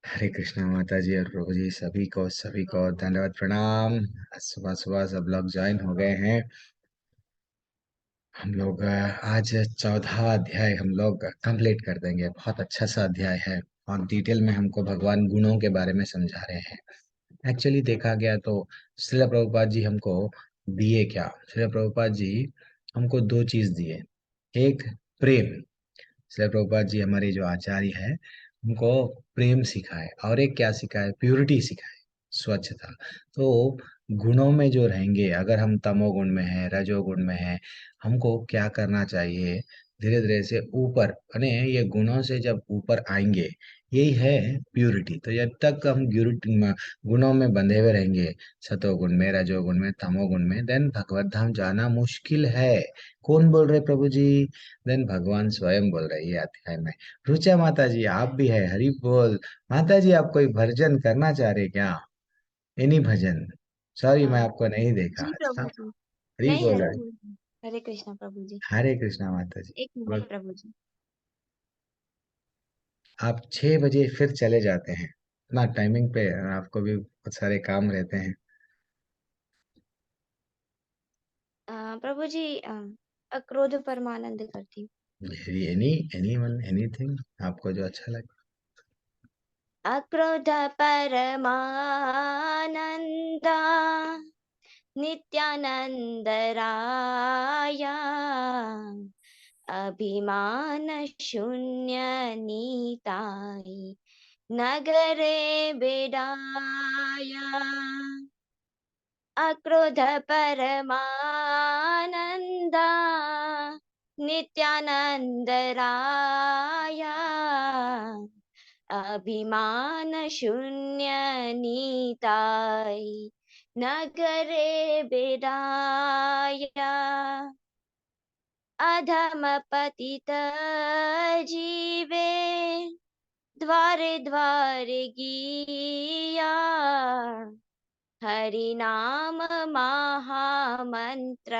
हरे कृष्णा माता जी और प्रभु जी, सभी को धन्यवाद प्रणाम। सुबह सुबह सब लोग ज्वाइन हो गए हैं। हम लोग आज 14वां अध्याय हम लोग कंप्लीट कर देंगे। बहुत अच्छा सा अध्याय है और डिटेल में हमको भगवान गुणों के बारे में समझा रहे हैं। एक्चुअली देखा गया तो श्रील प्रभुपाद जी हमको दिए क्या? श्रील प्रभुपाद जी हमको दो चीज दिए। एक, प्रेम। श्रील प्रभुपाद जी हमारे जो आचार्य है हमको प्रेम सिखाए, और एक क्या सिखाए? प्यूरिटी सिखाए, स्वच्छता। तो गुणों में जो रहेंगे, अगर हम तमोगुण में है, रजोगुण में है, हमको क्या करना चाहिए? धीरे धीरे से ऊपर, यानी ये गुणों से जब ऊपर आएंगे, यही है प्यूरिटी। तो जब तक हम गुणों में बंधे हुए रहेंगे, सतोगुण में, रजोगुण में, तमोगुण में, देन भगवत धाम जाना मुश्किल है। कौन बोल रहे प्रभु जी? देन भगवान स्वयं बोल रहे हैं अध्याय में। रुचा माता जी आप भी है, हरि बोल। माता जी आप कोई भजन करना चाह रहे क्या? एनी भजन? सॉरी, मैं हाँ आपको नहीं देखा। जी अच्छा, प्रभु जी। हरि नहीं, बोल हरे रहे। बोल। हरे कृष्णा प्रभु जी। हरे कृष्णा माता जी। एक बस, मिनट प्रभु जी। आप 6 बजे फिर चले जाते हैं ना टाइमिंग पे? आपको भी बहुत सारे काम रहते हैं। प्रभु जी, अक्रोध परमानंद करती हूँ। एनी एनी वन, एनीथिंग आपको जो अच्छा लगे। अक्रोध परमानंदा नित्यानंद राया, अभिमान शून्य नीताई, नगरे बेडाया। अक्रोध परमानंदा नित्यानंद राया, अभिमान शून्य नीताई, नगरे बेडाया। अधम पतित जीवे, द्वारे द्वारे गिया, हरि नाम महामंत्र,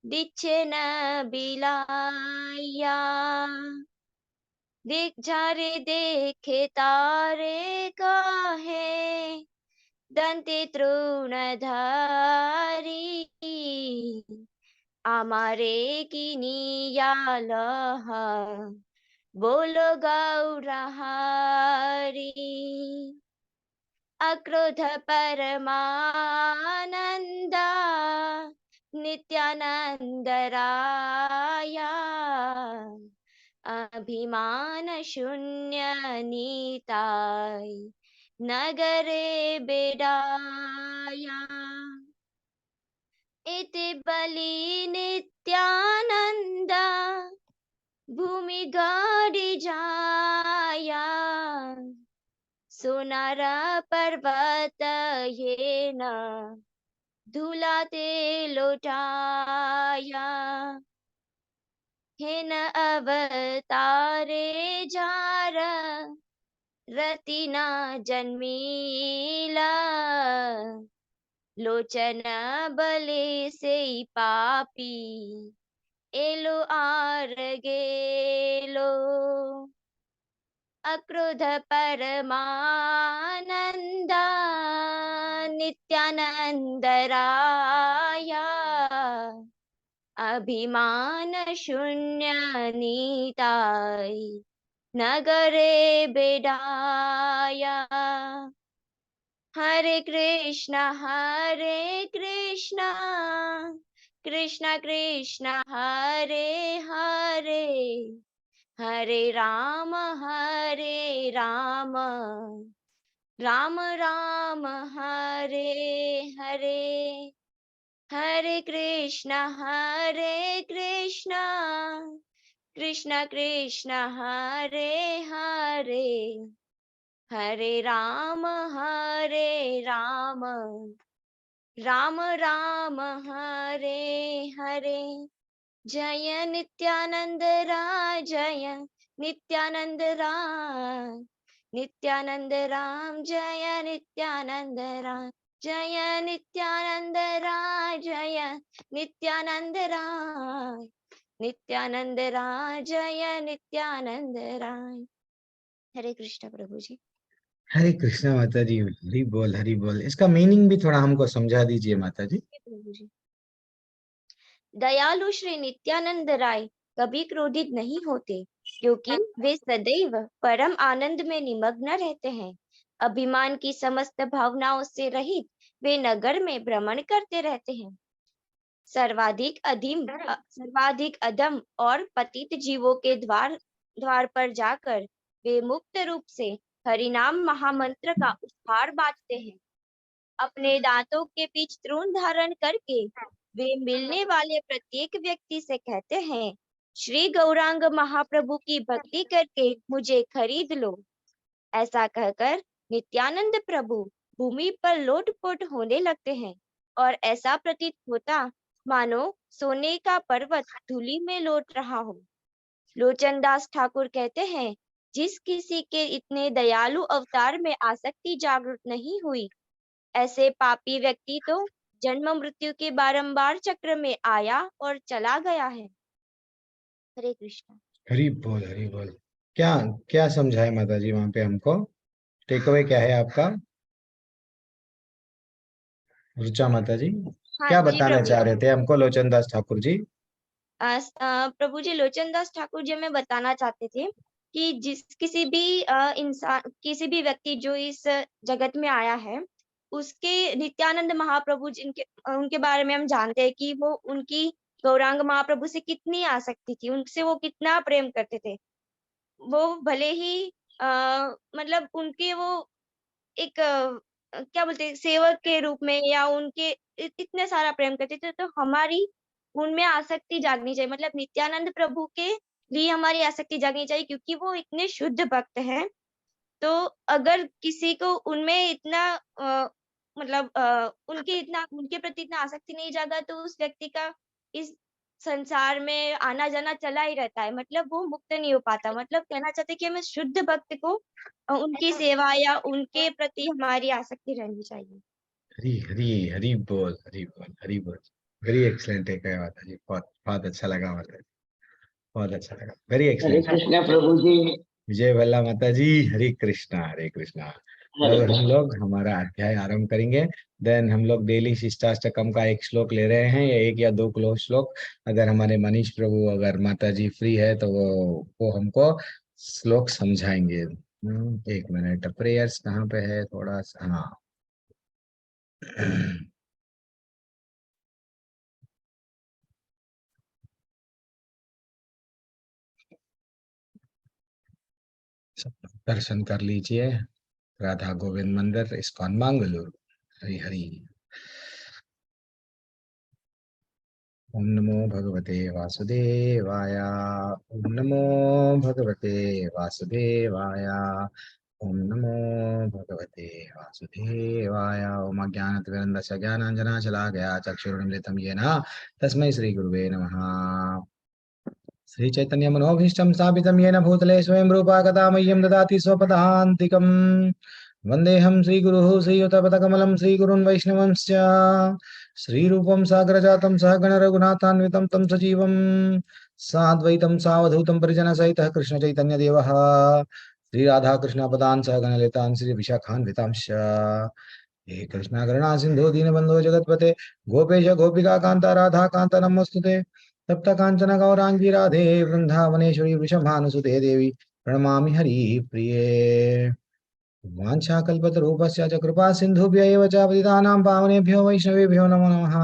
दीक्षे न बिलाया। देख झारे देखे तारे काहे, दंते तृणधारी, आमारे किनियालह, बोलो गौरहारी। अक्रोध परमानंदा नित्यानंद राया, अभिमान शून्य नीताय, नगरे बेडाया। इति बलि नित्यानंद, भूमि गाड़ी जाया, सोनार पर्वत ये न, धुलाते लौटाया। हेन अवतारे जार, रति न जन्मीला, लोचन बले से पापी, एलो आर गेलो। अक्रोध परमानंदा नित्यानंद राया, अभिमान शून्य नीताय, नगरे बेडाया। हरे कृष्णा कृष्णा कृष्णा हरे हरे, हरे राम राम राम हरे हरे। हरे कृष्णा कृष्णा कृष्णा हरे हरे, हरे राम राम राम हरे हरे। जय नित्यानंद राय, जय नित्यानंद राय, नित्यानंद राम जय नित्यानंद राय, जय नित्यानंद राय, जय नित्यानंद राय, नित्यानंद राय जय नित्यानंद राय। हरे कृष्ण प्रभु जी। हरे कृष्णा माता जी, हरि बोल। इसका मीनिंग भी थोड़ा हमको समझा दीजिए माता जी। प्रभु जी। दयालु श्री नित्यानंद राय कभी क्रोधित नहीं होते, क्योंकि वे सदैव परम आनंद में निमग्न रहते हैं। अभिमान की समस्त भावनाओं से रहित वे नगर में भ्रमण करते रहते हैं। सर्वाधिक अधम और पतित जीवों के द्वार द्वार पर जाकर वे मुक्त रूप से हरिनाम महामंत्र का उपहार बांटते हैं। अपने दांतों के बीच तृण धारण करके वे मिलने वाले प्रत्येक व्यक्ति से कहते हैं, श्री गौरांग महाप्रभु की भक्ति करके मुझे खरीद लो। ऐसा कहकर नित्यानंद प्रभु भूमि पर लोटपोट होने लगते हैं और ऐसा प्रतीत होता मानो सोने का पर्वत धूलि में लौट रहा हो। लोचनदास ठाकुर कहते हैं, जिस किसी के इतने दयालु अवतार में आसक्ति जागृत नहीं हुई, ऐसे पापी व्यक्ति तो जन्म मृत्यु के बारंबार चक्र में आया और चला गया है। हरे कृष्ण। हरि बोल। क्या क्या समझाए माता जी वहां पे हमको? टेक अवे क्या है आपका, रुचा माता जी? हाँ क्या जी बताना प्रभु चाह जी। रहे थे हमको लोचन दास ठाकुर जी? प्रभु जी, लोचनदास ठाकुर जी हमें बताना चाहते थे कि जिस किसी भी इंसान, किसी भी व्यक्ति जो इस जगत में आया है, उसके नित्यानंद महाप्रभु जिनके उनके बारे में हम जानते हैं कि वो उनकी गौरांग महाप्रभु से कितनी आसक्ति थी, उनसे वो कितना प्रेम करते थे। वो भले ही मतलब उनके वो एक क्या बोलते हैं, सेवक के रूप में या उनके इतने सारा प्रेम करते थे, तो हमारी उनमें आसक्ति जागनी चाहिए। मतलब नित्यानंद प्रभु के लिए हमारी आसक्ति जागनी चाहिए, क्योंकि वो इतने शुद्ध भक्त हैं। तो अगर किसी को उनमें इतना मतलब उनके प्रति इतना आसक्ति नहीं जागा, तो उस व्यक्ति का इस संसार में आना जाना चला ही रहता है, मतलब वो मुक्त नहीं हो पाता। मतलब कहना चाहते हैं कि हमें शुद्ध भक्त को उनकी सेवा या उनके प्रति हमारी आसक्ति रहनी चाहिए। हरी हरी हरी बोल। वेरी एक्सलेंट है माता जी, बहुत बहुत अच्छा लगा माता जी, बहुत अच्छा लगा, वेरी हरे एक्सलेंट। कृष्णा प्रभु जी। विजय भल्ला माता जी, हरे कृष्णा हरे कृष्णा। हरे अब हम कृष्ण। लोग हमारा अध्याय आरंभ करेंगे। देन हम लोग डेली शिष्टाष्टकम का एक श्लोक ले रहे हैं, या एक या दो क्लो श्लोक। अगर हमारे मनीष प्रभु, अगर माता जी फ्री है तो वो हमको श्लोक समझाएंगे। एक मिनट, प्रेयर्स कहाँ पे है, थोड़ा सा, हाँ। सब दर्शन कर लीजिए। राधा गोविंद मंदिर, इस्कॉन मंगलुरु। हरि हरि। ओम नमो भगवते वासुदेवाय। ओम नमो भगवते वासुदेवाय। ओम नमो भगवते वासुदेवाय। ओम अज्ञानतिमिरन्दस्य ज्ञानाञ्जनशलाकया चक्षुरुन्मिलितं येन तस्मै श्रीगुरुवे नमः। श्रीचैतन्यमनोभीष्टं स्थापितं येन भूतले स्वयं रूपा कदा मह्यं ददाति स्वपदान्तिकम्। वन्देऽहं श्रीगुरुः श्रीयुतपदकमलं श्रीगुरुन् वैष्णवंश्च। श्रीरूपं साग्रजातं सहगण रघुनाथान्वितं तं सजीवं साद्वैतं सावधूतं परिजनसहितः कृष्णचैतन्यदेवः श्रीराधाकृष्णपदान् सहगणललितान् श्रीविशाखान्वितांश्च। हे कृष्णा करुणा सिन्धु दीनबन्धो जगत्पते गोपेश गोपिका कान्त राधा कान्त नमोऽस्तुते। तप्त कांचन गौरांगी राधे वृंदावनेश्वरी वृषभानुसुते देवी प्रणमामि हरिप्रिये। वाञ्छाकल्पतरूपस्य च कृपा सिन्धुभ्य एव च पतितानां पावनेभ्यो वैष्णवेभ्यो नमो नमः।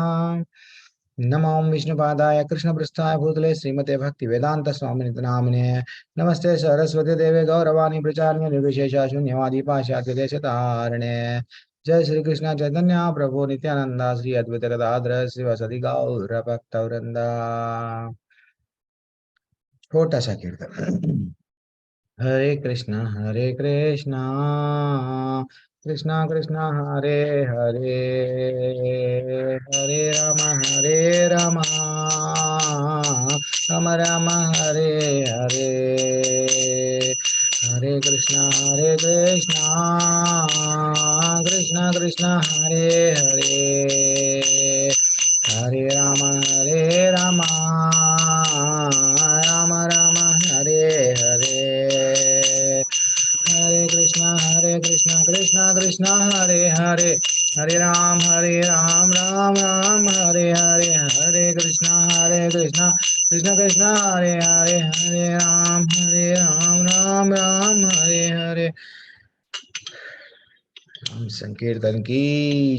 नमो विष्णुपादाय कृष्णपृष्ठाय भूतले श्रीमते भक्तिवेदान्त स्वामिनिति नामिने। नमस्ते सरस्वती देवे गौरवाणी प्रचारिणे निर्विशेष शून्यवादी पाश्चात्य देशतारिणे। जय श्री कृष्ण चैतन्य प्रभु नित्यानंद श्री अद्वैत गदाधर श्रीवासदि गौर भक्तवृंदा। छोटा सा कीर्तन। हरे कृष्णा कृष्णा कृष्णा हरे हरे, हरे राम राम राम हरे हरे। हरे कृष्णा कृष्णा कृष्णा हरे हरे, हरे राम राम राम हरे हरे। हरे कृष्ण कृष्ण कृष्ण हरे हरे, हरे राम राम राम हरे हरे, हरे कृष्ण कृष्ण कृष्ण हरे हरे, हरे राम राम राम हरे हरे। राम संकीर्तन की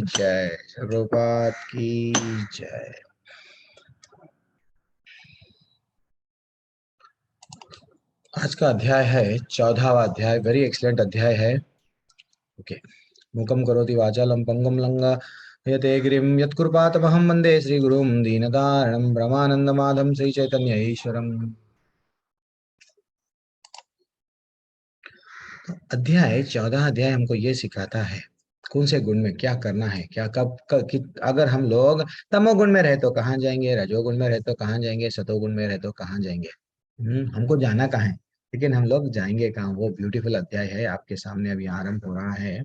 जय, प्रभुपाद की जय। आज का अध्याय है 14वां अध्याय, वेरी एक्सलेंट अध्याय है। ओके। मुखम करोति वाचालं पंगुं लंघयते गिरिं यत्कृपातमहं वन्दे श्रीगुरुं दीनतारिणं ब्रह्मानन्दमाधवं श्रीचैतन्य ईश्वरम्। अध्याय 14 अध्याय हमको ये सिखाता है कौन से गुण में क्या करना है, क्या अगर हम लोग तमोगुण में रहे तो कहाँ जाएंगे, रजोगुण में रहे तो कहाँ जाएंगे, सतोगुण में रहे तो कहाँ जाएंगे। हमको जाना कहाँ है, लेकिन हम लोग जाएंगे कहाँ, वो ब्यूटीफुल अध्याय है आपके सामने अभी आरंभ हो रहा है।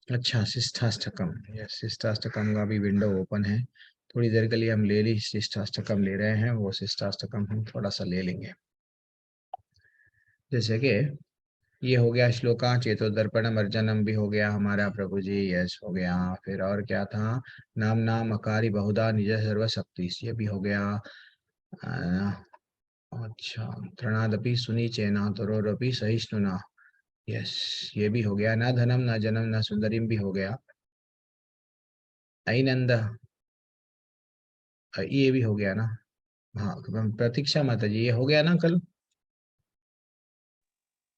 अच्छा, शिष्टाष्टकम, यस शिष्टाष्टकम का भी विंडो ओपन है। थोड़ी देर के लिए हम शिष्टाष्टकम ले रहे हैं, वो शिष्टाष्टकम हम थोड़ा सा ले लेंगे। जैसे कि ये हो गया श्लोका चेतोदर्पणम अर्जनम भी हो गया हमारा प्रभु जी, यस हो गया। फिर और क्या था, नाम नाम अकारी बहुधा निज सर्व शक्ति, ये भी हो गया। अच्छा, तृणादपि सुनी चेना तरोरपि सहिष्णुना, यस ये भी हो गया। ना धनम ना जन्म ना सुंदरीम भी हो गया। नंद, ये भी हो गया ना। हाँ, प्रतीक्षा माता जी ये हो गया ना कल।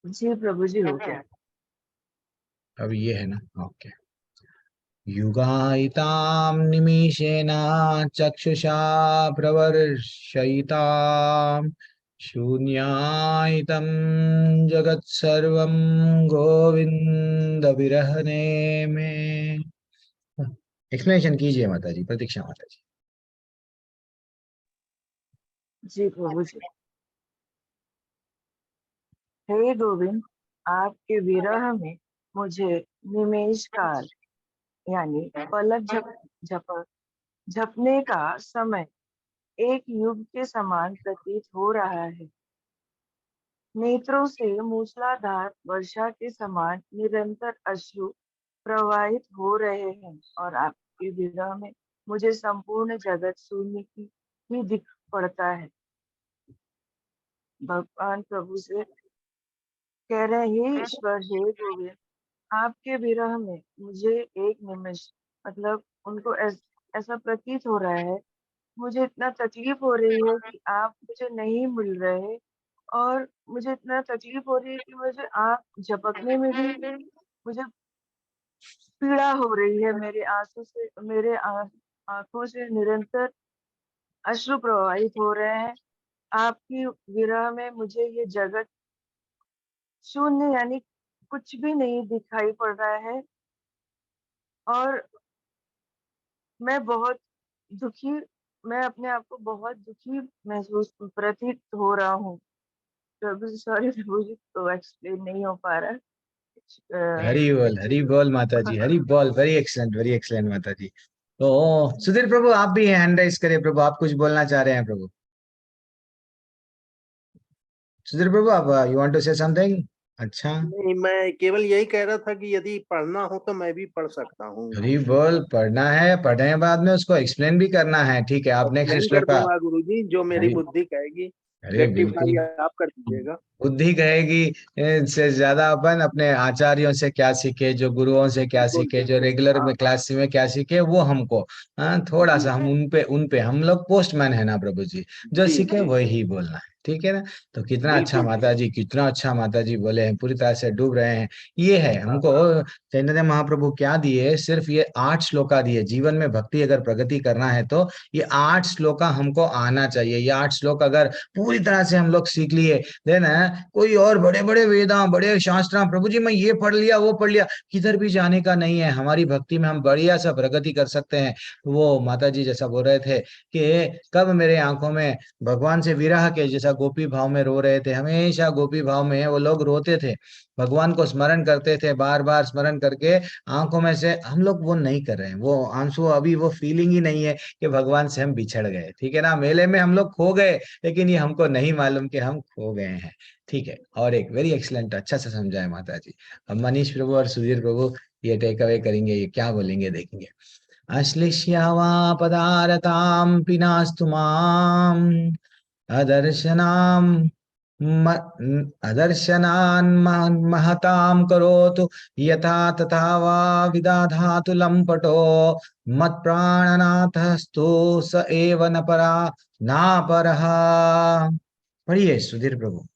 जी प्रभु जी हो गया। अब ये है ना, ओके। युगायितां निमिषेण चक्षुषा प्रवर्षयितां शून्यायितं जगत्सर्वं गोविंद विरहने में। एक्सप्लेनेशन कीजिए माता जी, प्रतीक्षा माता जी। जी प्रभु जी। हे गोविंद, आपके विरह में मुझे निमेष काल यानी पलक झपने का समय एक युग के समान प्रतीत हो रहा है। नेत्रों से मूसलाधार वर्षा के समान निरंतर अश्रु प्रवाहित हो रहे हैं और आपके विरह में मुझे संपूर्ण जगत शून्य की ही दिख पड़ता है। भगवान प्रभु से कह रहे हैं, हे ईश्वर, हे गोविंद, आपके विरह में मुझे एक निमिष मतलब उनको ऐसा प्रतीत हो रहा है, मुझे इतना तकलीफ हो रही है कि आप मुझे नहीं मिल रहे और मुझे इतना तकलीफ हो रही है कि मुझे आप झपकने में भी मुझे पीड़ा हो रही है। मेरे आंसू से मेरे आंखों से निरंतर अश्रु प्रवाहित हो रहे हैं। आपकी विरह में मुझे ये जगत शून्य यानी कुछ भी नहीं दिखाई पड़ रहा है और मैं बहुत दुखी मैं अपने आप को बहुत दुखी महसूस प्रतीत हो रहा हूँ। प्रभु जी, सॉरी प्रभु जी, तो एक्सप्लेन नहीं हो पा रहा। हरी बोल माता जी, हरी बोल। वेरी एक्सलेंट माता जी। तो सुधीर प्रभु आप भी हैंड राइज करिए प्रभु, आप कुछ बोलना चाह रहे हैं प्रभु। सुधीर प्रभु आप you want to say something. अच्छा, नहीं, मैं केवल यही कह रहा था कि यदि पढ़ना हो तो मैं भी पढ़ सकता हूँ। हरी बोल। पढ़ना है, पढ़ने बाद में उसको एक्सप्लेन भी करना है, ठीक है। आप नेक्स्ट नहीं कर श्लोक का। दूंगा गुरुजी, जो मेरी हरी, बुद्धि कहेगी। अरे रेक्टिफाई बिल्कुल। आप कर दीजिएगा। बुद्धि कहेगी से ज्यादा अपन अपने आचार्यों से क्या सीखे, जो गुरुओं से क्या बिल्कुल सीखे, जो बिल्कुल, रेगुलर हाँ में हाँ, क्लास में क्या सीखे, वो हमको थोड़ा जी सा हम उन पे हम लोग पोस्टमैन है ना प्रभु जी, जो जी सीखे जी, वही बोलना है, ठीक है ना। तो कितना अच्छा बिल्कुल माता जी, कितना अच्छा माता जी बोले हैं, पूरी तरह से डूब रहे हैं। ये है हाँ हमको चैतन्य महाप्रभु क्या दिए, सिर्फ ये 8 श्लोका दिए। जीवन में भक्ति अगर प्रगति करना है तो ये 8 श्लोका हमको आना चाहिए। ये 8 श्लोक अगर पूरी तरह से हम लोग सीख लिए देन कोई और बड़े बड़े वेदा बड़े शास्त्र प्रभु जी मैं ये पढ़ लिया वो पढ़ लिया, किधर भी जाने का नहीं है। हमारी भक्ति में हम बढ़िया सा प्रगति कर सकते हैं। वो माता जी जैसा बोल रहे थे कि कब मेरे आंखों में भगवान से विरह के जैसा गोपी भाव में रो रहे थे, हमेशा गोपी भाव में वो लोग रोते थे, भगवान को स्मरण करते थे, बार बार स्मरण करके आंखों में से, हम लोग वो नहीं कर रहे हैं, वो आंसू, अभी वो फीलिंग ही नहीं है कि भगवान से हम बिछड़ गए, ठीक है ना, मेले में हम लोग खो गए, लेकिन ये हमको नहीं मालूम कि हम खो गए हैं। ठीक है, और एक वेरी एक्सलेंट, अच्छा से समझाए माता जी। अब मनीष प्रभु और सुधीर प्रभु ये टेक अवे करेंगे, ये क्या बोलेंगे देखेंगे। अश्लिष्या वा पदारतां पिनास्तु माम् अदर्शनाम् अदर्शनान् महतां करोतु यथा तथा वा विदधातु लम्पटो मत्प्राणनाथस्तु स एव न परा ना परः। पढ़िए सुधीर प्रभु।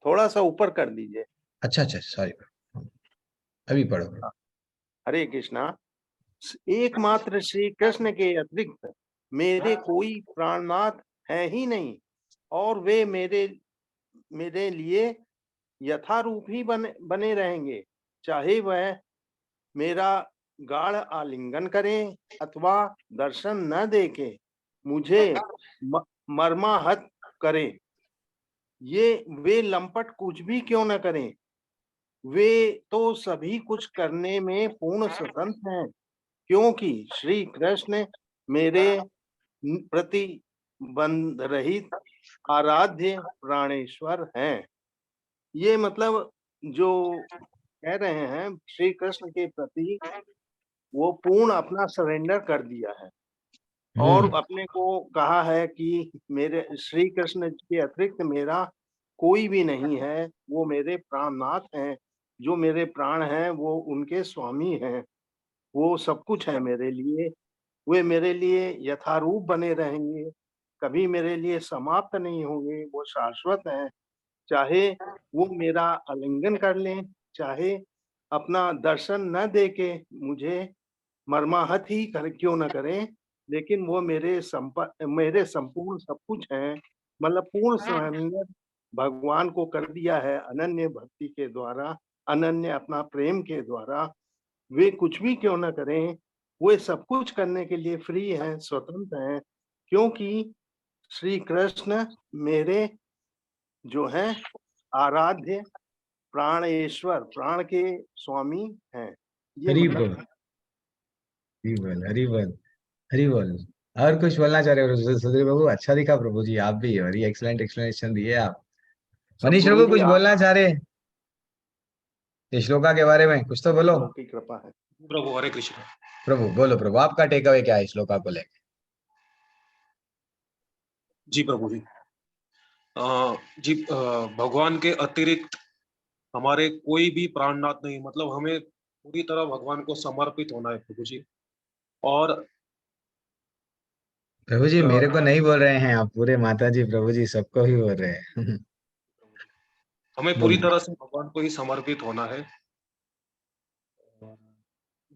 थोड़ा सा ऊपर कर दीजिए। अच्छा अच्छा, सॉरी, अभी पढ़ो। हरे कृष्णा। एकमात्र श्री कृष्ण के अतिरिक्त मेरे कोई प्राणनाथ है ही नहीं, और वे मेरे लिए यथारूप ही बने रहेंगे, चाहे वह मेरा गाढ़ आलिंगन करें अथवा दर्शन न देके मुझे मर्माहत करें। वे लंपट कुछ भी क्यों न करें, वे तो सभी कुछ करने में पूर्ण स्वतंत्र हैं, क्योंकि श्री कृष्ण मेरे प्रति बंध रहित आराध्य प्राणेश्वर हैं। ये मतलब जो कह रहे हैं, श्री कृष्ण के प्रति वो पूर्ण अपना सरेंडर कर दिया है, और अपने को कहा है कि मेरे श्री कृष्ण के अतिरिक्त मेरा कोई भी नहीं है, वो मेरे प्राणनाथ हैं, जो मेरे प्राण हैं वो उनके स्वामी हैं, वो सब कुछ है मेरे लिए, वे मेरे लिए यथारूप बने रहेंगे, कभी मेरे लिए समाप्त नहीं होंगे, वो शाश्वत हैं, चाहे वो मेरा आलिंगन कर लें, चाहे अपना दर्शन न देके मुझे मर्माहत ही क्यों न करें, लेकिन वो मेरे संपूर्ण सब कुछ हैं। मतलब पूर्ण सरेंडर भगवान को कर दिया है अनन्य भक्ति के द्वारा, अनन्य अपना प्रेम के द्वारा। वे कुछ भी क्यों न करें, वे सब कुछ करने के लिए फ्री हैं, स्वतंत्र हैं, क्योंकि श्री कृष्ण मेरे जो हैं आराध्य प्राणेश्वर, प्राण के स्वामी हैं। ये हरि मतलब बोल, हरि बोल, हरि बोल, हरि बोल। और कुछ बोलना चाह रहे हो सुधीर बाबू? अच्छा दिखा प्रभु जी, आप भी वेरी एक्सलेंट एक्सप्लेनेशन दिए आप। सब मनीष गुरु प्रभु जी कुछ बोलना चाह रहे हैं इस श्लोका के बारे में, कुछ तो बोलो। प्रभु की कृपा है। प्रभु हरे कृष्ण। प्रभु बोलो, प्रभु आपका टेक अवे क्या है इस श्लोका को लेकर? जी प्रभु जी। भगवान के अतिरिक्त हमारे कोई भी प्राणनाथ नहीं, मतलब हमें पूरी तरह भगवान को समर्पित होना है प्रभु जी। और प्रभु जी अ, मेरे को नहीं बोल रहे हैं आप, पूरे माता जी प्रभु जी सबको ही बोल रहे हैं। हमें पूरी बोलिए। तरह से भगवान को ही समर्पित होना है।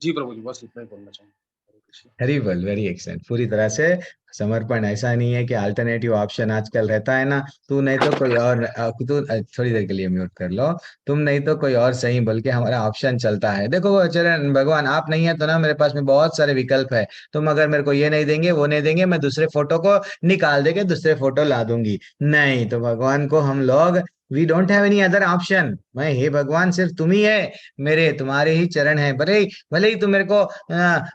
जी प्रभु जी, बस इतना ही बोलना चाहूंगा। हरे कृष्ण। हरीबल, वेरी एक्सेलेंट, पूरी तरह से समर्पण। ऐसा नहीं है कि अल्टरनेटिव ऑप्शन आजकल रहता है ना, तू नहीं तो कोई और, तू थोड़ी देर के लिए म्यूट कर लो, तुम नहीं तो कोई और सही, बल्कि हमारा ऑप्शन चलता है। देखो वो चरण भगवान आप नहीं है तो ना, मेरे पास में बहुत सारे विकल्प है। तुम अगर मेरे को ये नहीं देंगे, वो नहीं देंगे, मैं दूसरे फोटो को निकाल देके दूसरे फोटो ला दूंगी, नहीं तो भगवान को हम लोग, we don't have any other option. मैं, हे भगवान सिर्फ तुम ही है, मेरे तुम्हारे ही चरण है, भले ही तुम मेरे को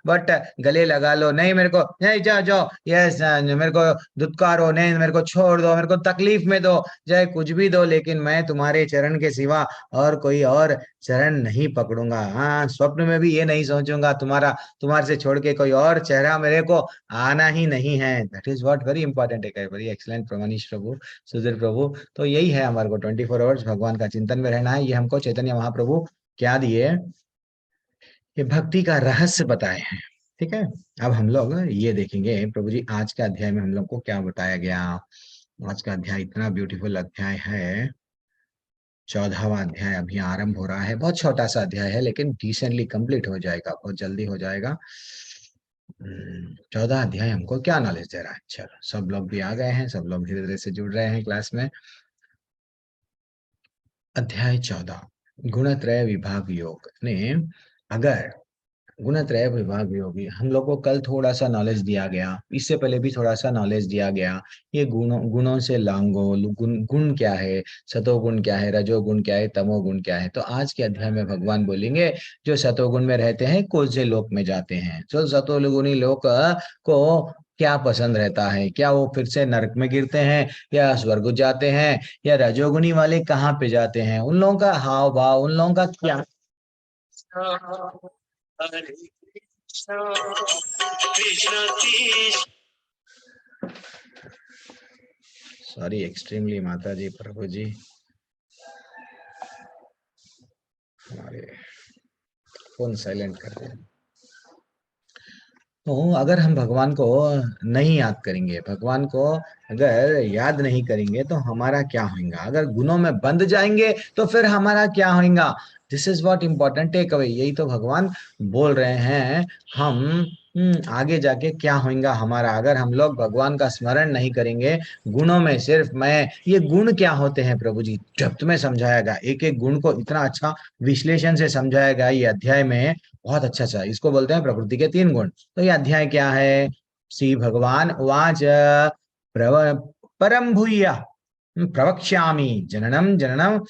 बट गले लगा लो, नहीं मेरे को नहीं, जाओ जाओ, यस मेरे को धुतकारो, नहीं मेरे को छोड़ दो, मेरे को तकलीफ में दो, चाहे कुछ भी दो, लेकिन मैं तुम्हारे चरण के सिवा और कोई और चरण नहीं पकड़ूंगा। हाँ, स्वप्न में भी ये नहीं सोचूंगा तुम्हारा, तुम्हारे से छोड़ के कोई और चेहरा मेरे को आना ही नहीं है। That is what very important है, वेरी एक्सलेंट मनीष प्रभु, सुधीर प्रभु। तो यही है हमारे को 24 आवर्स भगवान का चिंतन में रहना है। ये हमको चैतन्य महाप्रभु क्या दिए, ये भक्ति का रहस्य बताए हैं। ठीक है, अब हम लोग ये देखेंगे प्रभु जी आज के अध्याय में हम लोग को क्या बताया गया। आज का अध्याय इतना ब्यूटीफुल अध्याय है, 14वां अध्याय अभी आरंभ हो रहा है। बहुत छोटा सा अध्याय है, लेकिन डिसेंटली कंप्लीट हो जाएगा, बहुत जल्दी हो जाएगा। 14 अध्याय हमको क्या नॉलेज दे रहा है? चलो, सब लोग भी आ गए हैं, सब लोग धीरे धीरे से जुड़ रहे हैं क्लास में। अध्याय 14, गुणत्रय विभाग योग ने, अगर गुणत्रय विभाग योगी, हम लोग को कल थोड़ा सा नॉलेज दिया गया, इससे पहले भी थोड़ा सा नॉलेज दिया गया। ये गुणों से लांगो, गुण क्या है, सतोगुण क्या है, रजोगुण क्या है, तमोगुण क्या है। तो आज के अध्याय में भगवान बोलेंगे जो सतोगुण में रहते हैं कौन से लोक में जाते हैं। जो सतोगुणी लोक को क्या पसंद रहता है, क्या वो फिर से नरक में गिरते हैं या स्वर्ग जाते हैं, या रजोगुणी वाले कहाँ पे जाते हैं, उन लोगों का हाव भाव, उन लोगों का क्या। सॉरी एक्सट्रीमली माता जी, प्रभु जी, हमारे फोन साइलेंट कर दें। तो अगर हम भगवान को नहीं याद करेंगे, भगवान को अगर याद नहीं करेंगे तो हमारा क्या होगा। अगर गुणों में बंध जाएंगे तो फिर हमारा क्या होगा। This is what important take away. यही तो भगवान बोल रहे हैं। हम आगे जाके क्या होगा हमारा, अगर हम लोग भगवान का स्मरण नहीं करेंगे। गुणों में सिर्फ मैं, ये गुण क्या होते हैं प्रभु जी जब तुम्हें समझाएगा, एक एक गुण को इतना अच्छा विश्लेषण से समझाएगा ये अध्याय में। बहुत अच्छा अच्छा, इसको बोलते हैं प्रकृति के 3 गुण। तो ये अध्याय क्या है। श्री भगवान उवाच परम भूय प्रवक्ष्यामि जननम जननम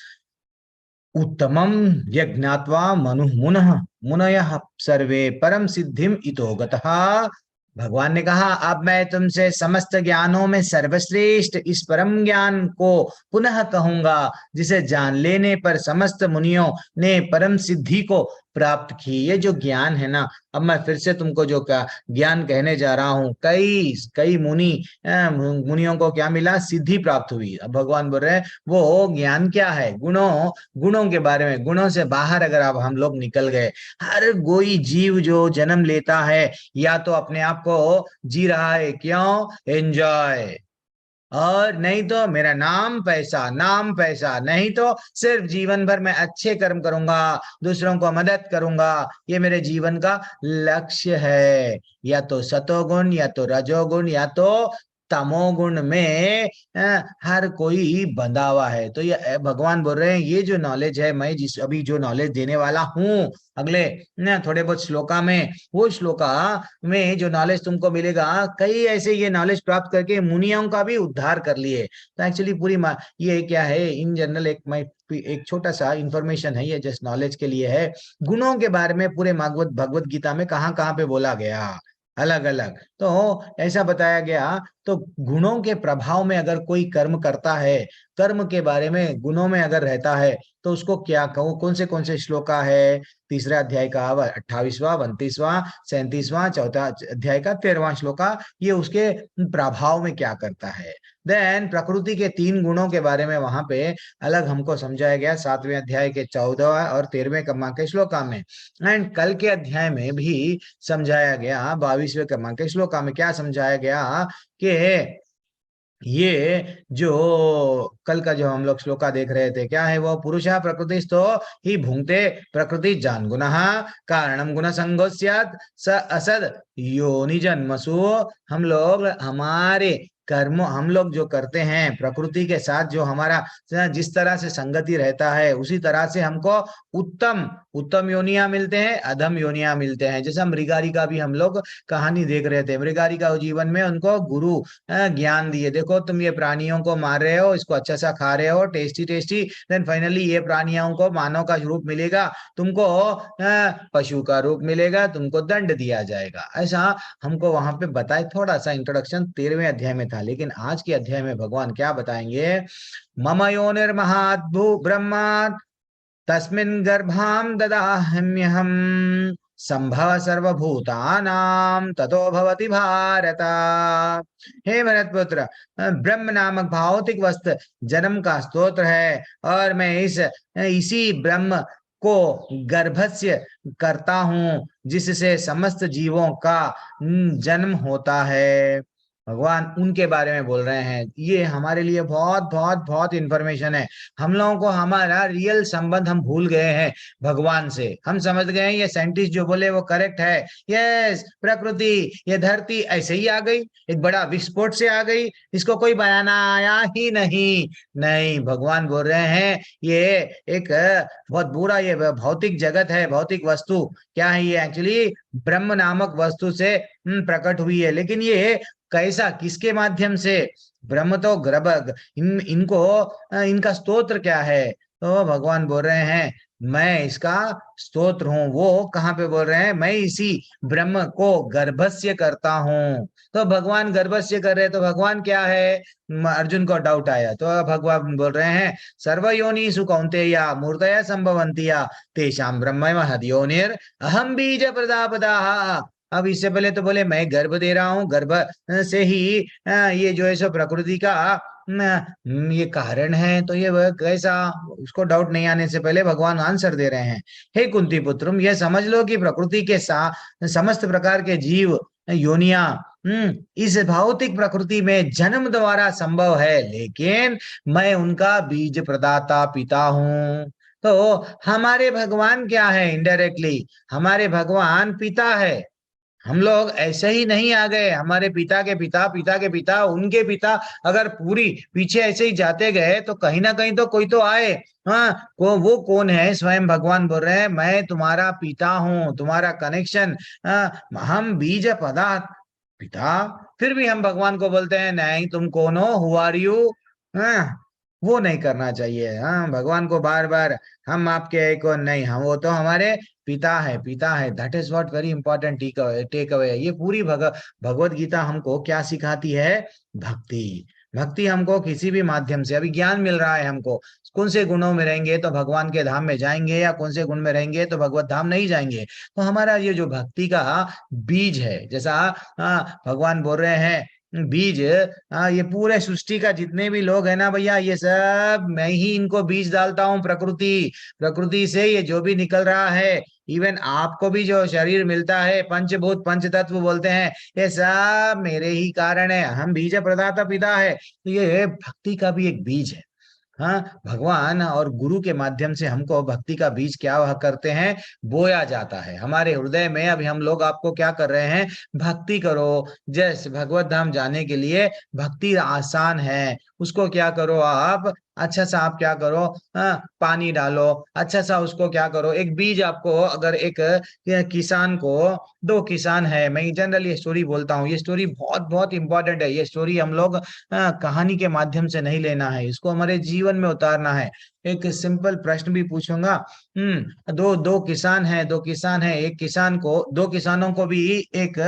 उत्तमम यज्ञात्वा मुनयः सर्वे परम सिद्धिम इतो गतः। भगवान ने कहा अब मैं तुमसे समस्त ज्ञानों में सर्वश्रेष्ठ इस परम ज्ञान को पुनः कहूंगा, जिसे जान लेने पर समस्त मुनियों ने परम सिद्धि को प्राप्त की। ये जो ज्ञान है ना, अब मैं फिर से तुमको जो का ज्ञान कहने जा रहा हूं। कई कई मुनियों को क्या मिला, सिद्धि प्राप्त हुई। अब भगवान बोल रहे हैं वो ज्ञान क्या है, गुणों के बारे में। गुणों से बाहर अगर अब हम लोग निकल गए, हर कोई जीव जो जन्म लेता है या तो अपने आप को जी रहा है, क्यों, एंजॉय, और नहीं तो मेरा नाम पैसा, नाम पैसा, नहीं तो सिर्फ जीवन भर मैं अच्छे कर्म करूंगा, दूसरों को मदद करूंगा, ये मेरे जीवन का लक्ष्य है। या तो सतोगुण, या तो रजोगुण, या तो तमोगुण में हर कोई बंधा हुआ है। तो ये भगवान बोल रहे हैं ये जो नॉलेज है, मैं जिस अभी जो नॉलेज देने वाला हूं अगले थोड़े बहुत श्लोका में, वो श्लोका में जो नॉलेज तुमको मिलेगा, कई ऐसे ये नॉलेज प्राप्त करके मुनियों का भी उद्धार कर लिए। तो एक्चुअली पूरी ये क्या है, इन जनरल एक छोटा सा इंफॉर्मेशन है, ये जस्ट नॉलेज के लिए है। गुणों के बारे में पूरे भगवत गीता में कहाँ कहाँ पे बोला गया, अलग अलग तो ऐसा बताया गया। तो गुणों के प्रभाव में अगर कोई कर्म करता है, कर्म के बारे में गुणों में अगर रहता है, तो उसको क्या कहूँ, कौन से श्लोका है, तीसरा अध्याय का 28वां, 29वां, 37वां, चौथा अध्याय का 13वां श्लोका, ये उसके प्रभाव में क्या करता है। देन प्रकृति के 3 गुणों के बारे में वहां पे अलग हमको समझाया गया 7वें अध्याय के 14वें और 13वें कमा के श्लोका में। एंड कल के अध्याय में भी समझाया गया 22वें कमा के श्लोका में। क्या समझाया गया कि ये जो कल का जो हम लोग श्लोका देख रहे थे, क्या है वो, पुरुषः प्रकृतिस्थो ही भुंक्ते प्रकृति जान गुणः कारणम गुण संगो स्यात् स असद योनि जन्मसु। हम लोग हमारे कर्म, हम लोग जो करते हैं प्रकृति के साथ, जो हमारा जिस तरह से संगति रहता है, उसी तरह से हमको उत्तम उत्तम योनियां मिलते हैं, अधम योनियां मिलते हैं। जैसा मृगारिका भी हम लोग कहानी देख रहे थे, मृगारिका जीवन में उनको गुरु ज्ञान दिए, देखो तुम ये प्राणियों को मार रहे हो, इसको अच्छा सा खा रहे हो, टेस्टी टेस्टी, देन फाइनली ये प्राणियों को मानव का रूप मिलेगा, तुमको पशु का रूप मिलेगा, तुमको दंड दिया जाएगा। ऐसा हमको वहां पे बताए, थोड़ा सा इंट्रोडक्शन 13वें अध्याय में था। लेकिन आज के अध्याय में भगवान क्या बताएंगे, मम योनिर्महाद्भु ब्रह्मा तस्मिन् गर्भाम ददाम्यहम संभव सर्वभूतानां ततो भवति भारत। हे भरत पुत्र, ब्रह्म नामक भौतिक वस्तु जन्म का स्तोत्र है, और मैं इसी ब्रह्म को गर्भस्य करता हूं, जिससे समस्त जीवों का जन्म होता है। भगवान उनके बारे में बोल रहे हैं। ये हमारे लिए बहुत बहुत बहुत इंफॉर्मेशन है। हम लोगों को हमारा रियल संबंध हम भूल गए हैं भगवान से। हम समझ गए हैं ये साइंटिस्ट जो बोले वो करेक्ट है। यस, प्रकृति, ये धरती ऐसे ही आ गई, एक बड़ा विस्फोट से आ गई, इसको कोई बनाना आया ही नहीं। नहीं, भगवान बोल रहे हैं ये एक बहुत बुरा ये भौतिक जगत है, भौतिक वस्तु। क्या है ये? एक्चुअली ब्रह्म नामक वस्तु से प्रकट हुई है। लेकिन ये कैसा, किसके माध्यम से? ब्रह्म तो गर्भ, इनको इनका स्तोत्र क्या है? तो भगवान बोल रहे हैं मैं इसका स्तोत्र हूं। वो कहाँ पे बोल रहे हैं? मैं इसी ब्रह्म को गर्भस्य करता हूं। तो भगवान गर्भस्य कर रहे, तो भगवान क्या है? अर्जुन को डाउट आया तो भगवान बोल रहे हैं सर्वयोनिषु कौन्तेय मूर्तयः संभवन्ति तेषां ब्रह्म महद्योनिर् अहम बीज प्रदापदाः। अब इससे पहले तो बोले मैं गर्भ दे रहा हूँ, गर्भ से ही ये जो है सो प्रकृति का ये कारण है। तो ये कैसा? उसको डाउट नहीं आने से पहले भगवान आंसर दे रहे हैं। हे कुंती पुत्रम, ये समझ लो कि प्रकृति के समस्त प्रकार के जीव योनिया इस भौतिक प्रकृति में जन्म द्वारा संभव है, लेकिन मैं उनका बीज प्रदाता पिता हूँ। तो हमारे भगवान क्या है? इनडायरेक्टली हमारे भगवान पिता है। हम लोग ऐसे ही नहीं आ गए, हमारे पिता के पिता, पिता के पिता, उनके पिता, अगर पूरी पीछे ऐसे ही जाते गए तो कहीं ना कहीं तो कोई तो आए। हाँ, वो कौन है? स्वयं भगवान बोल रहे हैं मैं तुम्हारा पिता हूँ, तुम्हारा कनेक्शन। हम बीज पदार्थ पिता। फिर भी हम भगवान को बोलते हैं नहीं तुम कौन हो, हु आर यू? वो नहीं करना चाहिए। हाँ, भगवान को बार बार हम आपके एक और नहीं, हम वो तो हमारे पिता है, पिता है। That is what very important take away. ये पूरी भगवत गीता हमको क्या सिखाती है? भक्ति। भक्ति हमको किसी भी माध्यम से, अभी ज्ञान मिल रहा है हमको, कौन से गुणों में रहेंगे तो भगवान के धाम में जाएंगे, या कौन से गुण में रहेंगे तो भगवत धाम नहीं जाएंगे। तो हमारा ये जो भक्ति का बीज है, जैसा भगवान बोल रहे हैं बीज, ये पूरे सृष्टि का जितने भी लोग हैं ना भैया, ये सब मैं ही इनको बीज डालता हूँ। प्रकृति से ये जो भी निकल रहा है, इवन आपको भी जो शरीर मिलता है, पंचभूत पंच तत्व बोलते हैं, ये सब मेरे ही कारण है। हम बीज प्रदाता पिता है। तो ये भक्ति का भी एक बीज है। हाँ, भगवान और गुरु के माध्यम से हमको भक्ति का बीज क्या वह करते हैं? बोया जाता है हमारे हृदय में। अभी हम लोग आपको क्या कर रहे हैं? भक्ति करो। जैसे भगवत धाम जाने के लिए भक्ति आसान है, उसको क्या करो आप? अच्छा सा आप क्या करो? पानी डालो, अच्छा सा उसको क्या करो? एक बीज आपको, अगर एक किसान को, दो किसान है, मैं जनरली स्टोरी बोलता हूँ, ये स्टोरी बहुत बहुत इंपॉर्टेंट है। ये स्टोरी हम लोग कहानी के माध्यम से नहीं लेना है, इसको हमारे जीवन में उतारना है। एक सिंपल प्रश्न भी पूछूंगा। दो दो किसान है, एक किसान को, दो किसानों को भी एक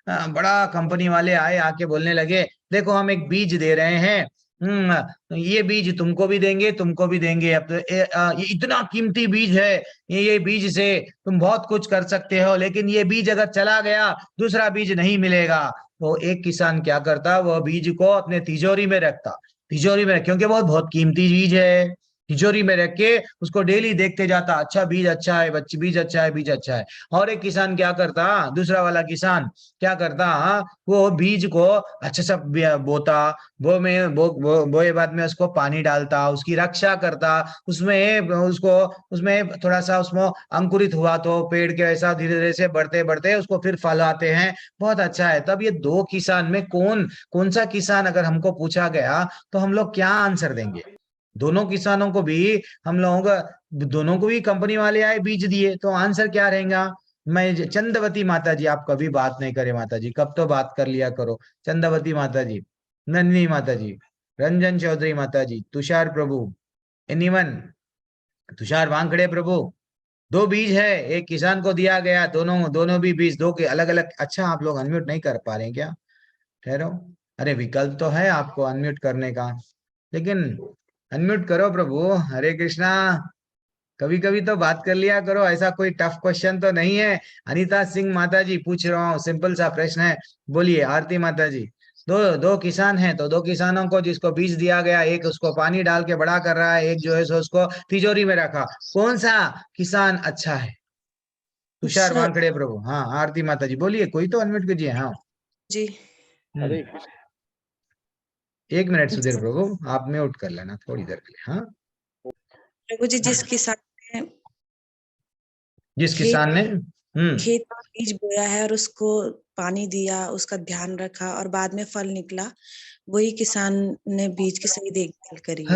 बड़ा कंपनी वाले आए, आके बोलने लगे देखो हम एक बीज दे रहे हैं, ये बीज तुमको भी देंगे, तुमको भी देंगे। अब तो ये इतना कीमती बीज है, ये बीज से तुम बहुत कुछ कर सकते हो, लेकिन ये बीज अगर चला गया दूसरा बीज नहीं मिलेगा। तो एक किसान क्या करता? वह बीज को अपने तिजोरी में रखता, तिजोरी में, क्योंकि बहुत बहुत कीमती बीज है। तिजोरी में रख के उसको डेली देखते जाता, अच्छा बीज अच्छा है, बच्चे बीज अच्छा है, बीज अच्छा है। और एक किसान क्या करता? दूसरा वाला किसान क्या करता? वो बीज को अच्छा सा बोता, बोए बाद में उसको पानी डालता, उसकी रक्षा करता, उसमें थोड़ा सा उसमें अंकुरित हुआ तो पेड़ के ऐसा धीरे धीरे से बढ़ते बढ़ते उसको फिर फल आते हैं। बहुत अच्छा है। तब ये दो किसान में कौन कौन सा किसान अगर हमको पूछा गया तो हम लोग क्या आंसर देंगे? दोनों किसानों को भी हम लोग, दोनों को भी कंपनी वाले आए बीज दिए, तो आंसर क्या रहेगा? मैं चंद्रवती माता जी, आप कभी बात नहीं करे माता जी, कब तो बात कर लिया करो। चंद्रवती माता जी, नंदिनी माता जी, रंजन चौधरी माता जी, तुषार प्रभु, एनीवन, तुषार वांकड़े प्रभु, दो बीज है, एक किसान को दिया गया, दोनों दोनों भी बीज दो के अलग अलग। अच्छा, आप लोग अनम्यूट नहीं कर पा रहे हैं क्या? ठहरो, अरे विकल्प तो है आपको अनम्यूट करने का, लेकिन अनम्यूट करो प्रभु। हरे कृष्णा, कभी कभी तो बात कर लिया करो, ऐसा कोई टफ क्वेश्चन तो नहीं है। अनीता सिंह माता जी पूछ रहा हूँ, सिंपल सा प्रश्न है, बोलिए। आरती माता जी, दो दो किसान हैं, तो दो किसानों को जिसको बीज दिया गया, एक उसको पानी डाल के बड़ा कर रहा है, एक जो है सो उसको तिजोरी में रखा, कौन सा किसान अच्छा है? तुषार सर वानखड़े प्रभु। हाँ, आरती माता जी बोलिए, कोई तो अनम्यूट कीजिए। हाँ जी, हरे कृष्ण। एक मिनट सुधीर प्रभु, आप म्यूट कर लेना थोड़ी देर के लिए। हाँ, प्रभु जी, जिस किसान ने जिस किसान ने खेत में बीज बोया है और उसको पानी दिया, उसका ध्यान रखा और बाद में फल निकला, वही किसान ने बीज की सही देखभाल करी है।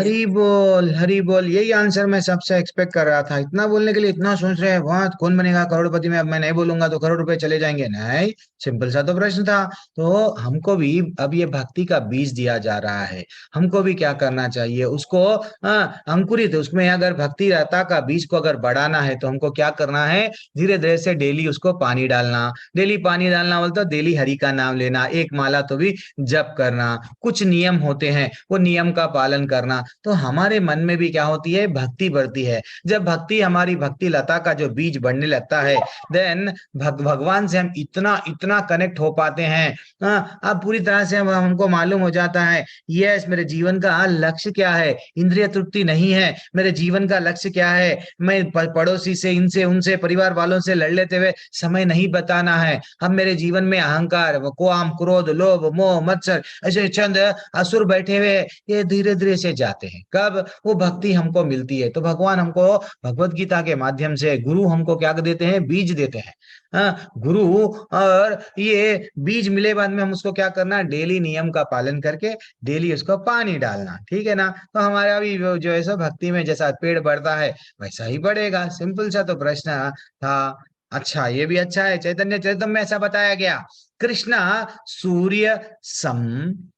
हरी बोल, यही आंसर मैं सबसे एक्सपेक्ट कर रहा था। इतना बोलने के लिए इतना सोच रहे हैं, वहां कौन बनेगा करोड़पति में, अब मैं नहीं बोलूंगा तो करोड़ रुपए चले जाएंगे। नहीं, सिंपल सा तो प्रश्न था। तो हमको भी अब ये भक्ति का बीज दिया जा रहा है, हमको भी क्या करना चाहिए, उसको अंकुरित, उसमें अगर भक्ति रहता का बीज को अगर बढ़ाना है तो हमको क्या करना है, धीरे धीरे से डेली उसको पानी डालना। डेली पानी डालना बोलते तो डेली हरि का नाम लेना, एक माला तो भी जप करना, कुछ नियम होते हैं वो नियम का पालन करना। तो हमारे मन में भी क्या होती है, भक्ति बढ़ती है। जब भक्ति, हमारी भक्ति लता का जो बीज बढ़ने लगता है, देन भगवान से हम इतना इतना कनेक्ट हो पाते हैं। अब पूरी तरह से हमको मालूम हो जाता है, यस, मेरे जीवन का लक्ष्य क्या है, इंद्रिय तृप्ति नहीं है, मेरे जीवन का लक्ष्य क्या है, मैं पड़ोसी से, इनसे उनसे, परिवार वालों से लड़ लेते हुए समय नहीं बताना है। अब मेरे जीवन में अहंकार, काम, क्रोध, लोभ, मोह, मत्सर, ऐसे चंद असुर बैठे हुए, ये धीरे धीरे से जाते हैं। कब वो भक्ति हमको मिलती है तो भगवान हमको भगवत गीता के माध्यम से, गुरु हमको क्या देते हैं, बीज देते हैं। गुरु, और ये बीज मिले बाद में हम उसको क्या करना, डेली नियम का पालन करके डेली उसको पानी डालना। ठीक है ना। तो हमारा भी जो है सो भक्ति में जैसा पेड़ बढ़ता है वैसा ही बढ़ेगा। सिंपल सा तो प्रश्न था। अच्छा, ये भी अच्छा है, चैतन्य चरितम में ऐसा बताया गया, कृष्णा सूर्य सम,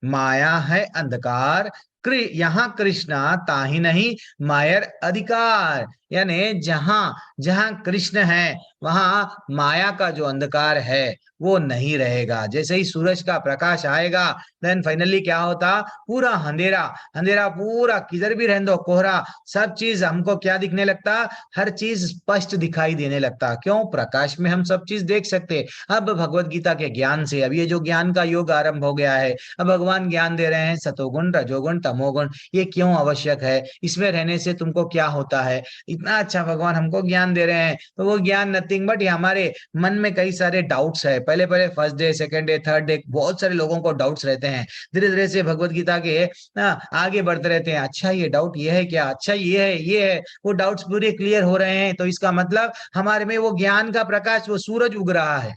माया है अंधकार, यहाँ कृष्णा ताही नहीं मायर अधिकार। यानी जहां जहां कृष्ण है वहां माया का जो अंधकार है वो नहीं रहेगा। जैसे ही सूरज का प्रकाश आएगा, देन फाइनली क्या होता, पूरा अंधेरा, अंधेरा पूरा किधर भी रहने दो, कोहरा, सब चीज हमको क्या दिखने लगता, हर चीज स्पष्ट दिखाई देने लगता। क्यों, प्रकाश में हम सब चीज देख सकते। अब भगवत गीता के ज्ञान से, अब ये जो ज्ञान का योग आरंभ हो गया है, अब भगवान ज्ञान दे रहे हैं, सतोगुण, रजोगुण, तमोगुण, ये क्यों आवश्यक है, इसमें रहने से तुमको क्या होता है, इतना अच्छा भगवान हमको ज्ञान दे रहे हैं। तो वो ज्ञान नथिंग बट, हमारे मन में कई सारे डाउट्स है, पहले पहले first day, second day, third day, बहुत सारे लोगों को डाउट्स रहते हैं। धीरे धीरे से भगवत गीता के आगे बढ़ते रहते हैं। अच्छा, ये डाउट ये है क्या, अच्छा ये है, ये है, वो डाउट्स पूरे क्लियर हो रहे हैं। तो इसका मतलब हमारे में वो ज्ञान का प्रकाश, वो सूरज उग रहा है।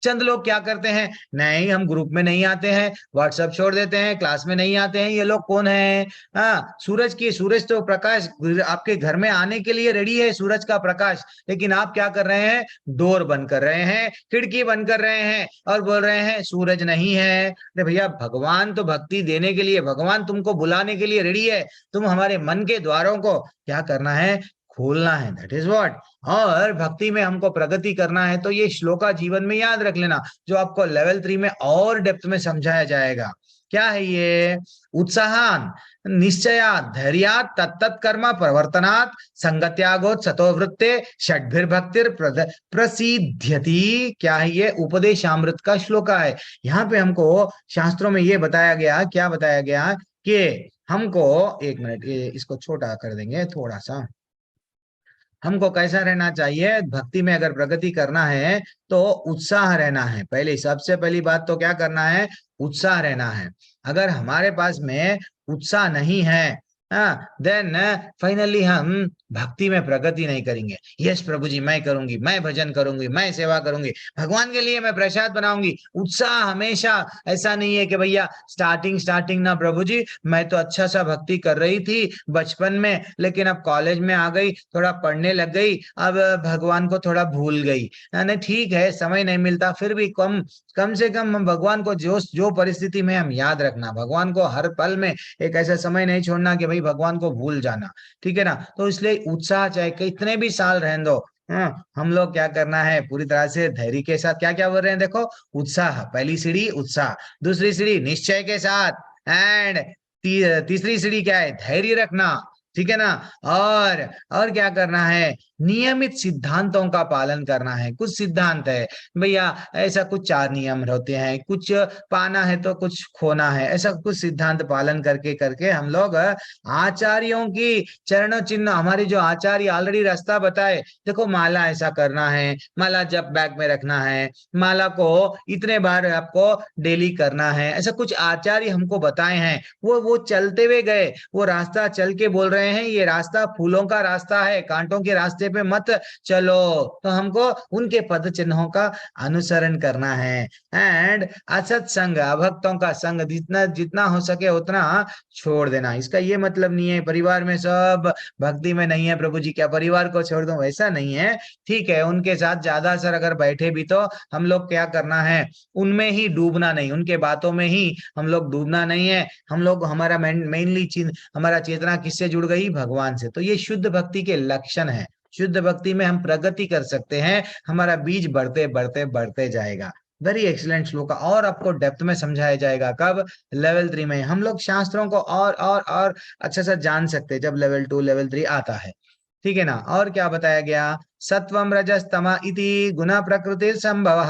चंद लोग क्या करते हैं, नहीं हम ग्रुप में नहीं आते हैं, व्हाट्सएप छोड़ देते हैं, क्लास में नहीं आते हैं, ये लोग कौन है। सूरज तो प्रकाश आपके घर में आने के लिए रेडी है, सूरज का प्रकाश, लेकिन आप क्या कर रहे हैं, डोर बंद कर रहे हैं, खिड़की बंद कर रहे हैं और बोल रहे हैं सूरज नहीं है। अरे भैया, भगवान तो भक्ति देने के लिए, भगवान तुमको बुलाने के लिए रेडी है। तुम हमारे मन के द्वारों को क्या करना है, खोलना है, दैट इज व्हाट। और भक्ति में हमको प्रगति करना है तो ये श्लोका जीवन में याद रख लेना, जो आपको लेवल 3 में और डेप्थ में समझाया जाएगा। क्या है ये, उत्साहान निश्चयात धैर्यात तत्त कर्म प्रवर्तनात् संगत्यागोत सतोवृत्ते षड्भिर्भक्तिर प्रसिद्ध्यति। क्या है ये, उपदेशामृत का श्लोका है। यहाँ पे हमको शास्त्रों में ये बताया गया, क्या बताया गया कि हमको, एक मिनट इसको छोटा कर देंगे थोड़ा सा, हमको कैसा रहना चाहिए, भक्ति में अगर प्रगति करना है तो उत्साह रहना है। पहले सबसे पहली बात तो क्या करना है, उत्साह रहना है। अगर हमारे पास में उत्साह नहीं है, देन फाइनली हम भक्ति में प्रगति नहीं करेंगे। यस प्रभु जी, मैं करूंगी, मैं भजन करूंगी, मैं सेवा करूंगी, भगवान के लिए मैं प्रसाद बनाऊंगी। उत्साह हमेशा, ऐसा नहीं है कि भैया स्टार्टिंग ना प्रभु जी, मैं तो अच्छा सा भक्ति कर रही थी बचपन में, लेकिन अब कॉलेज में आ गई, थोड़ा पढ़ने लग गई, अब भगवान को थोड़ा भूल गई। नहीं, ठीक है, समय नहीं मिलता, फिर भी कम से कम हम भगवान को जो परिस्थिति में हम याद रखना, भगवान को हर पल में एक ऐसा समय नहीं छोड़ना कि भाई भगवान को भूल जाना। ठीक है ना। तो इसलिए उत्साह, चाहे कितने भी साल रहने दो, हम लोग क्या करना है, पूरी तरह से धैर्य के साथ, क्या क्या बोल रहे हैं देखो, उत्साह, पहली सीढ़ी उत्साह, दूसरी सीढ़ी निश्चय के साथ, एंड तीसरी सीढ़ी क्या है, धैर्य रखना, ठीक है ना। और क्या करना है, नियमित सिद्धांतों का पालन करना है। कुछ सिद्धांत है भैया, ऐसा कुछ 4 नियम होते हैं, कुछ पाना है तो कुछ खोना है, ऐसा कुछ सिद्धांत पालन करके करके हम लोग आचार्यों की चरणों चिन्ह, हमारे जो आचार्य ऑलरेडी रास्ता बताए, देखो माला ऐसा करना है, माला जब बैग में रखना है, माला को इतने बार आपको डेली करना है, ऐसा कुछ आचार्य हमको बताए हैं। वो चलते हुए गए, वो रास्ता चल के बोल रहे हैं ये रास्ता फूलों का रास्ता है, कांटों के रास्ते पे मत चलो। तो हमको उनके पद चिन्हों का अनुसरण करना है। एंड असत संग, अभक्तों का संग जितना जितना हो सके उतना छोड़ देना। इसका ये मतलब नहीं है परिवार में सब भक्ति में नहीं है, प्रभु जी क्या परिवार को छोड़ दूं, वैसा नहीं है। ठीक है, उनके साथ ज्यादा असर अगर बैठे भी तो हम लोग क्या करना है, उनमें ही डूबना नहीं, उनके बातों में ही हम लोग डूबना नहीं है। हम लोग हमारा मेनली हमारा चेतना किससे जुड़ गई, भगवान से। तो ये शुद्ध भक्ति के लक्षण है। शुद्ध भक्ति में हम प्रगति कर सकते हैं, हमारा बीज बढ़ते बढ़ते बढ़ते जाएगा। वेरी एक्सीलेंट श्लोक, और आपको डेप्थ में समझाया जाएगा कब, लेवल 3 में। हम लोग शास्त्रों को और अच्छे से जान सकते हैं जब लेवल 2 लेवल 3 आता है। ठीक है ना। और क्या बताया गया, सत्वम रजस्तम इति गुण प्रकृति संभव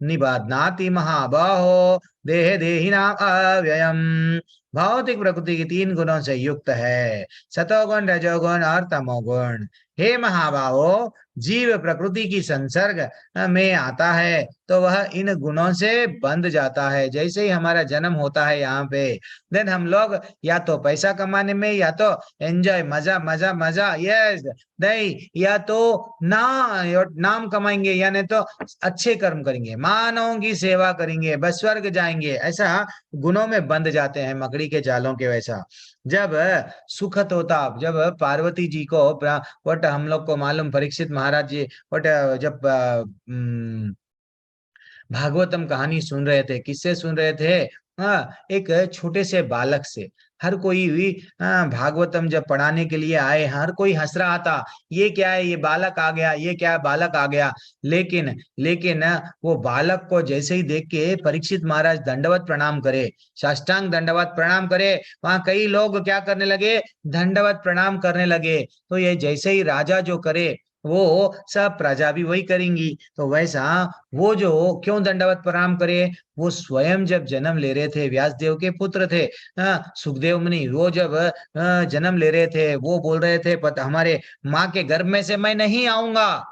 निबध्नाति महाबाहो देह देहिनाम अव्ययम। भौतिक प्रकृति की 3 गुणों से युक्त है, सतोगुण रजोगुण और तमोगुण। हे महाबाहो, जीव प्रकृति की संसर्ग में आता है तो वह इन गुणों से बंध जाता है। जैसे ही हमारा जन्म होता है यहाँ पे, देन हम लोग या तो पैसा कमाने में, या तो एंजॉय, मजा मजा मजा, यस नहीं, या तो नाम कमाएंगे, यानी तो अच्छे कर्म करेंगे, मानवों की सेवा करेंगे, बस स्वर्ग जाएंगे, ऐसा गुणों में बंध जाते हैं मकड़ी के जालों के वैसा। जब सुखत होता, जब पार्वती जी को वट हम लोग को मालूम, परीक्षित महाराज जी वट जब भागवतम कहानी सुन रहे थे, किससे सुन रहे थे, एक छोटे से बालक से। हर कोई भी भागवतम जब पढ़ाने के लिए आए, हर कोई हंस रहा था, ये क्या है, ये बालक आ गया, ये क्या है, बालक आ गया। लेकिन लेकिन वो बालक को जैसे ही देख के परीक्षित महाराज दंडवत प्रणाम करे, साष्टांग दंडवत प्रणाम करे, वहां कई लोग क्या करने लगे, दंडवत प्रणाम करने लगे। तो ये जैसे ही राजा जो करे वो सब प्रजा भी वही करेंगी। तो वैसा वो जो क्यों दंडवत प्रणाम करे, वो स्वयं जब जन्म ले रहे थे, व्यासदेव के पुत्र थे सुखदेव मुनि, वो जब जन्म ले रहे थे, वो बोल रहे थे पता हमारे माँ के गर्भ में से मैं नहीं आऊंगा।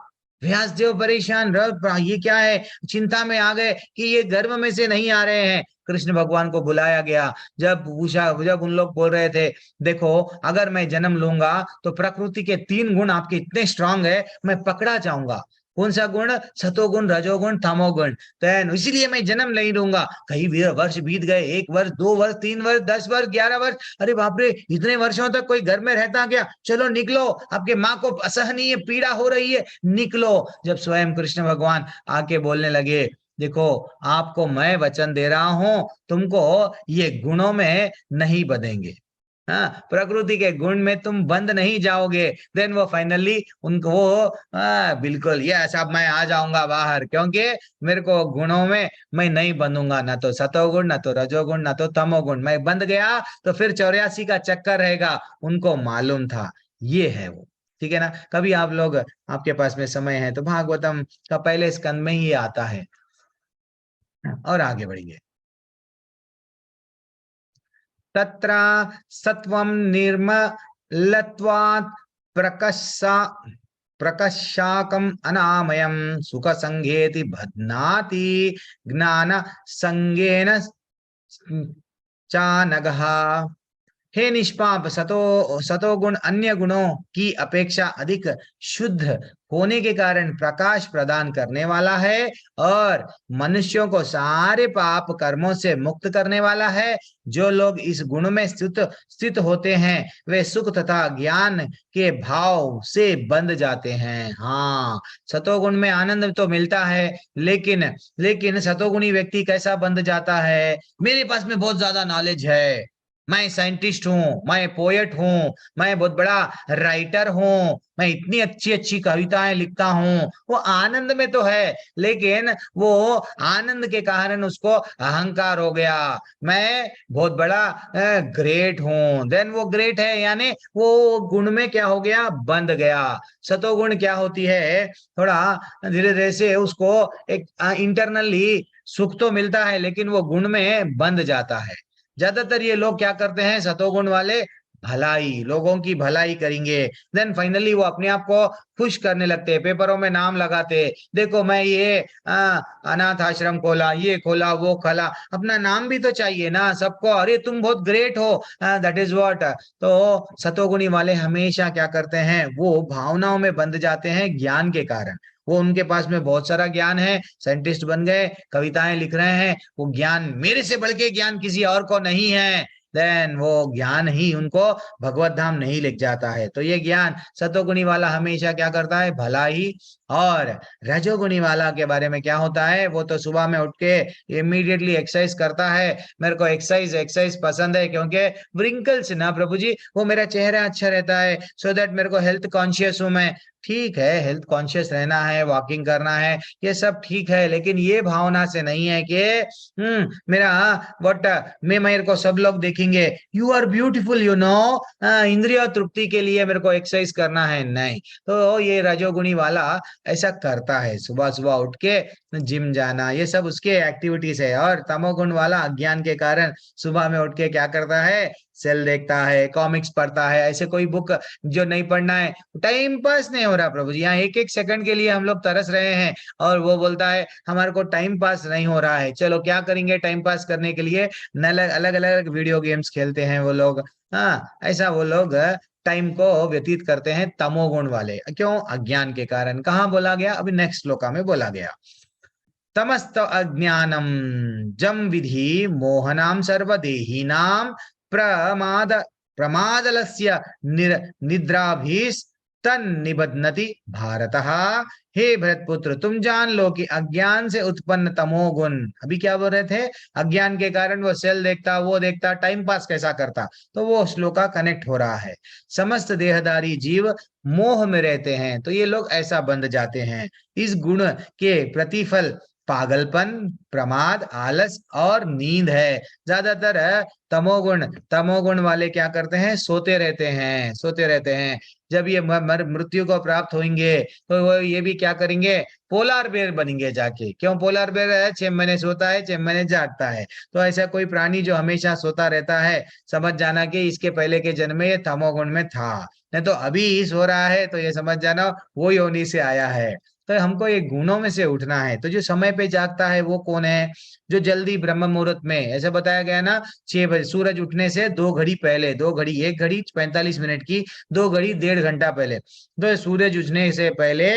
व्यासदेव परेशान, ये क्या है, चिंता में आ गए कि ये गर्भ में से नहीं आ रहे हैं। कृष्ण भगवान को बुलाया गया, जब पूछा, जब उन लोग बोल रहे थे देखो अगर मैं जन्म लूंगा तो प्रकृति के 3 गुण आपके इतने स्ट्रांग है, मैं पकड़ा जाऊंगा। कौन सा गुण, सतोगुण रजोगुण तमोगुण, तो इसीलिए मैं जन्म नहीं लूंगा। कई वर्ष बीत गए, 1 वर्ष 2 वर्ष 3 वर्ष 10 वर्ष 11 वर्ष, अरे बाप रे, इतने वर्षों तक कोई घर में रहता क्या, चलो निकलो, आपके माँ को असहनीय पीड़ा हो रही है, निकलो। जब स्वयं कृष्ण भगवान आके बोलने लगे, देखो आपको मैं वचन दे रहा हूं, तुमको ये गुणों में नहीं बंधेंगे, हाँ प्रकृति के गुण में तुम बंद नहीं जाओगे। देन वो फाइनली उनको बिल्कुल यस, अब मैं आ जाऊंगा बाहर, क्योंकि मेरे को गुणों में मैं नहीं बंधूंगा, ना तो सतोगुण, ना तो रजोगुण, ना तो तमोगुण। मैं बंध गया तो फिर 84 का चक्कर रहेगा, उनको मालूम था। ये है वो, ठीक है ना। कभी आप लोग, आपके पास में समय है तो भागवतम का पहले स्कंद में ही आता है, और आगे बढ़िए। तत्र सत्वं निर्मलत्वात् प्रकशाकम अनामयम सुख संगेति बध्नाति ज्ञान संगेन चानघः। हे निष्पाप, सतोगुण अन्य गुणों की अपेक्षा अधिक शुद्ध होने के कारण प्रकाश प्रदान करने वाला है, और मनुष्यों को सारे पाप कर्मों से मुक्त करने वाला है। जो लोग इस गुण में स्थित होते हैं वे सुख तथा ज्ञान के भाव से बंध जाते हैं। हाँ, सतोगुण में आनंद तो मिलता है, लेकिन सतोगुणी व्यक्ति कैसा बंध जाता है, मेरे पास में बहुत ज्यादा नॉलेज है, मैं साइंटिस्ट हूँ, मैं पोएट हूँ, मैं बहुत बड़ा राइटर हूँ, मैं इतनी अच्छी अच्छी कविताएं लिखता हूँ, वो आनंद में तो है, लेकिन वो आनंद के कारण उसको अहंकार हो गया, मैं बहुत बड़ा ग्रेट हूँ। देन वो ग्रेट है यानी वो गुण में क्या हो गया, बंध गया। सतोगुण क्या होती है, थोड़ा धीरे धीरे से उसको एक इंटरनली सुख तो मिलता है, लेकिन वो गुण में बंध जाता है। ज्यादातर ये लोग क्या करते हैं, सतोगुण वाले भलाई, लोगों की भलाई करेंगे, देन फाइनली वो अपने आप को खुश करने लगते हैं, पेपरों में नाम लगाते, देखो मैं ये अनाथ आश्रम खोला, ये खोला, वो खोला, अपना नाम भी तो चाहिए ना सबको, अरे तुम बहुत ग्रेट हो, दैट इज व्हाट। तो सतोगुणी वाले हमेशा क्या करते हैं, वो भावनाओं में बंध जाते हैं ज्ञान के कारण। वो उनके पास में बहुत सारा ज्ञान है, साइंटिस्ट बन गए, कविताएं लिख रहे हैं, वो ज्ञान मेरे से बढ़ के ज्ञान किसी और को नहीं है, देन वो ज्ञान ही उनको भगवत धाम नहीं ले जाता है। तो ये ज्ञान सतोगुणी वाला हमेशा क्या करता है, भला ही। और रजोगुणी वाला के बारे में क्या होता है, वो तो सुबह में उठ के इमीडिएटली एक्सरसाइज करता है। मेरे को एक्सरसाइज एक्सरसाइज पसंद है, क्योंकि व्रिंकल्स ना प्रभु जी, वो मेरा चेहरा अच्छा रहता है, सो दैट मेरे को हेल्थ कॉन्शियस हूं मैं। ठीक है, हेल्थ कॉन्शियस रहना है, वॉकिंग करना है, ये सब ठीक है, लेकिन ये भावना से नहीं है कि मेरा व्हाट, मैं मेरे को सब लोग देखेंगे, you are beautiful, you know, इंद्रिय तृप्ति के लिए मेरे को एक्सरसाइज करना है, नहीं। तो ये रजोगुणी वाला ऐसा करता है, सुबह सुबह उठ के जिम जाना, ये सब उसके एक्टिविटीज है। और तमोगुण वाला अज्ञान के कारण सुबह में उठ के क्या करता है, सेल देखता है, कॉमिक्स पढ़ता है, ऐसे कोई बुक जो नहीं पढ़ना है, टाइम पास नहीं हो रहा प्रभु जी, यहाँ एक एक सेकंड के लिए हम लोग तरस रहे हैं, और वो बोलता है हमारे को टाइम पास नहीं हो रहा है, चलो क्या करेंगे टाइम पास करने के लिए, अलग अलग वीडियो गेम्स खेलते हैं वो लोग। हाँ, ऐसा वो लोग टाइम को व्यतीत करते हैं, तमोगुण वाले। क्यों, अज्ञान के कारण। कहाँ बोला गया, अभी नेक्स्ट श्लोका में बोला गया, तमस्त अज्ञानम जम विधि मोहनाम सर्वदेहिनाम प्रमाद प्रमादलस्य निद्राभीस तन निबध्नति भारतः। हे भरतपुत्र, तुम जान लो कि अज्ञान से उत्पन्न तमोगुण, अभी क्या बोल रहे थे, अज्ञान के कारण वो सेल देखता, वो देखता, टाइम पास कैसा करता, तो वो श्लोका कनेक्ट हो रहा है। समस्त देहधारी जीव मोह में रहते हैं, तो ये लोग ऐसा बंध जाते हैं। इस गुण के प्रतिफल पागलपन, प्रमाद, आलस और नींद है। ज्यादातर तमोगुण वाले क्या करते हैं, सोते रहते हैं, सोते रहते हैं। जब ये मृत्यु को प्राप्त होंगे तो वो ये भी क्या करेंगे, पोलार बेर बनेंगे जाके। क्यों पोलार बेर है, 6 महीने सोता है, 6 महीने जागता है, तो ऐसा कोई प्राणी जो हमेशा सोता रहता है, समझ जाना कि इसके पहले के जन्म में ये तमोगुण में था, नहीं तो अभी सो रहा है, तो ये समझ जाना वो योनि से आया है। तो हमको ये गुणों में से उठना है। तो जो समय पे जागता है वो कौन है, जो जल्दी ब्रह्म मुहूर्त में, ऐसे बताया गया ना, 6 बजे सूरज उठने से 2 घड़ी पहले, 2 घड़ी, 1 घड़ी 45 मिनट की, 2 घड़ी 1.5 घंटा पहले, तो सूरज उठने से पहले,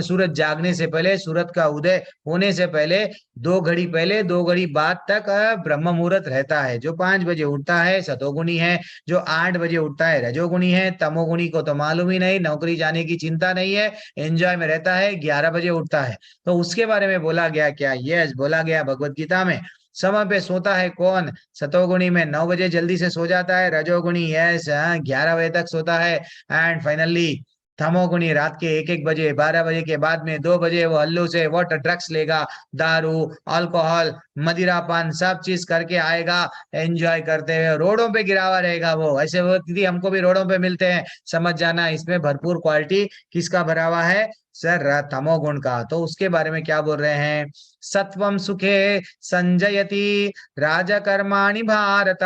सूरज जागने से पहले, सूरज का उदय होने से पहले 2 घड़ी पहले, 2 घड़ी बाद तक ब्रह्म मुहूर्त रहता है। जो 5 बजे उठता है सतोगुणी है, जो 8 बजे उठता है रजोगुणी है। तमोगुणी को तो मालूम ही नहीं, नौकरी जाने की चिंता नहीं है, एंजॉय में रहता है, 11 बजे उठता है। तो उसके बारे में बोला गया क्या, यस बोला गया भगवत गीता में। समय पे सोता है कौन, सतोगुणी में 9 बजे जल्दी से सो जाता है, रजोगुणी यस 11 बजे तक सोता है, एंड फाइनली तमोगुणी रात के 1-1 बजे, 12 बजे के बाद में 2 बजे वो हल्लू से व्हाट ड्रग्स लेगा, दारू, अल्कोहल, मदिरा पान सब चीज करके आएगा, एंजॉय करते हुए रोडों पे गिरा हुआ रहेगा वो। ऐसे वो दीदी हमको भी रोडों पे मिलते हैं, समझ जाना इसमें भरपूर क्वालिटी किसका भरा हुआ है, सर तमोगुण का। तो उसके बारे में क्या बोल रहे हैं, सत्वम सुखे संजयति राजकर्माणि भारत,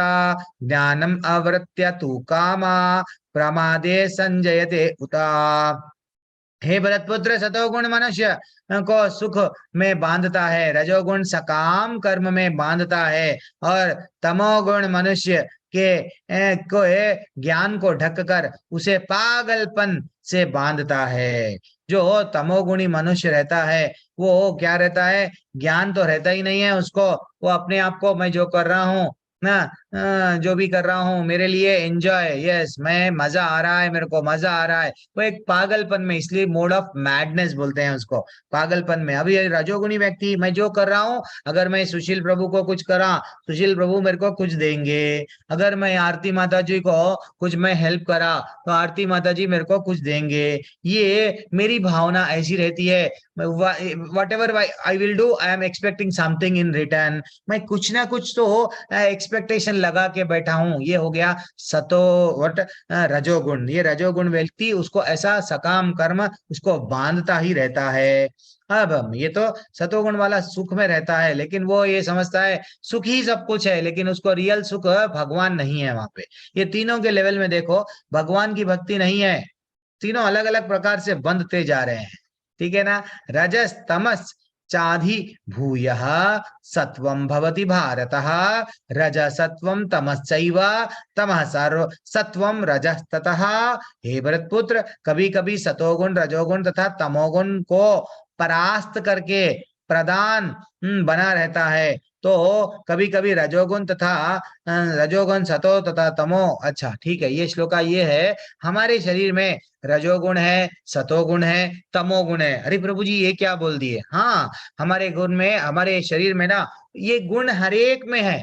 ज्ञानम अवृत्य तु कामा प्रमादे संजयते उता। हे भरतपुत्र, सतोगुण मनुष्य को सुख में बांधता है, रजोगुण सकाम कर्म में बांधता है, और तमोगुण मनुष्य को ज्ञान को ढककर उसे पागलपन से बांधता है। जो तमोगुणी मनुष्य रहता है वो क्या रहता है, ज्ञान तो रहता ही नहीं है उसको, वो अपने आप को मैं जो कर रहा हूँ ना जो भी कर रहा हूँ मेरे लिए एंजॉय, यस मैं मजा आ रहा है, मेरे को मजा आ रहा है, वो एक पागलपन में, इसलिए मोड ऑफ मैडनेस बोलते हैं उसको, पागलपन में। अभी ये रजोगुणी व्यक्ति, मैं जो कर रहा हूँ, अगर मैं सुशील प्रभु को कुछ करा, सुशील प्रभु मेरे को कुछ देंगे। अगर मैं आरती माता जी को कुछ मैं हेल्प करा, तो आरती माता जी मेरे को कुछ देंगे। ये मेरी भावना ऐसी रहती है, what ever I will do, I am expecting something in return. मैं कुछ ना कुछ तो एक्सपेक्टेशन लगा के बैठा हूं। ये हो गया सतो वट रजोगुण। ये रजोगुण व्यक्ति, उसको ऐसा सकाम कर्म उसको बांधता ही रहता है। अब ये तो सतोगुण वाला सुख में रहता है, लेकिन वो ये समझता है सुख ही सब कुछ है, लेकिन उसको रियल सुख भगवान नहीं है वहां पे। ये तीनों के लेवल में देखो, भगवान की भक्ति नहीं है, तीनों अलग अलग प्रकार से बंधते जा रहे हैं, ठीक है ना। रजस तमस चाधि भूयः सत्वं भवति भारतः, रजसत्वं तमश्चैव तमः सर्व सत्वं रजः ततः। हे भरतपुत्र, कभी कभी सतोगुण रजोगुण तथा तमोगुण को परास्त करके प्रदान बना रहता है, तो कभी कभी रजोगुण तथा रजोगुण सतो तथा तमो। अच्छा ठीक है, ये श्लोका ये है, हमारे शरीर में रजोगुण है, सतोगुण है, तमोगुण है। अरे प्रभु जी ये क्या बोल दिए? हाँ, हमारे गुण में, हमारे शरीर में ना ये गुण हर एक में है,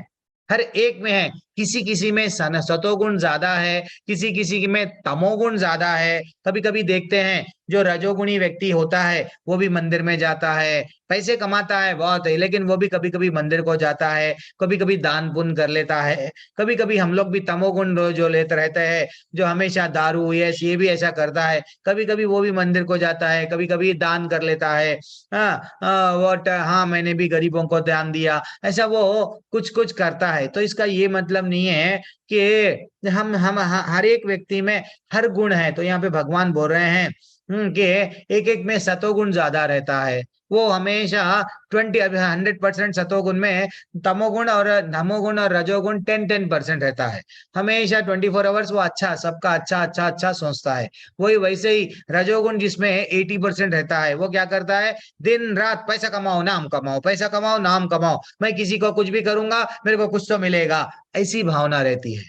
हर एक में है। किसी किसी में सतोगुण ज्यादा है, किसी किसी में तमोगुण ज्यादा है। कभी कभी देखते हैं जो रजोगुणी व्यक्ति होता है वो भी मंदिर में जाता है, पैसे कमाता है बहुत है, लेकिन वो भी कभी कभी मंदिर को जाता है, कभी कभी दान पुण्य कर लेता है। कभी कभी हम लोग भी तमोगुण जो लेते रहते हैं, जो हमेशा दारू ये भी ऐसा करता है, कभी कभी वो भी मंदिर को जाता है, कभी कभी दान कर लेता है। हाँ मैंने भी गरीबों को दान दिया, ऐसा वो कुछ कुछ करता है। तो इसका ये मतलब नहीं है कि हम हर एक व्यक्ति में हर गुण है। तो यहाँ पे भगवान बोल रहे हैं कि एक एक में सतोगुण ज्यादा रहता है, वो हमेशा 100% सतोगुण में, तमोगुण और धमोगुण और रजोगुण 10% रहता है। हमेशा 24 आवर्स वो अच्छा, सबका अच्छा अच्छा अच्छा सोचता है। वही वैसे ही रजोगुण जिसमें 80% रहता है, वो क्या करता है, दिन रात पैसा कमाओ नाम कमाओ, पैसा कमाओ नाम कमाओ, मैं किसी को कुछ भी करूंगा मेरे को कुछ तो मिलेगा, ऐसी भावना रहती है।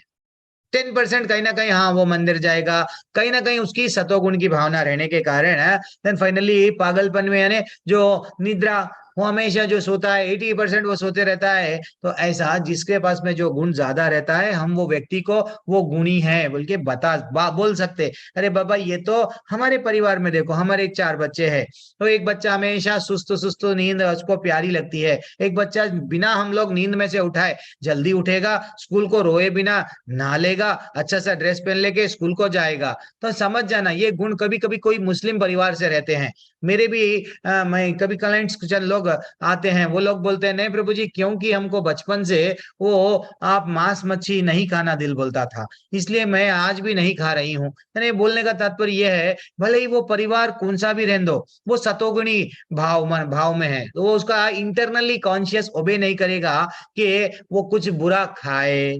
10% कहीं ना कहीं हाँ वो मंदिर जाएगा, कहीं ना कहीं उसकी सतोगुण की भावना रहने के कारण है, देन फाइनली पागलपन में, यानी जो निद्रा, वो हमेशा जो सोता है 80% वो सोते रहता है। तो ऐसा जिसके पास में जो गुण ज्यादा रहता है, हम वो व्यक्ति को वो गुणी है बोल के बोल सकते। अरे बाबा ये तो हमारे परिवार में देखो, हमारे 4 बच्चे हैं, तो एक बच्चा हमेशा सुस्त सुस्त नींद उसको प्यारी लगती है, एक बच्चा बिना हम लोग नींद में से उठाए जल्दी उठेगा, स्कूल को रोए बिना नहा लेगा, अच्छा सा ड्रेस पहन लेके स्कूल को जाएगा। तो समझ जाना ये गुण कभी कभी कोई मुस्लिम परिवार से रहते हैं। मेरे भी मैं कभी क्लाइंट्स चंद लोग आते हैं, वो लोग बोलते हैं नहीं प्रभु जी, क्योंकि हमको बचपन से वो आप मांस मच्छी नहीं खाना दिल बोलता था, इसलिए मैं आज भी नहीं खा रही हूँ। यानी बोलने का तात्पर्य यह है, भले ही वो परिवार कौन सा भी रहने दो, वो सतोगुणी भाव में है, तो वो उसका इंटरनली कॉन्शियस ओबे नहीं करेगा कि वो कुछ बुरा खाए।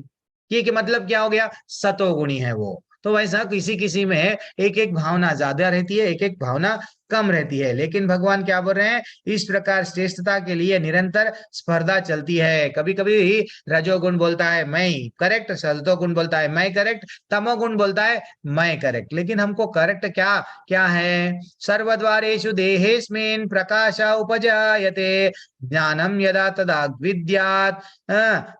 ये कि मतलब क्या हो गया, सतोगुणी है वो। तो वैसा किसी किसी में एक एक भावना ज्यादा रहती है, एक एक भावना कम रहती है। लेकिन भगवान क्या बोल रहे हैं, इस प्रकार श्रेष्ठता के लिए निरंतर स्पर्धा चलती है। कभी कभी रजोगुण बोलता है मैं करेक्ट, सतोगुण बोलता है मैं करेक्ट, तमोगुण बोलता है मैं करेक्ट। लेकिन हमको करेक्ट क्या क्या है, सर्वद्वारेषु देहेस्मिन् प्रकाश उपजायते, ज्ञानम यदा तदा विद्यात्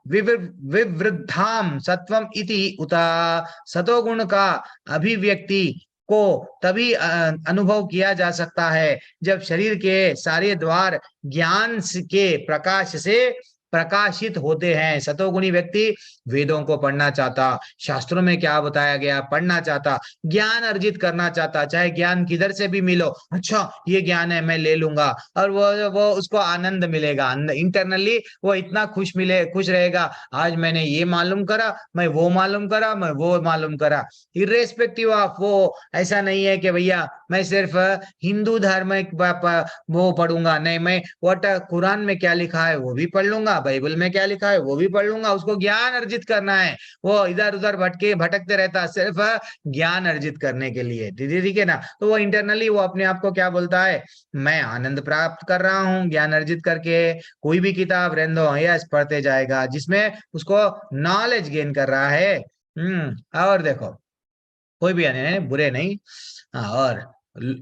विवृद्धाम सत्वम इति उता। सतोगुण का अभिव्यक्ति को तभी अनुभव किया जा सकता है जब शरीर के सारे द्वार ज्ञान के प्रकाश से प्रकाशित होते हैं। सतोगुणी व्यक्ति वेदों को पढ़ना चाहता, शास्त्रों में क्या बताया गया पढ़ना चाहता, ज्ञान अर्जित करना चाहता, चाहे ज्ञान किधर से भी मिलो, अच्छा ये ज्ञान है मैं ले लूंगा, और वो उसको आनंद मिलेगा इंटरनली, वो इतना खुश रहेगा, आज मैंने ये मालूम करा, मैं वो मालूम करा, मैं वो मालूम करा। इर्रेस्पेक्टिव ऑफ वो ऐसा नहीं है कि भैया मैं सिर्फ हिंदू धर्म वो पढ़ूंगा, नहीं मैं व्हाट कुरान में क्या लिखा है वो भी पढ़ लूंगा, बाइबल में क्या लिखा है वो भी पढ़ लूंगा, उसको ज्ञान अर्जित करना है। वो इधर उधर भटकते रहता सिर्फ ज्ञान अर्जित करने के लिए, ठीक है ना। तो वो इंटरनली वो अपने आप को क्या बोलता है, मैं आनंद प्राप्त कर रहा हूँ ज्ञान अर्जित करके। कोई भी किताब रहने दो, यस पढ़ते जाएगा, जिसमें उसको नॉलेज गेन कर रहा है। और देखो कोई भी अन्य बुरे नहीं। हाँ,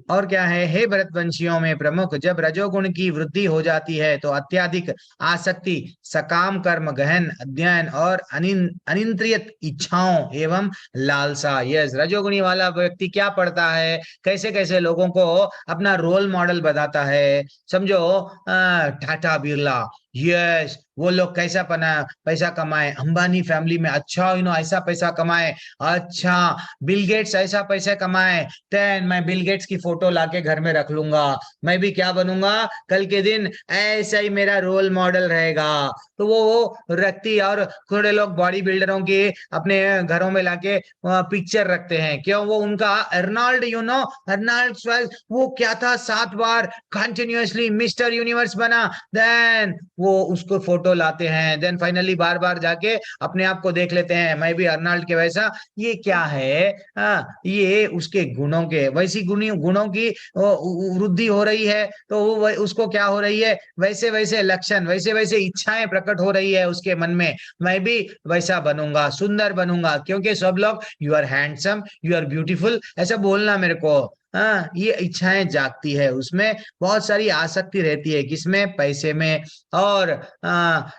और क्या है, हे भरतवंशियों में प्रमुख, जब रजोगुण की वृद्धि हो जाती है तो अत्यधिक आसक्ति, सकाम कर्म, गहन अध्ययन और अनियंत्रित इच्छाओं एवं लालसा। यस, रजोगुणी वाला व्यक्ति क्या पढ़ता है, कैसे कैसे लोगों को अपना रोल मॉडल बताता है। समझो टाटा बिरला, यस वो लोग कैसा पैसा कमाए, अंबानी फैमिली में अच्छा ऐसा पैसा कमाए, अच्छा बिल गेट्स ऐसा पैसा कमाए, देन मैं बिल गेट्स की फोटो लाके घर में रख लूंगा, मैं भी क्या बनूंगा कल के दिन, ऐसा ही मेरा रोल मॉडल रहेगा। तो वो रखती, और थोड़े लोग बॉडी बिल्डरों के अपने घरों में लाके पिक्चर रखते हैं, क्यों, वो उनका अर्नोल्ड अर्नोल्ड वो क्या था, 7 बार कंटिन्यूअसली मिस्टर यूनिवर्स बना, देन वो उसको फोटो लाते हैं, देन फाइनली बार बार जाके अपने आप को देख लेते हैं, मैं भी अर्नोल्ड के वैसा। ये क्या है, ये उसके गुणों के, वैसी गुणों की वृद्धि हो रही है, तो वो उसको क्या हो रही है, वैसे वैसे लक्षण, वैसे वैसे इच्छाएं प्रकट हो रही है उसके मन में, मैं भी वैसा बनूंगा, सुंदर बनूंगा, क्योंकि सब लोग you are handsome, you are beautiful ऐसा बोलना मेरे को। ये इच्छाएं जागती है, उसमें बहुत सारी आसक्ति रहती है, किसमें, पैसे में, और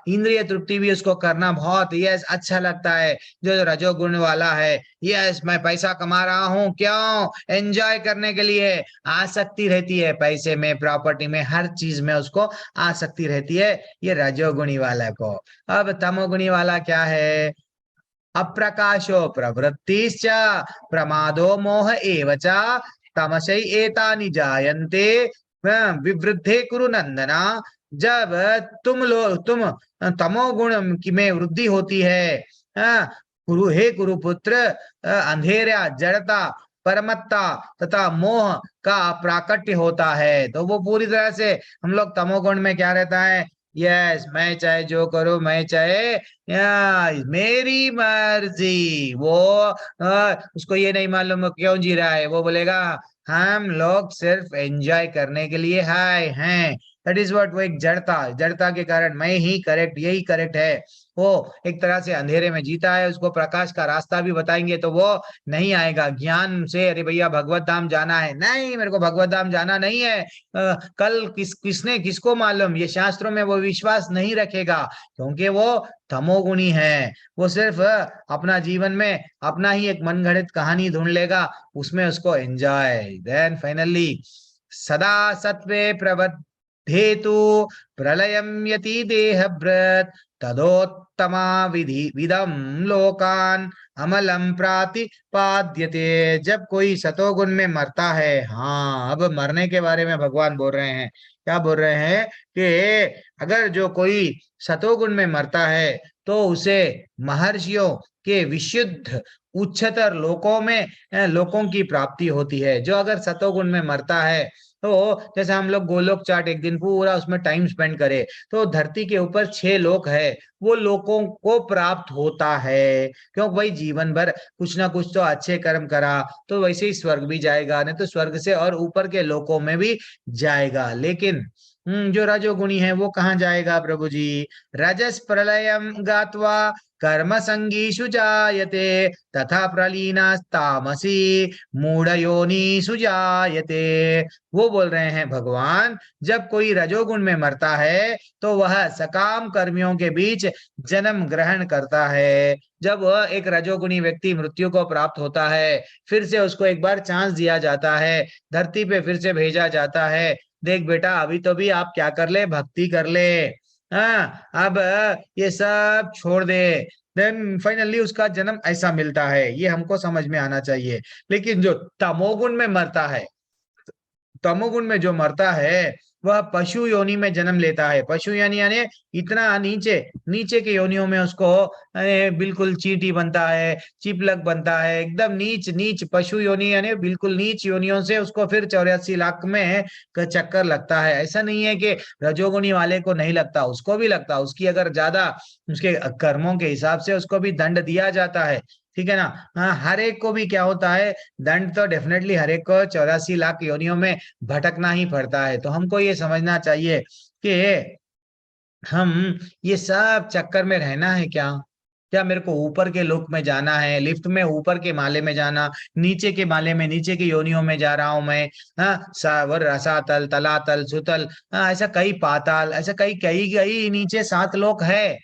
इंद्रिय तृप्ति भी उसको करना बहुत यस अच्छा लगता है। जो रजोगुण वाला है, यस मैं पैसा कमा रहा हूँ, क्यों, एंजॉय करने के लिए, आसक्ति रहती है पैसे में, प्रॉपर्टी में, हर चीज में उसको आसक्ति रहती है, ये रजोगुणी वाला को। अब तमोगुणी वाला क्या है, अप्रकाशो प्रवृत्तिश्च प्रमादो मोह एव च तमसै एतानि जायन्ते विवृद्धे कुरु नंदना। जब तुम तमोगुण में वृद्धि होती है, हे कुरुपुत्र, अंधेरा, जड़ता, परमत्ता तथा मोह का प्राकट्य होता है, तो वो पूरी तरह से हम लोग तमोगुण में क्या रहता है, यस मैं चाहे जो करूं, मैं चाहे मेरी मर्जी, वो उसको ये नहीं मालूम क्यों जी रहा है, वो बोलेगा हम लोग सिर्फ एंजॉय करने के लिए हाय हैं, दैट इज व्हाट, वो एक जड़ता के कारण मैं ही करेक्ट, यही करेक्ट है, वो एक तरह से अंधेरे में जीता है, उसको प्रकाश का रास्ता भी बताएंगे तो वो नहीं आएगा, ज्ञान से अरे भैया भगवत धाम जाना है, नहीं मेरे को भगवत धाम जाना नहीं है, कल किसने किसको मालूम, ये शास्त्रों में वो विश्वास नहीं रखेगा, क्योंकि वो तमोगुणी है, वो सिर्फ अपना जीवन में अपना ही एक मनगढ़ंत कहानी ढूंढ लेगा, उसमें उसको एंजॉय, देन फाइनली सदा सत्वे प्रबद्धेतु प्रलयं यति देहभृत् तदोत्तमा विदम लोकान अमलम प्रातिपाद्यते। जब कोई सतोगुण में मरता है, हाँ अब मरने के बारे में भगवान बोल रहे हैं, क्या बोल रहे हैं कि अगर जो कोई सतोगुण में मरता है तो उसे महर्षियों के विशुद्ध उच्चतर लोकों की प्राप्ति होती है। जो अगर सतोगुण में मरता है, तो जैसे हम लोग गोलोक चाट एक दिन पूरा उसमें टाइम स्पेंड करे, तो धरती के ऊपर 6 लोक है, वो लोकों को प्राप्त होता है, क्यों भाई जीवन भर कुछ ना कुछ तो अच्छे कर्म करा, तो वैसे ही स्वर्ग भी जाएगा, नहीं तो स्वर्ग से और ऊपर के लोकों में भी जाएगा। लेकिन जो रजोगुणी है वो कहाँ जाएगा प्रभु जी, रजस प्रलयम गात्वा कर्म संगीषु जायते तथा प्रलीनास्तामसी मूढ़योनिषु जायते। वो बोल रहे हैं भगवान, जब कोई रजोगुण में मरता है तो वह सकाम कर्मियों के बीच जन्म ग्रहण करता है। जब वह एक रजोगुणी व्यक्ति मृत्यु को प्राप्त होता है, फिर से उसको एक बार चांस दिया जाता है, धरती पे फिर से भेजा जाता है, देख बेटा अभी तो भी आप क्या कर ले, भक्ति कर ले, हाँ अब ये सब छोड़ दे, देन फाइनली उसका जन्म ऐसा मिलता है, ये हमको समझ में आना चाहिए। लेकिन जो तमोगुण में मरता है, तमोगुण में जो मरता है वह पशु योनि में जन्म लेता है। पशु यानी इतना नीचे नीचे के योनियों में उसको बिल्कुल चींटी बनता है, चिपलक बनता है, एकदम नीच नीच पशु योनि यानी बिल्कुल नीच योनियों से उसको फिर 84 लाख में चक्कर लगता है। ऐसा नहीं है कि रजोगुणी वाले को नहीं लगता, उसको भी लगता। उसकी अगर ज्यादा उसके कर्मों के हिसाब से उसको भी दंड दिया जाता है, ठीक है ना। हाँ, हर एक को भी क्या होता है, दंड तो डेफिनेटली हर एक को 84 लाख योनियों में भटकना ही पड़ता है। तो हमको ये समझना चाहिए कि हम ये सब चक्कर में रहना है क्या? क्या मेरे को ऊपर के लोक में जाना है, लिफ्ट में ऊपर के माले में जाना, नीचे के माले में नीचे की योनियों में जा रहा हूं मैं। हाँ, सावर रसातल, तलातल, सुतल, हाँ, ऐसा कई पाताल, ऐसा कई कई कई नीचे 7 लोक है।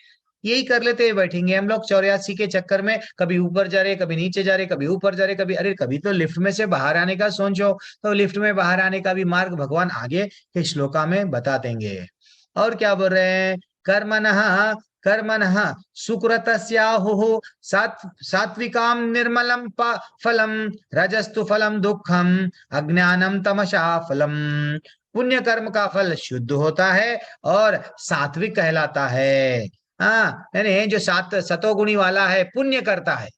यही कर लेते हैं, बैठेंगे हम लोग 84 के चक्कर में, कभी ऊपर जा रहे, कभी नीचे जा रहे, कभी ऊपर जा रहे, कभी अरे कभी तो लिफ्ट में से बाहर आने का सोचो। तो लिफ्ट में बाहर आने का भी मार्ग भगवान आगे के श्लोका में बता देंगे। और क्या बोल रहे हैं, कर्मणः कर्मणः सुकृतस्याहुः सात्विकाम निर्मलम फलम रजस्तु फलम दुःखम अज्ञानम तमसा फलम। पुण्य कर्म का फल शुद्ध होता है और सात्विक कहलाता है। हाँ, यानी जो सतोगुणी वाला है पुण्य करता है,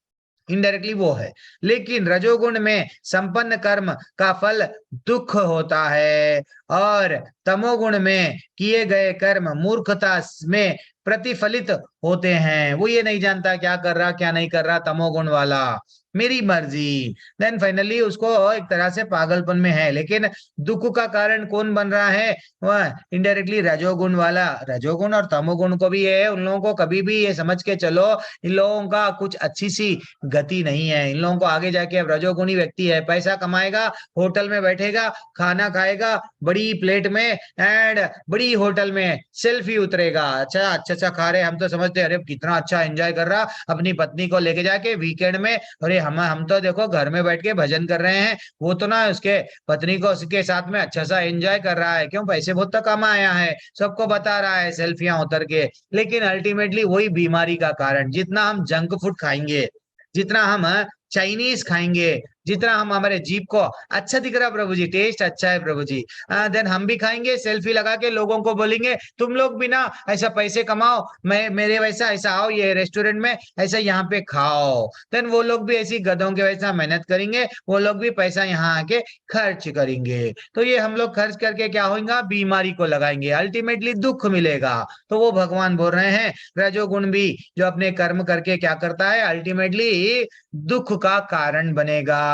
इनडायरेक्टली वो है। लेकिन रजोगुण में संपन्न कर्म का फल दुख होता है, और तमोगुण में किए गए कर्म मूर्खता में प्रतिफलित होते हैं। वो ये नहीं जानता क्या कर रहा क्या नहीं कर रहा, तमोगुण वाला मेरी मर्जी। देन फाइनली उसको एक तरह से पागलपन में है। लेकिन दुख का कारण कौन बन रहा है, वह इनडायरेक्टली रजोगुण वाला। रजोगुण और तमोगुण को भी है, उन लोगों को कभी भी ये समझ के चलो इन लोगों का कुछ अच्छी सी गति नहीं है। इन लोगों को आगे जाके, अब रजोगुणी व्यक्ति है, पैसा कमाएगा, होटल में बैठेगा, खाना खाएगा बड़ी प्लेट में, एंड बड़ी होटल में सेल्फी उतरेगा। अच्छा अच्छा अच्छा खा रहे, हम तो समझते अरे कितना अच्छा एंजॉय कर रहा अपनी पत्नी को लेके जाके वीकेंड में। अरे हम तो देखो घर में बैठ के भजन कर रहे हैं, वो तो ना उसके पत्नी को उसके साथ में अच्छा सा एंजॉय कर रहा है। क्यों? पैसे बहुत तो कम आया है, सबको बता रहा है सेल्फियां उतर के। लेकिन अल्टीमेटली वही बीमारी का कारण। जितना हम जंक फूड खाएंगे, जितना हम चाइनीज खाएंगे, जितना हम हमारे जीभ को अच्छा दिख रहा प्रभु जी, टेस्ट अच्छा है प्रभु जी, देन हम भी खाएंगे, सेल्फी लगा के लोगों को बोलेंगे तुम लोग भी ना ऐसा पैसे कमाओ, मैं मेरे वैसा ऐसा आओ ये रेस्टोरेंट में, ऐसा यहाँ पे खाओ। देन वो लोग भी ऐसी गधों के वैसा मेहनत करेंगे, वो लोग भी पैसा यहाँ आके खर्च करेंगे। तो ये हम लोग खर्च करके क्या होगा, बीमारी को लगाएंगे, अल्टीमेटली दुख मिलेगा। तो वो भगवान बोल रहे हैं रजोगुण भी जो अपने कर्म करके क्या करता है, अल्टीमेटली दुख का कारण बनेगा।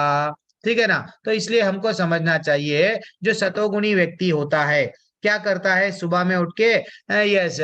ठीक है ना। तो इसलिए हमको समझना चाहिए जो सतोगुणी व्यक्ति होता है क्या करता है, सुबह में उठ के यस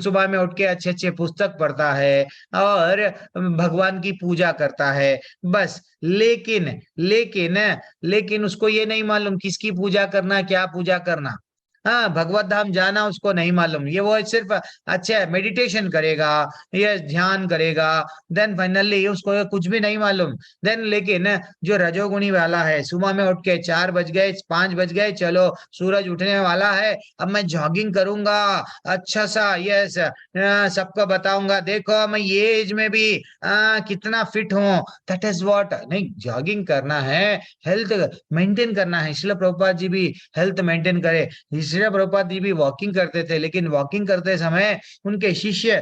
सुबह में उठ के अच्छे अच्छे पुस्तक पढ़ता है और भगवान की पूजा करता है बस। लेकिन लेकिन लेकिन उसको ये नहीं मालूम किसकी पूजा करना, क्या पूजा करना। हाँ, भगवत धाम जाना उसको नहीं मालूम। ये वो सिर्फ अच्छा मेडिटेशन करेगा, ये ध्यान करेगा, देन फाइनली उसको कुछ भी नहीं मालूम। देन लेकिन जो रजोगुणी वाला है, सुबह में उठ के 4 बज गए 5 बज गए, चलो सूरज उठने वाला है, अब मैं जॉगिंग करूंगा अच्छा सा, यस सबको बताऊंगा देखो मैं ये एज में भी कितना फिट हूँ। That is what. नहीं, जॉगिंग करना है, हेल्थ मेंटेन करना है। श्रील प्रभुपाद जी भी हेल्थ मेंटेन करे, श्रील प्रभुपाद जी भी वॉकिंग करते थे। लेकिन वॉकिंग करते समय उनके शिष्य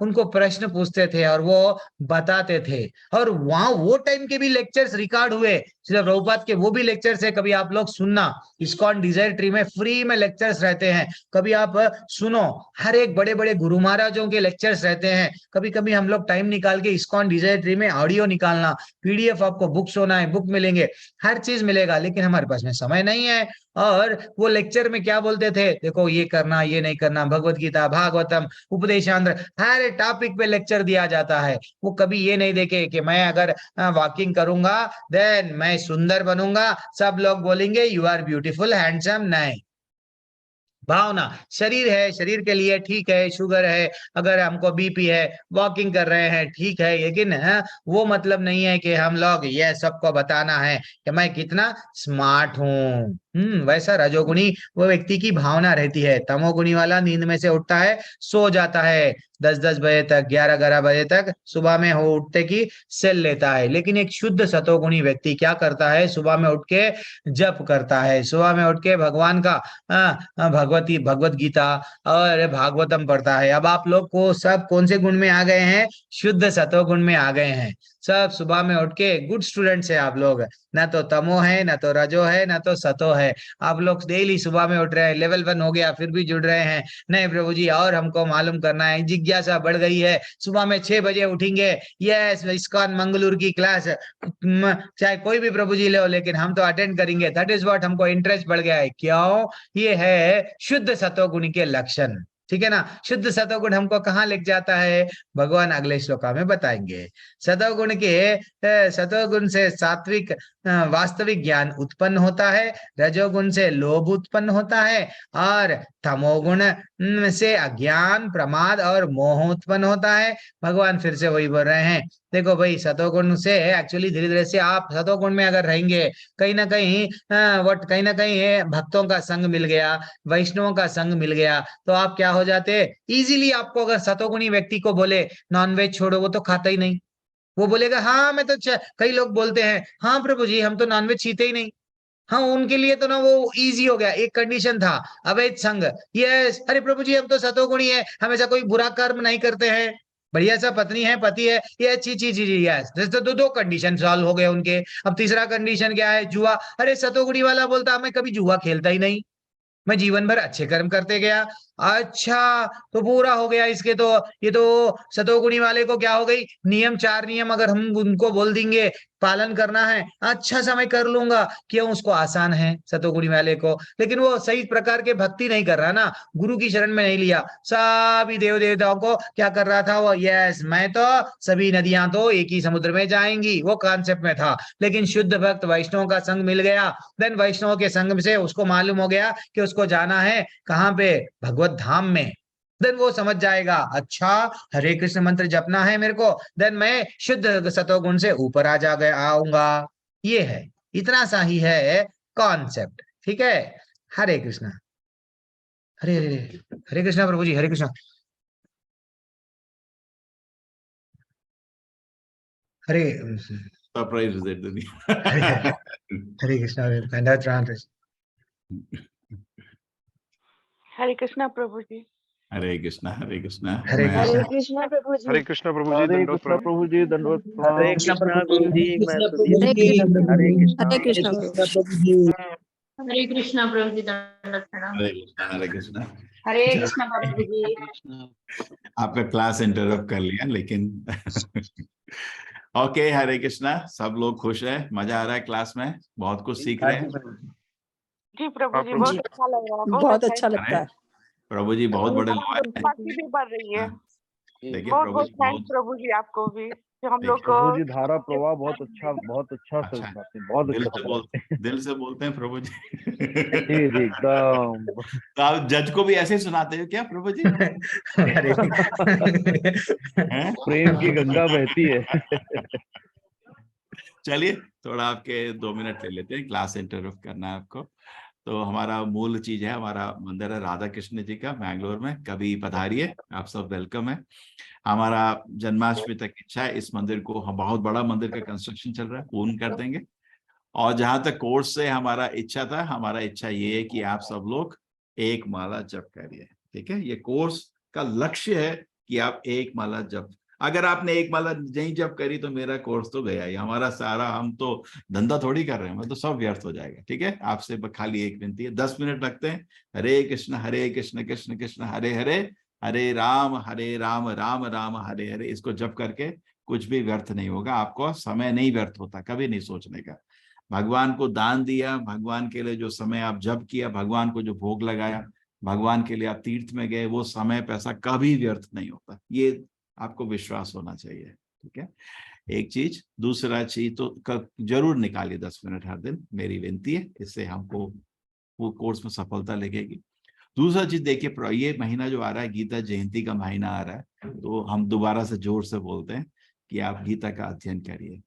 उनको प्रश्न पूछते थे और वो बताते थे, और वहां वो टाइम के भी लेक्चर्स रिकॉर्ड हुए श्रील प्रभुपाद के, वो भी लेक्चर्स है, कभी आप लोग सुनना। इस्कॉन डिजायर ट्री में फ्री में लेक्चर्स रहते हैं, कभी आप सुनो। हर एक बड़े बड़े गुरु महाराजों के लेक्चर्स रहते हैं। कभी कभी हम लोग टाइम निकाल के इस्कॉन डिजायर ट्री में ऑडियो निकालना, पीडीएफ आपको बुक्स होना है, बुक मिलेंगे, हर चीज मिलेगा। लेकिन हमारे पास में समय नहीं है। और वो लेक्चर में क्या बोलते थे, देखो ये करना ये नहीं करना, भगवत गीता, भागवतम, उपदेशांतर, हर टॉपिक पे लेक्चर दिया जाता है। वो कभी ये नहीं देखे कि मैं अगर वॉकिंग करूंगा देन मैं सुंदर बनूंगा, सब लोग बोलेंगे यू आर ब्यूटीफुल हैंडसम। नहीं, भावना शरीर है, शरीर के लिए ठीक है, शुगर है, अगर हमको बीपी है, वॉकिंग कर रहे हैं ठीक है। लेकिन वो मतलब नहीं है कि हम लोग ये सबको बताना है कि मैं कितना स्मार्ट हूँ। वैसा रजोगुणी वो व्यक्ति की भावना रहती है। तमोगुणी वाला नींद में से उठता है, सो जाता है 10-10 बजे तक, 11-11 बजे तक, सुबह में हो उठते की सेल लेता है। लेकिन एक शुद्ध सतोगुणी व्यक्ति क्या करता है, सुबह में उठ के जप करता है, सुबह में उठ के भगवान का भगवत गीता और भागवतम पढ़ता है। अब आप लोग को सब कौन से गुण में आ गए हैं, शुद्ध सतोगुण में आ गए हैं। सब सुबह में उठ के गुड स्टूडेंट्स है आप लोग, ना तो तमो है, ना तो रजो है, ना तो सतो है। आप लोग डेली सुबह में उठ रहे हैं, लेवल 1 हो गया फिर भी जुड़ रहे हैं। नहीं प्रभु जी और हमको मालूम करना है, जिज्ञासा बढ़ गई है, सुबह में 6 बजे उठेंगे। यस, इस्कॉन मंगलूर की क्लास चाहे कोई भी प्रभु जी ले हो, लेकिन हम तो अटेंड करेंगे। दैट इज व्हाट, हमको इंटरेस्ट बढ़ गया है। क्यों? ये है शुद्ध सतोगुण के लक्षण। ठीक है ना। शुद्ध सतोगुण हमको कहाँ लेके जाता है, भगवान अगले श्लोका में बताएंगे। सतोगुण से सात्विक वास्तविक ज्ञान उत्पन्न होता है, रजोगुण से लोभ उत्पन्न होता है, और तमोगुण से अज्ञान, प्रमाद और मोह उत्पन्न होता है। भगवान फिर से वही बोल रहे हैं, देखो भाई, सतोगुण से एक्चुअली धीरे धीरे से आप सतोगुण में अगर रहेंगे, कहीं ना कहीं भक्तों का संग मिल गया, वैष्णवों का संग मिल गया, तो आप क्या हो जाते, इजीली आपको अगर सतोगुणी व्यक्ति को बोले नॉनवेज छोड़ो, वो तो खाता ही नहीं। वो बोलेगा हाँ मैं तो कई लोग बोलते हैं हाँ प्रभु जी हम तो नॉनवेज छीते ही नहीं। हाँ, उनके लिए तो ना वो इजी हो गया। एक कंडीशन था, अवैध संग। यस, अरे प्रभु जी हम तो सतोगुणी है, हमेशा कोई बुरा कर्म नहीं करते हैं, बढ़िया सा पत्नी है, पति है, ये अच्छी चीज। यस, तो दो कंडीशन सॉल्व हो गए उनके। अब तीसरा कंडीशन क्या है, जुआ। अरे सतोगुणी वाला बोलता मैं कभी जुआ खेलता ही नहीं, मैं जीवन भर अच्छे कर्म करते गया। अच्छा, तो पूरा हो गया इसके तो। ये तो सतोगुणी वाले को क्या हो गई, नियम 4 नियम अगर हम उनको बोल देंगे पालन करना है, अच्छा सा मैं कर लूंगा। क्यों? उसको आसान है सतोगुणी वाले को। लेकिन वो सही प्रकार के भक्ति नहीं कर रहा ना, गुरु की शरण में नहीं लिया। सभी देव देवताओं को क्या कर रहा था वो, यस मैं तो सभी नदियां तो एक ही समुद्र में जाएंगी, वो कॉन्सेप्ट में था। लेकिन शुद्ध भक्त वैष्णव का संग मिल गया, देन वैष्णव के संग से उसको मालूम हो गया कि उसको जाना है कहाँ पे, भगवत धाम में। देन वो समझ जाएगा, अच्छा हरे कृष्ण मंत्र जपना है मेरे को, देन मैं शुद्ध सतोगुण से ऊपर आ जा गया आऊंगा। ये है, इतना सा ही है कॉन्सेप्ट। ठीक है। हरे कृष्णा। हरे हरे हरे कृष्णा प्रभु जी, हरे कृष्णा। हरे सरप्राइज विजिट दीदी। हरे कृष्णा। हरे कृष्णा प्रभु जी। हरे कृष्णा हरे कृष्णा। हरे मैं कृष्णा। हरे कृष्णा प्रभु जी। हरे कृष्णा प्रभु जी, हरे दंडवत कृष्णा प्रणाम। प्रभु जी, दंडवत हरे प्रणाम। कृष्णा गुरु जी, मैं सुधीर हरे जी, हरे कृष्णा। हरे कृष्णा प्रभु जी। हरे कृष्णा प्रभु जी, दंडवत प्रणाम। हरे कृष्णा हरे कृष्णा। हरे कृष्णा प्रभु जी। आपका क्लास इंटरप्ट कर लिया लेकिन ओके। हरे कृष्णा। सब लोग खुश है, मजा आ रहा है क्लास में, बहुत कुछ सीख रहे हैं। जी प्रभु जी, बहुत अच्छा लग रहा है, बहुत अच्छा लगता है। प्रभु जी बहुत बड़े लॉयर हैं। भक्ति भी बढ़ रही है। देखिए बहुत प्रभु बहुत जी थैंक्स बहुत प्रभु जी आपको भी, जो हम लोग प्रभु जी को धारा प्रवाह बहुत अच्छा अच्छा समझाते हैं, बहुत दिल अच्छा से समझाते हैं। दिल से बोलते हैं प्रभु जी। जी जी एकदम। तो आप जज को भी ऐसे ही सुनाते हो क्या प्रभु जी? हरे हैं? प्रेम की गंगा बहती है। चलिए थोड़ा आपके 2 मिनट ले लेते हैं, क्लास इंटरप्ट करना है आपको। तो हमारा मूल चीज है, हमारा मंदिर है राधा कृष्ण जी का बैंगलोर में, कभी पधारिए, आप सब वेलकम है। हमारा जन्माष्टमी तक इच्छा है इस मंदिर को, हम बहुत बड़ा मंदिर का कंस्ट्रक्शन चल रहा है, पूर्ण कर देंगे। और जहां तक कोर्स से हमारा इच्छा था, हमारा इच्छा ये है कि आप सब लोग एक माला जप करिए। ठीक है, ये कोर्स का लक्ष्य है कि आप एक माला जप, अगर आपने एक माला नहीं जप करी तो मेरा कोर्स तो गया ही, हमारा सारा, हम तो धंधा थोड़ी कर रहे हैं, मैं तो सब व्यर्थ हो जाएगा। ठीक है, आपसे खाली एक विनती है, 10 मिनट लगते हैं। हरे कृष्ण कृष्ण कृष्ण हरे हरे, हरे राम राम राम हरे हरे। इसको जप करके कुछ भी व्यर्थ नहीं होगा, आपको समय नहीं व्यर्थ होता, कभी नहीं सोचने का। भगवान को दान दिया, भगवान के लिए जो समय आप जप किया, भगवान को जो भोग लगाया, भगवान के लिए आप तीर्थ में गए, वो समय पैसा कभी व्यर्थ नहीं होता, ये आपको विश्वास होना चाहिए। ठीक है, एक चीज। दूसरा चीज तो जरूर निकालिए 10 मिनट हर दिन, मेरी विनती है, इससे हमको वो कोर्स में सफलता लगेगी। दूसरा चीज देखिए, ये महीना जो आ रहा है, गीता जयंती का महीना आ रहा है, तो हम दोबारा से जोर से बोलते हैं कि आप गीता का अध्ययन करिए।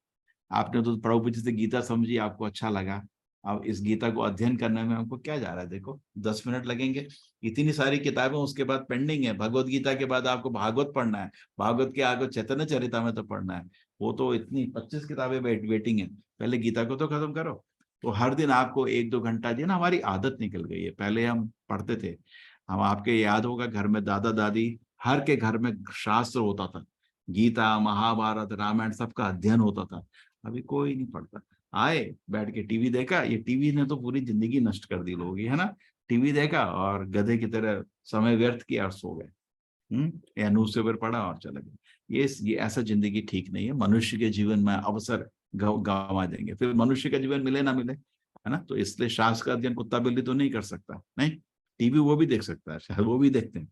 आपने तो प्रभु जी से गीता समझी, आपको अच्छा लगा, अब इस गीता को अध्ययन करने में हमको क्या जा रहा है, देखो 10 मिनट लगेंगे। इतनी सारी किताबें उसके बाद पेंडिंग है। भगवत गीता के बाद आपको भागवत पढ़ना है, भागवत के आगे चैतन्य चरितामृत तो पढ़ना है, वो तो इतनी 25 किताबें वेटिंग है। पहले गीता को तो खत्म करो। तो हर दिन आपको 1-2 घंटा जी ना, हमारी आदत निकल गई है। पहले हम पढ़ते थे, हम आपके याद होगा घर में दादा दादी हर के घर में शास्त्र होता था, गीता महाभारत रामायण सबका अध्ययन होता था। अभी कोई नहीं पढ़ता। आए बैठ के टीवी देखा, ये टीवी ने तो पूरी जिंदगी नष्ट कर दी लोगों की, है ना। टीवी देखा और गधे की तरह समय व्यर्थ किया और सो गए, या न्यूज़पेपर पढ़ा और चले गए। ये ऐसा जिंदगी ठीक नहीं है। मनुष्य के जीवन में अवसर गंवा देंगे, फिर मनुष्य का जीवन मिले ना मिले, है ना। तो इसलिए शास्त्र का अध्ययन कुत्ता बिल्ली तो नहीं कर सकता, नहीं। टीवी वो भी देख सकता है, शायद वो भी देखते हैं,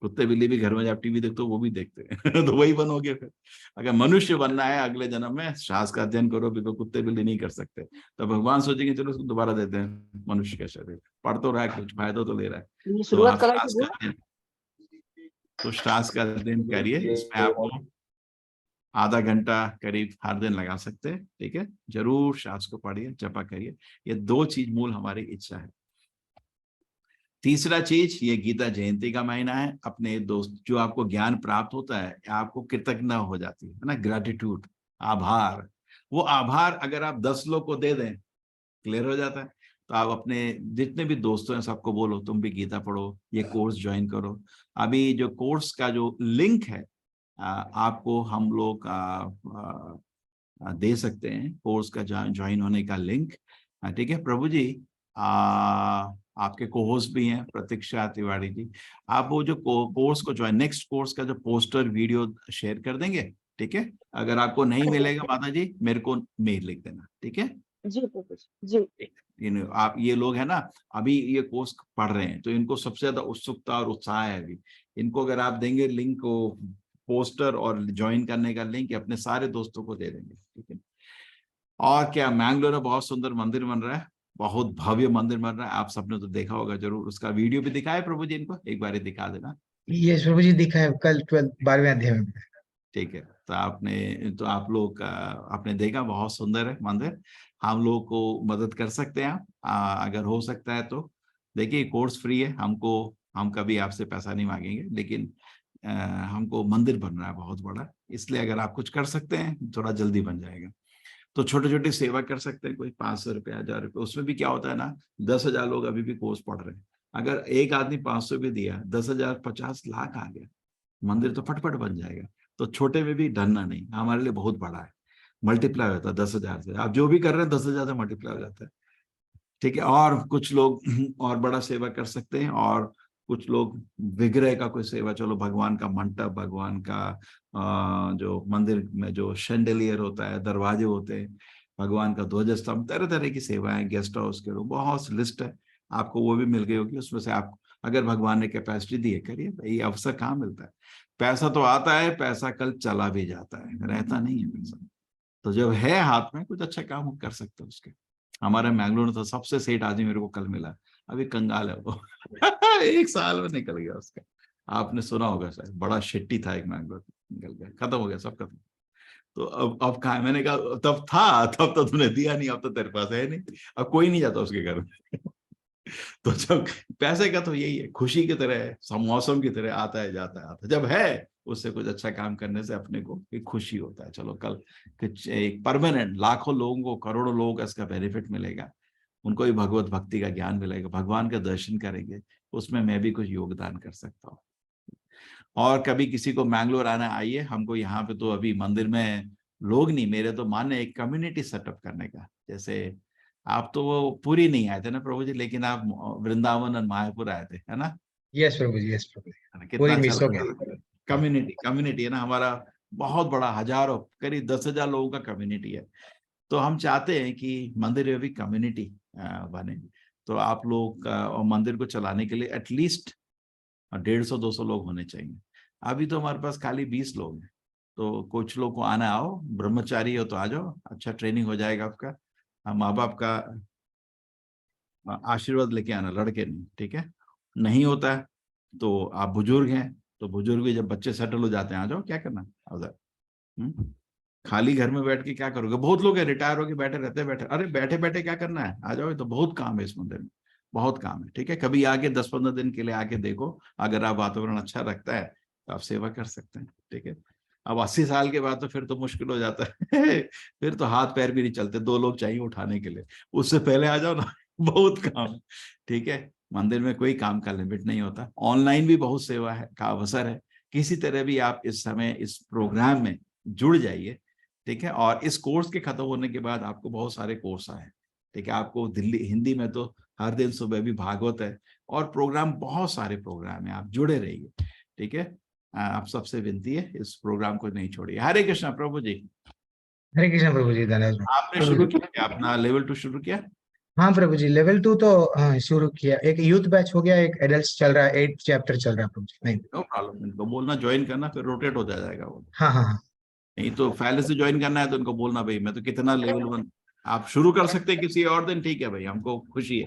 कुत्ते बिल्ली भी घर में जब टीवी देखते हो वो भी देखते हैं तो वही बनोगे फिर। अगर मनुष्य बनना है अगले जन्म में, शास्त्र का अध्ययन करो, बिल्कुल कुत्ते बिल्ली नहीं कर सकते। तो भगवान सोचेंगे चलो उसको दोबारा देते हैं मनुष्य का शरीर, पढ़ तो रहा है, कुछ फायदा तो ले रहा है। तो आप शास्त्र का अध्ययन करिए, इसमें आपको आधा घंटा करीब हर दिन लगा सकते हैं, ठीक है। जरूर शास्त्र को पढ़िए, जपा करिए। ये 2 चीज मूल हमारी इच्छा है। तीसरा चीज, ये गीता जयंती का महीना है। अपने दोस्त जो आपको ज्ञान प्राप्त होता है, आपको कृतज्ञता हो जाती है ना, ग्रेटिट्यूड, आभार। वो आभार अगर आप 10 लोग को दे दें, क्लियर हो जाता है। तो आप अपने जितने भी दोस्तों हैं सबको बोलो तुम भी गीता पढ़ो, ये कोर्स ज्वाइन करो। अभी जो कोर्स का जो लिंक है आपको हम लोग दे सकते हैं, कोर्स का ज्वाइन होने का लिंक, ठीक है। प्रभु जी आपके कोहोस्ट भी हैं प्रतीक्षा तिवारी जी, आप वो जो कोर्स को ज्वाइन, नेक्स्ट कोर्स का जो पोस्टर वीडियो शेयर कर देंगे, ठीक है। अगर आपको नहीं मिलेगा माता जी मेरे को मेल लिख देना, ठीक है जी प्रभु जी। आप ये लोग है ना अभी ये कोर्स पढ़ रहे हैं, तो इनको सबसे ज्यादा उत्सुकता और उत्साह है अभी। इनको अगर आप देंगे लिंक को, पोस्टर और ज्वाइन करने का लिंक अपने सारे दोस्तों को दे देंगे, ठीक है। और क्या, मैंगलोर में बहुत सुंदर मंदिर बन रहा है, बहुत भव्य मंदिर बन रहा है। आप सबने तो देखा होगा जरूर, उसका वीडियो भी दिखाए प्रभु जी, इनको एक बार दिखा देना। यस प्रभु जी, दिखा है कल 12वें अध्याय में। ठीक है, तो तो आप लोग आपने देखा, बहुत सुंदर है मंदिर। हम लोग को मदद कर सकते हैं आप, अगर हो सकता है तो। देखिए कोर्स फ्री है, हम कभी आपसे पैसा नहीं मांगेंगे, लेकिन हमको मंदिर बन रहा है बहुत बड़ा, इसलिए अगर आप कुछ कर सकते हैं थोड़ा जल्दी बन जाएगा। तो छोटे छोटे सेवा कर सकते हैं, कोई 500 रुपया 1000 रुपये। उसमें भी क्या होता है ना, 10,000 लोग अभी भी कोर्स पढ़ रहे हैं। अगर एक आदमी 500 भी दिया, 10,000 50 लाख आ गया, मंदिर तो फटफट बन जाएगा। तो छोटे में भी डरना नहीं, हमारे लिए बहुत बड़ा है, मल्टीप्लाई होता है 10,000 से। आप जो भी कर रहे हैं 10,000 से मल्टीप्लाई हो जाता है, ठीक है। और कुछ लोग और बड़ा सेवा कर सकते हैं, और कुछ लोग विग्रह का कोई सेवा, चलो भगवान का मंडप, भगवान का जो मंदिर में जो शैंडलियर होता है, दरवाजे होते हैं, भगवान का ध्वज स्तंभ, तरह तरह की सेवाएं, गेस्ट हाउस के लोग, बहुत लिस्ट है, आपको वो भी मिल गई होगी। उसमें से आप अगर भगवान ने कैपेसिटी दी है करिए, ये अवसर कहाँ मिलता है। पैसा तो आता है, पैसा कल चला भी जाता है, रहता नहीं है पैसा। तो जब है हाथ में, कुछ अच्छा काम कर सकते हो उसके। हमारे मैंगलोर में तो सबसे सेठ आदमी मेरे को कल मिला, अभी कंगाल है वो 1 साल में निकल गया उसका। आपने सुना होगा शायद, बड़ा शेट्टी था एक मैंगलोर, निकल गया, खत्म हो गया, सब खत्म। तो अब कहा, मैंने कहा तब था, तब तो तुमने दिया नहीं, अब तो तेरे पास है नहीं, अब कोई नहीं जाता उसके घर में तो जब पैसे का तो यही है, खुशी की तरह है, मौसम की तरह आता है जाता है, आता जब है उससे कुछ अच्छा काम करने से अपने को एक खुशी होता है। चलो कल एक परमानेंट लाखों लोगों को, करोड़ों लोगों का इसका बेनिफिट मिलेगा, उनको भी भगवत भक्ति का ज्ञान मिलेगा, भगवान का दर्शन करेंगे, उसमें मैं भी कुछ योगदान कर सकता हूँ। और कभी किसी को मैंगलोर आना, आइए, हमको यहाँ पे तो अभी मंदिर में लोग नहीं, मेरे तो मन है एक कम्युनिटी सेटअप करने का। जैसे आप तो वो पूरी नहीं आए थे ना प्रभु जी, लेकिन आप वृंदावन और मायापुर आए थे, है ना। यस प्रभु जी, यस प्रभु जी, कितना पूरी अच्छा मिस हो लगा। गया। कम्युनिटी है ना हमारा, बहुत बड़ा, हजारों करीब 10,000 लोगों का कम्युनिटी है। तो हम चाहते हैं कि मंदिर में भी कम्युनिटी बने। तो आप लोग मंदिर को चलाने के लिए एटलीस्ट 150-200 लोग होने चाहिए। अभी तो हमारे पास खाली 20 लोग हैं, तो कुछ लोग को आना, आओ, ब्रह्मचारी हो तो आ जाओ, अच्छा ट्रेनिंग हो जाएगा आपका। माँ बाप का आशीर्वाद लेके आना, लड़के नहीं, ठीक है। नहीं होता है तो आप बुजुर्ग हैं, तो बुजुर्ग भी जब बच्चे सेटल हो जाते हैं, आ जाओ, क्या करना, आ जाओ। खाली घर में बैठ के क्या करोगे? बहुत लोग है रिटायर होके बैठे रहते हैं, बैठे, अरे बैठे बैठे क्या करना है, आ जाओ, तो बहुत काम है इस मंदिर में, बहुत काम है। ठीक है, कभी आके 10-15 दिन के लिए आके देखो, अगर आप वातावरण अच्छा रखता है तो आप सेवा कर सकते हैं। ठीक है, अब 80 साल के बाद तो फिर तो मुश्किल हो जाता है फिर तो हाथ पैर भी नहीं चलते, 2 लोग चाहिए उठाने के लिए, उससे पहले आ जाओ ना बहुत काम है। ठीक है, मंदिर में कोई काम का लिमिट नहीं होता, ऑनलाइन भी बहुत सेवा है का अवसर है, किसी तरह भी आप इस समय इस प्रोग्राम में जुड़ जाइए। ठीक है, और इस कोर्स के खत्म होने के बाद आपको बहुत सारे कोर्स आए। ठीक है, आपको दिल्ली हिंदी में तो हर दिन सुबह भी भागवत है, और प्रोग्राम बहुत सारे प्रोग्राम है, आप जुड़े रहिए। ठीक है, आप सबसे विनती है इस प्रोग्राम को नहीं छोड़िए। हरे कृष्णा प्रभु जी। हरे कृष्ण प्रभु जी, धन्यवाद आपने शुरू किया अपना लेवल 2 शुरू किया? हाँ प्रभु जी, लेवल 2 तो शुरू किया, एक यूथ बैच हो गया, एक एडल्ट चल रहा है, 8 चैप्टर चल रहा है प्रभु जी। नहीं, नो प्रॉब्लम, इनको बोलना ज्वाइन करना, फिर रोटेट हो जाएगा वो। हाँ हाँ हाँ, नहीं तो पहले से ज्वाइन करना है तो उनको बोलना भाई मैं तो कितना लेवल 1, आप शुरू कर सकते हैं किसी और दिन, ठीक है भाई, हमको खुशी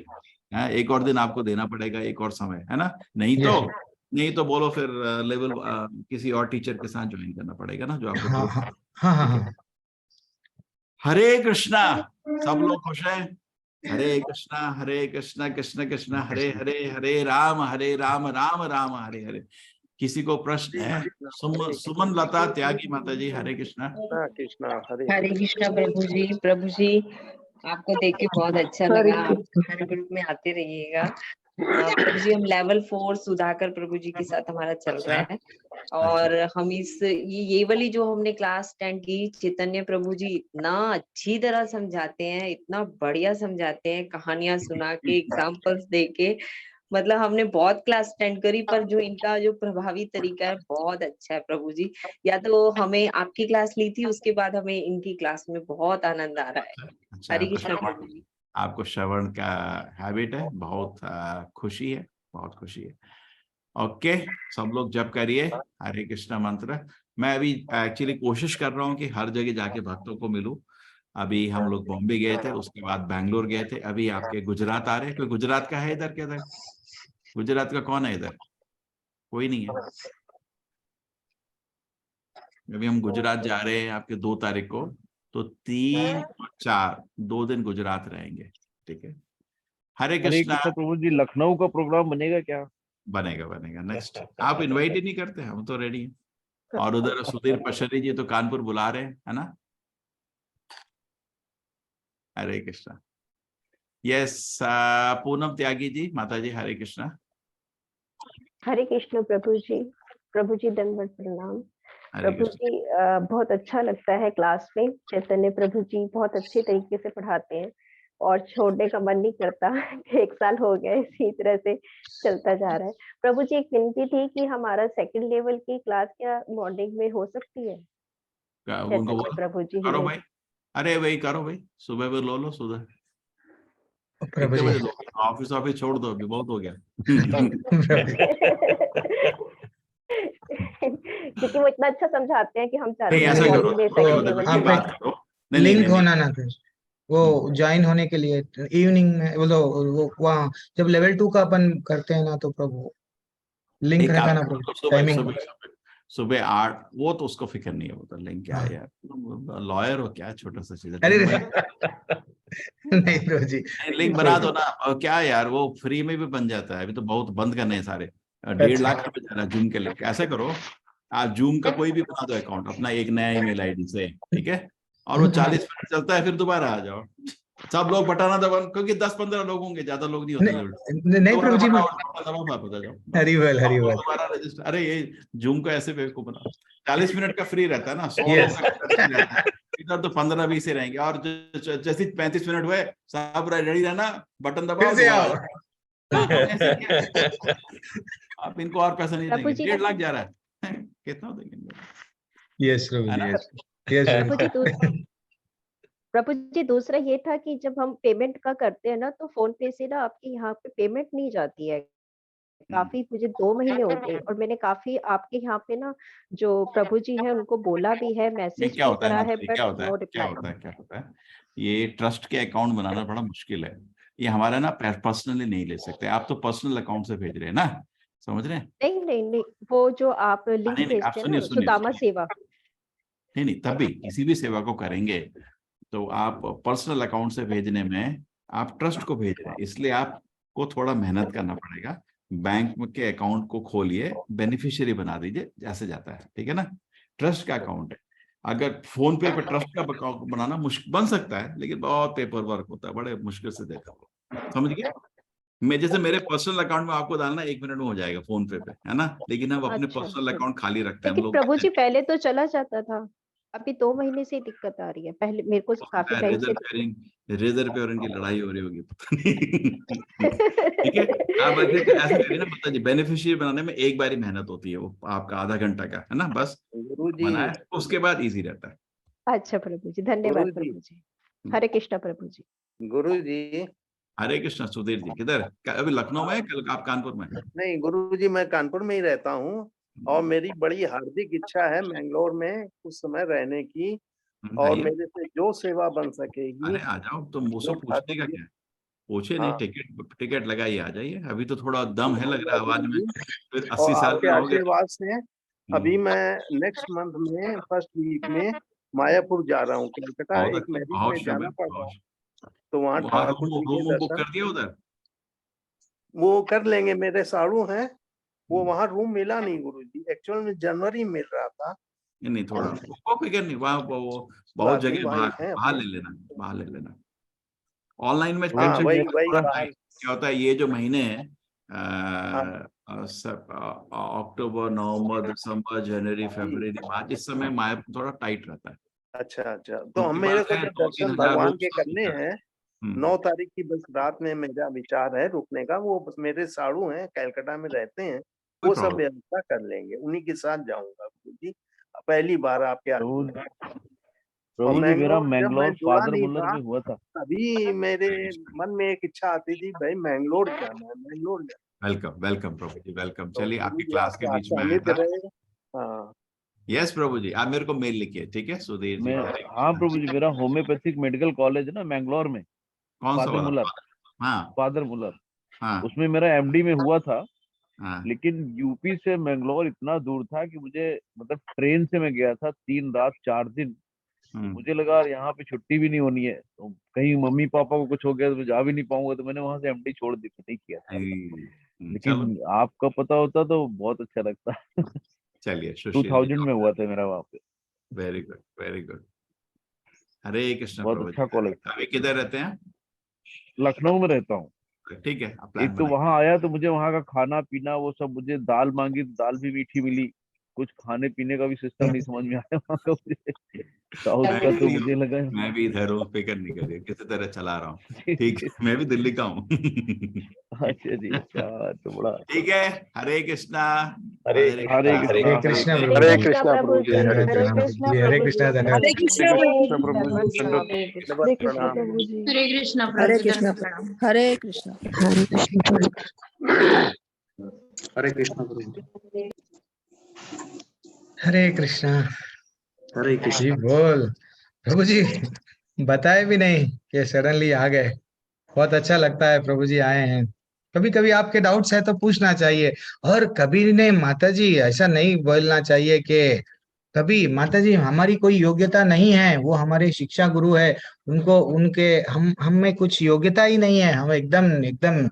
है, एक और दिन आपको देना पड़ेगा, एक और समय है ना, नहीं तो बोलो फिर लेवल किसी और टीचर के साथ ज्वाइन करना पड़ेगा ना, जो आपको हाँ हाँ हाँ हाँ हाँ। हरे कृष्णा, सब लोग खुश हैं? हरे कृष्णा कृष्ण कृष्ण हरे हरे, हरे राम राम राम हरे हरे। किसी को प्रश्न है? सुमन लता त्यागी माता जी, हरे कृष्णा। कृष्णा हरे कृष्णा प्रभु जी आपको देख के बहुत अच्छा लगा, आप हर ग्रुप में आते रहिएगा। प्रभु जी हम लेवल 4 सुधाकर प्रभु जी के साथ हमारा चल रहा है, और हम ये वाली जो हमने क्लास अटेंड की, चैतन्य प्रभु जी इतना अच्छी तरह समझाते हैं, इतना बढ़िया समझाते हैं, कहानियां सुना के, एग्जाम्पल्स दे के, मतलब हमने बहुत क्लास अटेंड करी, पर जो इनका जो प्रभावी तरीका है बहुत अच्छा है प्रभु जी। या तो हमें आपकी क्लास ली थी, उसके बाद हमें इनकी क्लास में बहुत आनंद आ रहा है। हरे कृष्णा प्रभु जी। आपको श्रवण का हैबिट है, बहुत खुशी है, बहुत खुशी है। ओके, सब लोग जप करिए हरे कृष्णा मंत्र। मैं अभी एक्चुअली कोशिश कर रहा हूँ कि हर जगह जाके भक्तों को मिलूं। अभी हम लोग बॉम्बे गए थे, उसके बाद बैंगलोर गए थे, अभी आपके गुजरात आ रहे हैं। कोई गुजरात का है इधर? क्या था गुजरात का? कौन है इधर? कोई नहीं है। अभी हम गुजरात जा रहे हैं आपके 2 तारीख को, तो 3 और 4 2 दिन गुजरात रहेंगे। ठीक है, हरे हरे कृष्णा। कृष्णा प्रभु जी, लखनऊ का प्रोग्राम बनेगा क्या? बनेगा नेक्स्ट। आप इनवाइट ही नहीं करते, हम तो रेडी हैं। और उधर सुधीर पशरी जी तो कानपुर बुला रहे हैं, है ना? हरे कृष्णा। यस, पूनम त्यागी जी, माता जी, हरे कृष्णा। हरे कृष्ण प्रभु जी दंडवत प्रणाम। हरे प्रभु कृष्णा। जी बहुत अच्छा लगता है क्लास में, चैतन्य प्रभु जी बहुत अच्छे तरीके से पढ़ाते हैं और छोड़ने का मन नहीं करता। 1 साल हो गया इसी तरह से चलता जा रहा है। प्रभु जी एक विनती थी कि हमारा सेकंड लेवल की क्लास क्या मॉर्निंग में हो सकती है? उनको बोलो प्रभु जी करो भाई, अरे भाई करो भाई, सुबह भी लो सुबह। प्रभु कितने जी बजे लो? ऑफिस छोड़ दो, अभी बहुत हो गया। क्योंकि वो इतना अच्छा समझाते हैं कि हम चाहते नहीं हैं ऐसा कि करो, मॉर्निंग में सेकंड लेवल की आप की बात क्लास। करो। नहीं लिंक होना ना फिर वो ज्वाइन होने के लिए इवनिंग में बोलो, वो वहाँ जब लेवल 2 का अपन करते हैं ना, तो प्रभु लिंक एक रहता काम ना करो, प्रभु, टाइमिंग। सुबह 8, वो तो उसको फिक्र नहीं है, वो तो लिंक क्या है हाँ। यार, लॉयर हो क्या, छोटा सा चीज है, अरे लिंक बना। नहीं प्रभु जी, लिंक बना दो ना, और क्या यार वो फ्री में भी बन जाता है, अभी तो बहुत बंद करने हैं सारे। 1.5 लाख रुपए जा रहा है जूम के लिए। ऐसा करो, आप जूम का कोई भी बना दो अकाउंट अपना, एक नया ईमेल आईडी से, ठीक है, और वो 40 मिनट चलता है, फिर दोबारा आ जाओ। सब लोग बटाना दबा, क्योंकि 10-15 लोग होंगे, ज्यादा लोग नहीं होते। नहीं प्रभु जी, हरिवल दोबारा रजिस्टर। अरे ये जूम का ऐसे बेवकूफ बनाओ, 40 मिनट का फ्री रहता है ना, 100 Yes. लोग का फ्री रहता है। इधर तो 15-20 ही रहेंगे, और जैसे 35 मिनट हुए सब रेडी रहना, बटन दबाओ, फिर से आओ। आप इनको और पैसा नहीं देंगे, 1.5 लाख जा रहा है। कितना देंगे? यस प्रभु जी, यस प्रभु जी दूसरा ये था कि जब हम पेमेंट का करते हैं ना, तो फोन पे से ना आपके यहाँ पे पेमेंट नहीं जाती है। काफी मुझे 2 महीने हो गए, और मैंने काफी आपके यहाँ पे ना जो प्रभु जी हैं उनको बोला भी है, मैसेज क्या भी होता है करा ना, है, क्या बट होता नो है रिप्लाई। क्या होता है, ये ट्रस्ट के अकाउंट बनाना बड़ा मुश्किल है। ये हमारा ना पर्सनली नहीं ले सकते, आप तो पर्सनल अकाउंट से भेज रहे हैं ना, समझ रहे हैं? नहीं, वो जो आप लिंक नहीं, आप भेजते हैं सुनिए ना, सुदामा सेवा। नहीं, तब भी किसी भी सेवा को करेंगे तो आप पर्सनल अकाउंट से भेजने में आप ट्रस्ट को भेज रहे हैं, इसलिए आपको थोड़ा मेहनत करना पड़ेगा। बैंक के अकाउंट को खोलिए, बेनिफिशियरी बना दीजिए, जैसे जाता है, ठीक है ना। ट्रस्ट का अकाउंट है, अगर फोन पे ट्रस्ट का अकाउंट बनाना मुश्किल बन सकता है, लेकिन बहुत पेपर वर्क होता है, बड़े मुश्किल से देखा वो, समझ गए। मैं जैसे मेरे पर्सनल अकाउंट में आपको डालना 1 मिनट में हो जाएगा फोन पे है ना, लेकिन हम अपने अच्छा, पर्सनल अकाउंट खाली रखते हैं हम लेकिन लोग। प्रभु जी पहले तो चला जाता था, अभी 2 महीने से ही दिक्कत आ रही है। पहले मेरे को काफी टाइम से रेजर पे और इनकी लड़ाई हो रही होगी, पता नहीं। ठीक है, आप ऐसे करिए ना, पता जी बेनिफिशियरी बनाने में एक बारी मेहनत होती है, वो आपका आधा घंटा का है ना, बस बनाए, उसके बाद इजी रहता है। अच्छा प्रभु जी, धन्यवाद प्रभु जी। हरे कृष्णा प्रभु जी। गुरु जी। हरे कृष्णा। सुधीर जी किधर, अभी लखनऊ में, कल आप कानपुर में? नहीं गुरु जी, मैं कानपुर में ही रहता हूँ और मेरी बड़ी हार्दिक इच्छा है मैंगलोर में कुछ समय रहने की, और मेरे से जो सेवा बन सकेगी। अरे आ जाओ, तो मुझसे पूछने का क्या है, पूछे नहीं, टिकट लगाइए, आ जाइए। अभी तो थोड़ा दम है लग रहा है आवाज में, फिर 80 साल आपके के हो गए। आशीर्वाद से अभी मैं नेक्स्ट मंथ में फर्स्ट वीक में मायापुर जा रहा हूँ, कलकत्ता एक मैरिज में जाना पड़ रहा है, तो वहाँ ठाकुर जी के रूम बुक दर्शन कर दिया उधर? वो कर लेंगे, मेरे साड़ू हैं, वो वहाँ रूम मिला नहीं गुरु जी, एक्चुअल में जनवरी मिल रहा था। नहीं, थोड़ा फिक्र नहीं, वहाँ बहुत जगह बाहर ले लेना, बाहर ले लेना ऑनलाइन में। वही क्या होता है, ये जो महीने हैं अक्टूबर, नवंबर, दिसंबर, जनवरी, फरवरी, मार्च, इस समय मायापुर थोड़ा टाइट रहता है। अच्छा, तो हम मेरे को जो दर्शन भगवान के करने हैं 9 तारीख की बस रात में मेरा विचार है रुकने का, वो बस मेरे साड़ू हैं कलकत्ता में रहते हैं, वो सब व्यवस्था कर लेंगे, उन्हीं के साथ जाऊंगा गुरु जी, पहली बार आपके प्रभु जी मेरा मैंगलोर फादर मुल्लर में हुआ था, तभी मेरे मन में एक इच्छा आती थी, भाई मैंगलोर जाना है, मैंगलोर जाना। वेलकम प्रभु जी, वेलकम। चलिए आपकी क्लास के बीच में आया था। यस प्रभु जी, आप मेरे को मेल लिखिए, ठीक है सुधीर जी। हाँ प्रभु जी, मेरा होम्योपैथिक मेडिकल कॉलेज है ना मैंगलोर में, कौन सा वाला? फादर मुल्लर, उसमें मेरा एमडी में हुआ था। लेकिन यूपी से मैंगलोर इतना दूर था कि मुझे, मतलब ट्रेन से मैं गया था 3 रात 4 दिन, मुझे लगा यहाँ पे छुट्टी भी नहीं होनी है, तो कहीं मम्मी पापा को कुछ हो गया तो मैं जा भी नहीं पाऊंगा, तो मैंने वहां से एमडी छोड़ दी, नहीं किया था। लेकिन आपका पता होता तो बहुत अच्छा लगता। चलिए 2000 में हुआ था मेरा वहाँ पे। Very good, very good. Hare Krishna. बहुत अच्छा कॉलेज था। अभी किधर रहते हैं? लखनऊ में रहता हूँ। ठीक है। एक तो वहां आया तो मुझे वहां का खाना पीना वो सब, मुझे दाल मांगी तो दाल भी मीठी मिली, कुछ खाने पीने का भी सिस्टम नहीं समझ में आया वहां का मुझे, साउथ का तो मुझे लगा। मैं भी इधर हूँ, फिक्र नहीं करिए, किसी तरह चला रहा हूँ। ठीक है, मैं भी दिल्ली का हूँ। अच्छा जी, अच्छा, तो बड़ा ठीक है। हरे कृष्णा। हरे कृष्णा, हरे कृष्णा, हरे कृष्णा प्रभु जी, हरे कृष्णा, हरे कृष्णा, धन्यवाद। हरे कृष्णा प्रभु जी, हरे कृष्णा, हरे कृष्णा प्रणाम, हरे कृष्णा, हरे कृष्णा, हरे कृष्णा प्रभु। हरे कृष्णा। हरे कृष्णा जी बोल प्रभु जी, बताए भी नहीं कि सडनली आ गए, बहुत अच्छा लगता है प्रभु जी आए हैं। कभी कभी आपके डाउट्स है तो पूछना चाहिए, और कभी नहीं माता जी ऐसा नहीं बोलना चाहिए कि कभी माता जी हमारी कोई योग्यता नहीं है, वो हमारे शिक्षा गुरु है, उनको उनके हम में कुछ योग्यता ही नहीं है, हम एकदम एकदम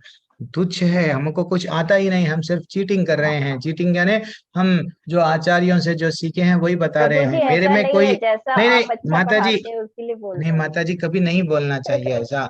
तुच्छ है, हमको कुछ आता ही नहीं, हम सिर्फ चीटिंग कर रहे हैं। चीटिंग यानी हम जो आचार्यों से जो सीखे हैं वही बता रहे हैं। मेरे में कोई नहीं माता जी, नहीं माता जी कभी नहीं बोलना चाहिए ऐसा।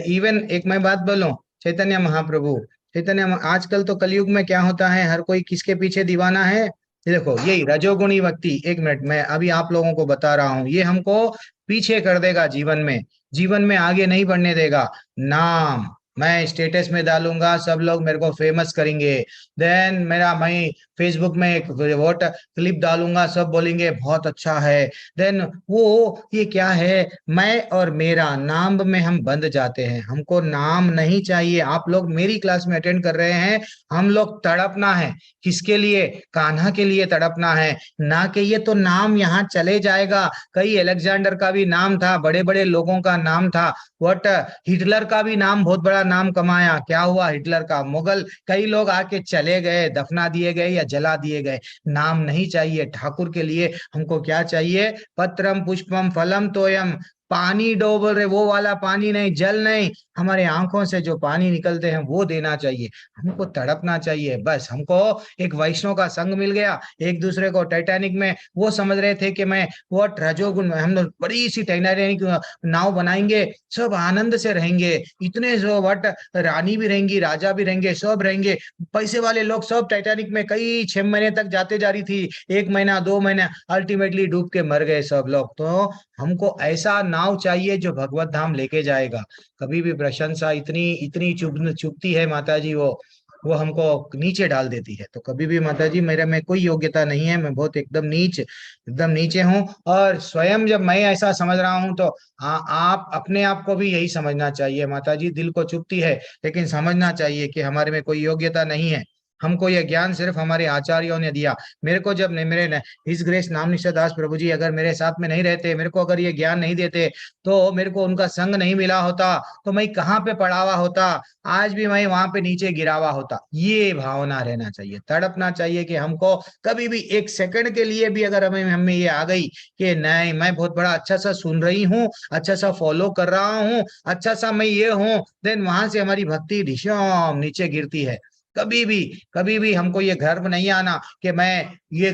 इवन एक मैं बात बोलूं, चैतन्य महाप्रभु, चैतन्य आजकल तो कलयुग में क्या होता है, हर कोई किसके पीछे दीवाना है, ये देखो यही रजोगुणी व्यक्ति, एक मिनट मैं अभी आप लोगों को बता रहा हूँ, ये हमको पीछे कर देगा जीवन में आगे नहीं बढ़ने देगा। नाम मैं स्टेटस में डालूंगा, सब लोग मेरे को फेमस करेंगे, देन मैं फेसबुक में एक वोट क्लिप डालूंगा, सब बोलेंगे बहुत अच्छा है, देन वो ये क्या है, मैं और मेरा नाम में हम बंध जाते हैं। हमको नाम नहीं चाहिए। आप लोग मेरी क्लास में अटेंड कर रहे हैं, हम लोग तड़पना है, किसके लिए? कान्हा के लिए तड़पना है, ना कि ये तो नाम यहाँ चले जाएगा। कई अलेक्जेंडर का भी नाम था, बड़े बड़े लोगों का नाम था, व्हाट हिटलर का भी नाम बहुत बड़ा नाम कमाया, क्या हुआ हिटलर का? मुगल कई लोग आके चले गए, दफना दिए गए या जला दिए गए। नाम नहीं चाहिए ठाकुर के लिए। हमको क्या चाहिए? पत्रम पुष्पम फलम तोयम, पानी डोब रहे वो वाला पानी नहीं, जल नहीं, हमारे आंखों से जो पानी निकलते हैं वो देना चाहिए। हमको तड़पना चाहिए बस। हमको एक वैष्णव का संग मिल गया, एक दूसरे को टाइटैनिक में वो समझ रहे थे कि मैं वो रजोगुण में, हम लोग बड़ी सी टाइटैनिक नाव बनाएंगे, सब आनंद से रहेंगे, इतने जो वट रानी भी रहेंगी, राजा भी रहेंगे, सब रहेंगे, पैसे वाले लोग सब टाइटैनिक में कई 6 महीने तक जाते जा रही थी, 1 महीना 2 महीना, अल्टीमेटली डूब के मर गए सब लोग। तो हमको ऐसा नाव चाहिए जो भगवत धाम लेके जाएगा। कभी भी प्रशंसा इतनी इतनी चुभती है माता जी, वो हमको नीचे डाल देती है। तो कभी भी माता जी मेरे में कोई योग्यता नहीं है, मैं बहुत एकदम नीचे हूँ। और स्वयं जब मैं ऐसा समझ रहा हूँ तो आप अपने आप को भी यही समझना चाहिए माता जी। दिल को चुभती है लेकिन समझना चाहिए कि हमारे में कोई योग्यता नहीं है। हमको यह ज्ञान सिर्फ हमारे आचार्यों ने दिया। मेरे को जब मेरे हिज ग्रेस नाम निश्चय दास प्रभु जी अगर मेरे साथ में नहीं रहते, मेरे को अगर ये ज्ञान नहीं देते, तो मेरे को उनका संग नहीं मिला होता, तो मैं कहाँ पे पड़ा हुआ होता, आज भी मैं वहां पे नीचे गिरा हुआ होता। ये भावना रहना चाहिए, तड़पना चाहिए कि हमको कभी भी 1 सेकंड के लिए भी अगर हमें ये आ गई कि नहीं मैं बहुत बड़ा अच्छा सा सुन रही हूँ, अच्छा सा फॉलो कर रहा हूँ, अच्छा सा मैं ये हूँ, देन वहां से हमारी भक्ति ढिशोम नीचे गिरती है। कभी भी हमको ये गर्व नहीं आना कि मैं ये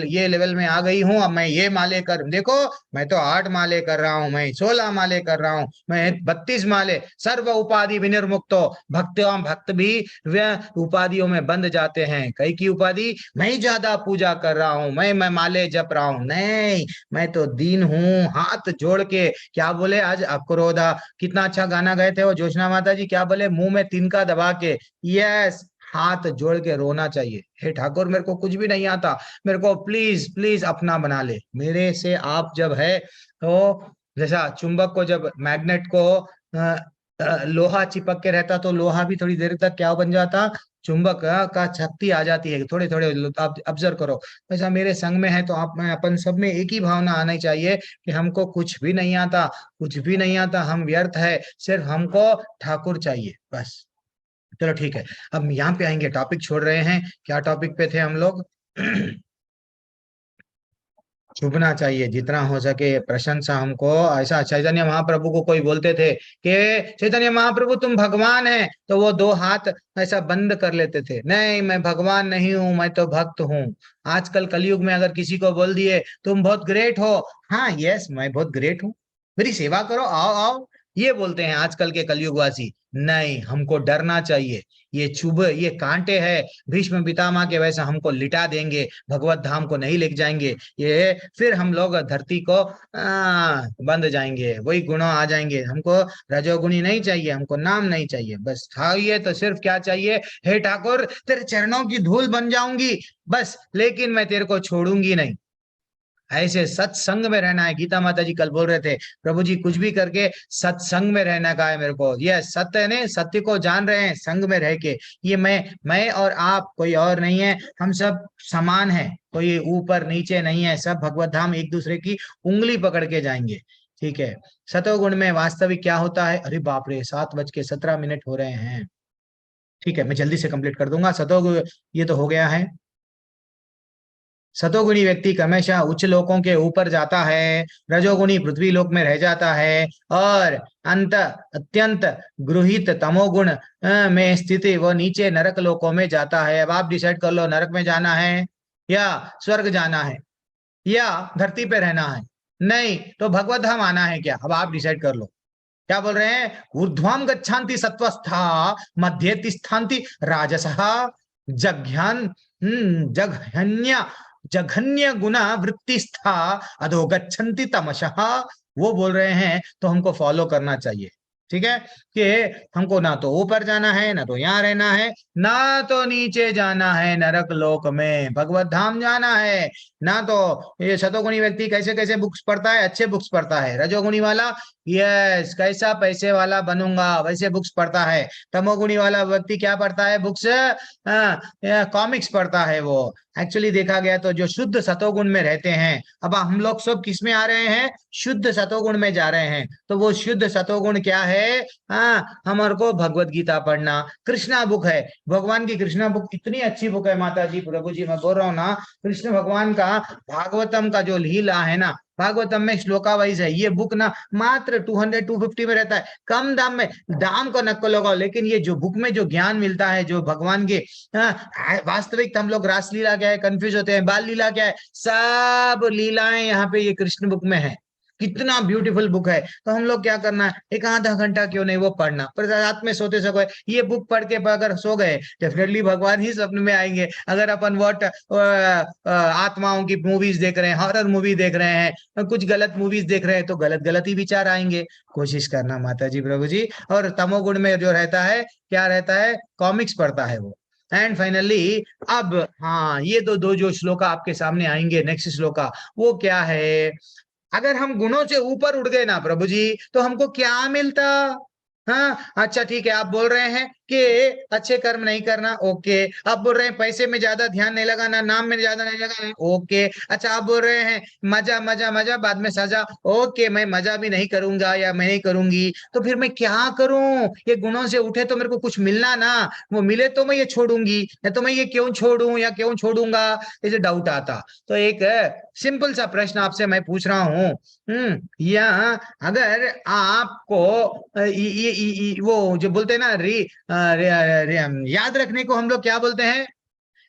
ये लेवल में आ गई हूं, अब मैं ये माले कर, देखो मैं तो 8 माले कर रहा हूं, मैं 16 माले कर रहा हूं, मैं 32 माले, सर्व उपाधि विनिर्मुक्तो, भक्त भी उपाधियों में बंध जाते हैं। कई की उपाधि, मैं ज्यादा पूजा कर रहा हूं, मैं माले जप रहा हूं, नहीं, मैं तो दीन हूं, हाथ जोड़ के। क्या बोले आज अक्रोधा, कितना अच्छा गाना गाए थे वो जोशना माता जी, क्या बोले? मुंह में तिनका दबा के, यस, हाथ जोड़ के रोना चाहिए, हे ठाकुर मेरे को कुछ भी नहीं आता, मेरे को प्लीज प्लीज अपना बना ले। मेरे से आप जब है तो जैसा चुंबक को, जब मैग्नेट को लोहा चिपक के रहता तो लोहा भी थोड़ी देर तक क्या बन जाता, चुंबक का शक्ति आ जाती है, थोड़े थोड़े आप ऑब्जर्व करो। वैसा मेरे संग में है तो आप में अपन सब में एक ही भावना आनी चाहिए कि हमको कुछ भी नहीं आता, कुछ भी नहीं आता, हम व्यर्थ है, सिर्फ हमको ठाकुर चाहिए बस। चलो ठीक है, अब यहाँ पे आएंगे, टॉपिक छोड़ रहे हैं, क्या टॉपिक पे थे हम लोग? चुभना चाहिए जितना हो सके, प्रशंसा हमको। ऐसा चैतन्य महाप्रभु को कोई बोलते थे कि चैतन्य महाप्रभु तुम भगवान हैं, तो वो 2 हाथ ऐसा बंद कर लेते थे, नहीं मैं भगवान नहीं हूं, मैं तो भक्त हूँ। आजकल कलयुग में अगर किसी को बोल दिए तुम बहुत ग्रेट हो, हाँ यस मैं बहुत ग्रेट हूँ, मेरी सेवा करो, आओ आओ, ये बोलते हैं आजकल के कलयुगवासी। नहीं, हमको डरना चाहिए, ये चुभ, ये कांटे हैं, भीष्म पितामह के वैसा हमको लिटा देंगे, भगवत धाम को नहीं लेके जाएंगे, ये फिर हम लोग धरती को बंद जाएंगे, वही गुणों आ जाएंगे। हमको रजोगुणी नहीं चाहिए, हमको नाम नहीं चाहिए, बस चाहिए तो सिर्फ क्या चाहिए, हे ठाकुर तेरे चरणों की धूल बन जाऊंगी बस, लेकिन मैं तेरे को छोड़ूंगी नहीं। ऐसे सत्संग में रहना है। गीता माता जी कल बोल रहे थे, प्रभु जी कुछ भी करके सत्संग में रहना का है मेरे को, ये सत्य ने, सत्य को जान रहे हैं संग में रह के। ये मैं और आप, कोई और नहीं है, हम सब समान है, कोई ऊपर नीचे नहीं है, सब भगवत धाम एक दूसरे की उंगली पकड़ के जाएंगे। ठीक है, सतोगुण में वास्तविक क्या होता है? अरे बाप रे, 7:17 हो रहे हैं। ठीक है, मैं जल्दी से कंप्लीट कर दूंगा। सतोगुण ये तो हो गया है। सतोगुणी व्यक्ति हमेशा उच्च लोकों के ऊपर जाता है, रजोगुणी पृथ्वी लोक में रह जाता है, और अत्यंत गृहित तमोगुण में स्थिति वो नीचे नरक लोकों में जाता है। अब आप डिसाइड कर लो, नरक में जाना है या स्वर्ग जाना है या धरती पे रहना है, नहीं तो भगवत धाम आना है क्या? अब आप डिसाइड कर लो। क्या बोल रहे हैं? ऊर्ध्वाम गच्छन्ति सत्वस्था मध्ये तिष्ठन्ति राजसः जघन्य गुना वृत्तिस्था अधो गच्छन्ति तमसः। वो बोल रहे हैं तो हमको फॉलो करना चाहिए। ठीक है, कि हमको ना तो ऊपर जाना है, ना तो यहाँ रहना है, ना तो नीचे जाना है नरक लोक में, भगवत धाम जाना है। ना तो ये सतोगुणी व्यक्ति कैसे कैसे बुक्स पढ़ता है, अच्छे बुक्स पढ़ता है। रजोगुणी वाला यस कैसा पैसे वाला बनूंगा वैसे बुक्स पढ़ता है। तमोगुणी वाला व्यक्ति क्या पढ़ता है? बुक्स, कॉमिक्स पढ़ता है। वो एक्चुअली देखा गया तो जो शुद्ध सतोगुण में रहते हैं, अब हम लोग सब किस में आ रहे हैं? शुद्ध सतोगुण में जा रहे हैं। तो वो शुद्ध सतोगुण क्या है? है? हाँ, हमारे को भगवत गीता पढ़ना, कृष्णा बुक है, भगवान की कृष्णा बुक इतनी अच्छी बुक है माता जी, प्रभु जी, मैं बोल रहा हूँ ना, कृष्ण भगवान का भागवतम का जो लीला है ना, भागवतम में श्लोका वाइज है ये बुक ना, मात्र 200-250 में रहता है, कम दाम में। दाम को नक्को लगाओ, लेकिन ये जो बुक में जो ज्ञान मिलता है, जो भगवान के वास्तविक, हम लोग रासलीला क्या है कंफ्यूज होते हैं, बाल लीला क्या है, सब लीलाएं यहाँ पे ये कृष्ण बुक में है। कितना ब्यूटीफुल बुक है। तो हम लोग क्या करना है, एक आधा घंटा क्यों नहीं वो पढ़ना, पर रात में सोते समय ये बुक पढ़ के अगर सो गए, डेफिनेटली भगवान ही स्वप्न में आएंगे। अगर अपन आत्माओं की मूवीज देख रहे हैं, हॉरर मूवी देख रहे हैं, कुछ गलत मूवीज देख रहे हैं, तो गलत गलत ही विचार आएंगे। कोशिश करना माता जी, प्रभु जी। और तमोगुण में जो रहता है, क्या रहता है, कॉमिक्स पढ़ता है वो। एंड फाइनली अब हाँ, ये दो जो श्लोका आपके सामने आएंगे, नेक्स्ट श्लोका वो क्या है, अगर हम गुणों से ऊपर उठ गए ना प्रभु जी, तो हमको क्या मिलता? हाँ, अच्छा ठीक है, आप बोल रहे हैं कि अच्छे कर्म नहीं करना, ओके। आप बोल रहे हैं पैसे में ज्यादा ध्यान नहीं लगाना, नाम में ज्यादा नहीं लगाना, ओके। अच्छा, आप बोल रहे हैं मजा मजा मजा बाद में सजा, ओके, मैं मजा भी नहीं करूंगा या मैं नहीं करूंगी, तो फिर मैं क्या करूं? ये गुणों से उठे तो मेरे को कुछ मिलना ना, वो मिले तो मैं ये छोड़ूंगी, या तो मैं ये क्यों छोड़ूं या क्यों छोड़ूंगा, ऐसे डाउट आता। तो एक सिंपल सा प्रश्न आपसे मैं पूछ रहा हूँ, या अगर आपको वो जो बोलते हैं ना याद रखने को हम लोग क्या बोलते हैं,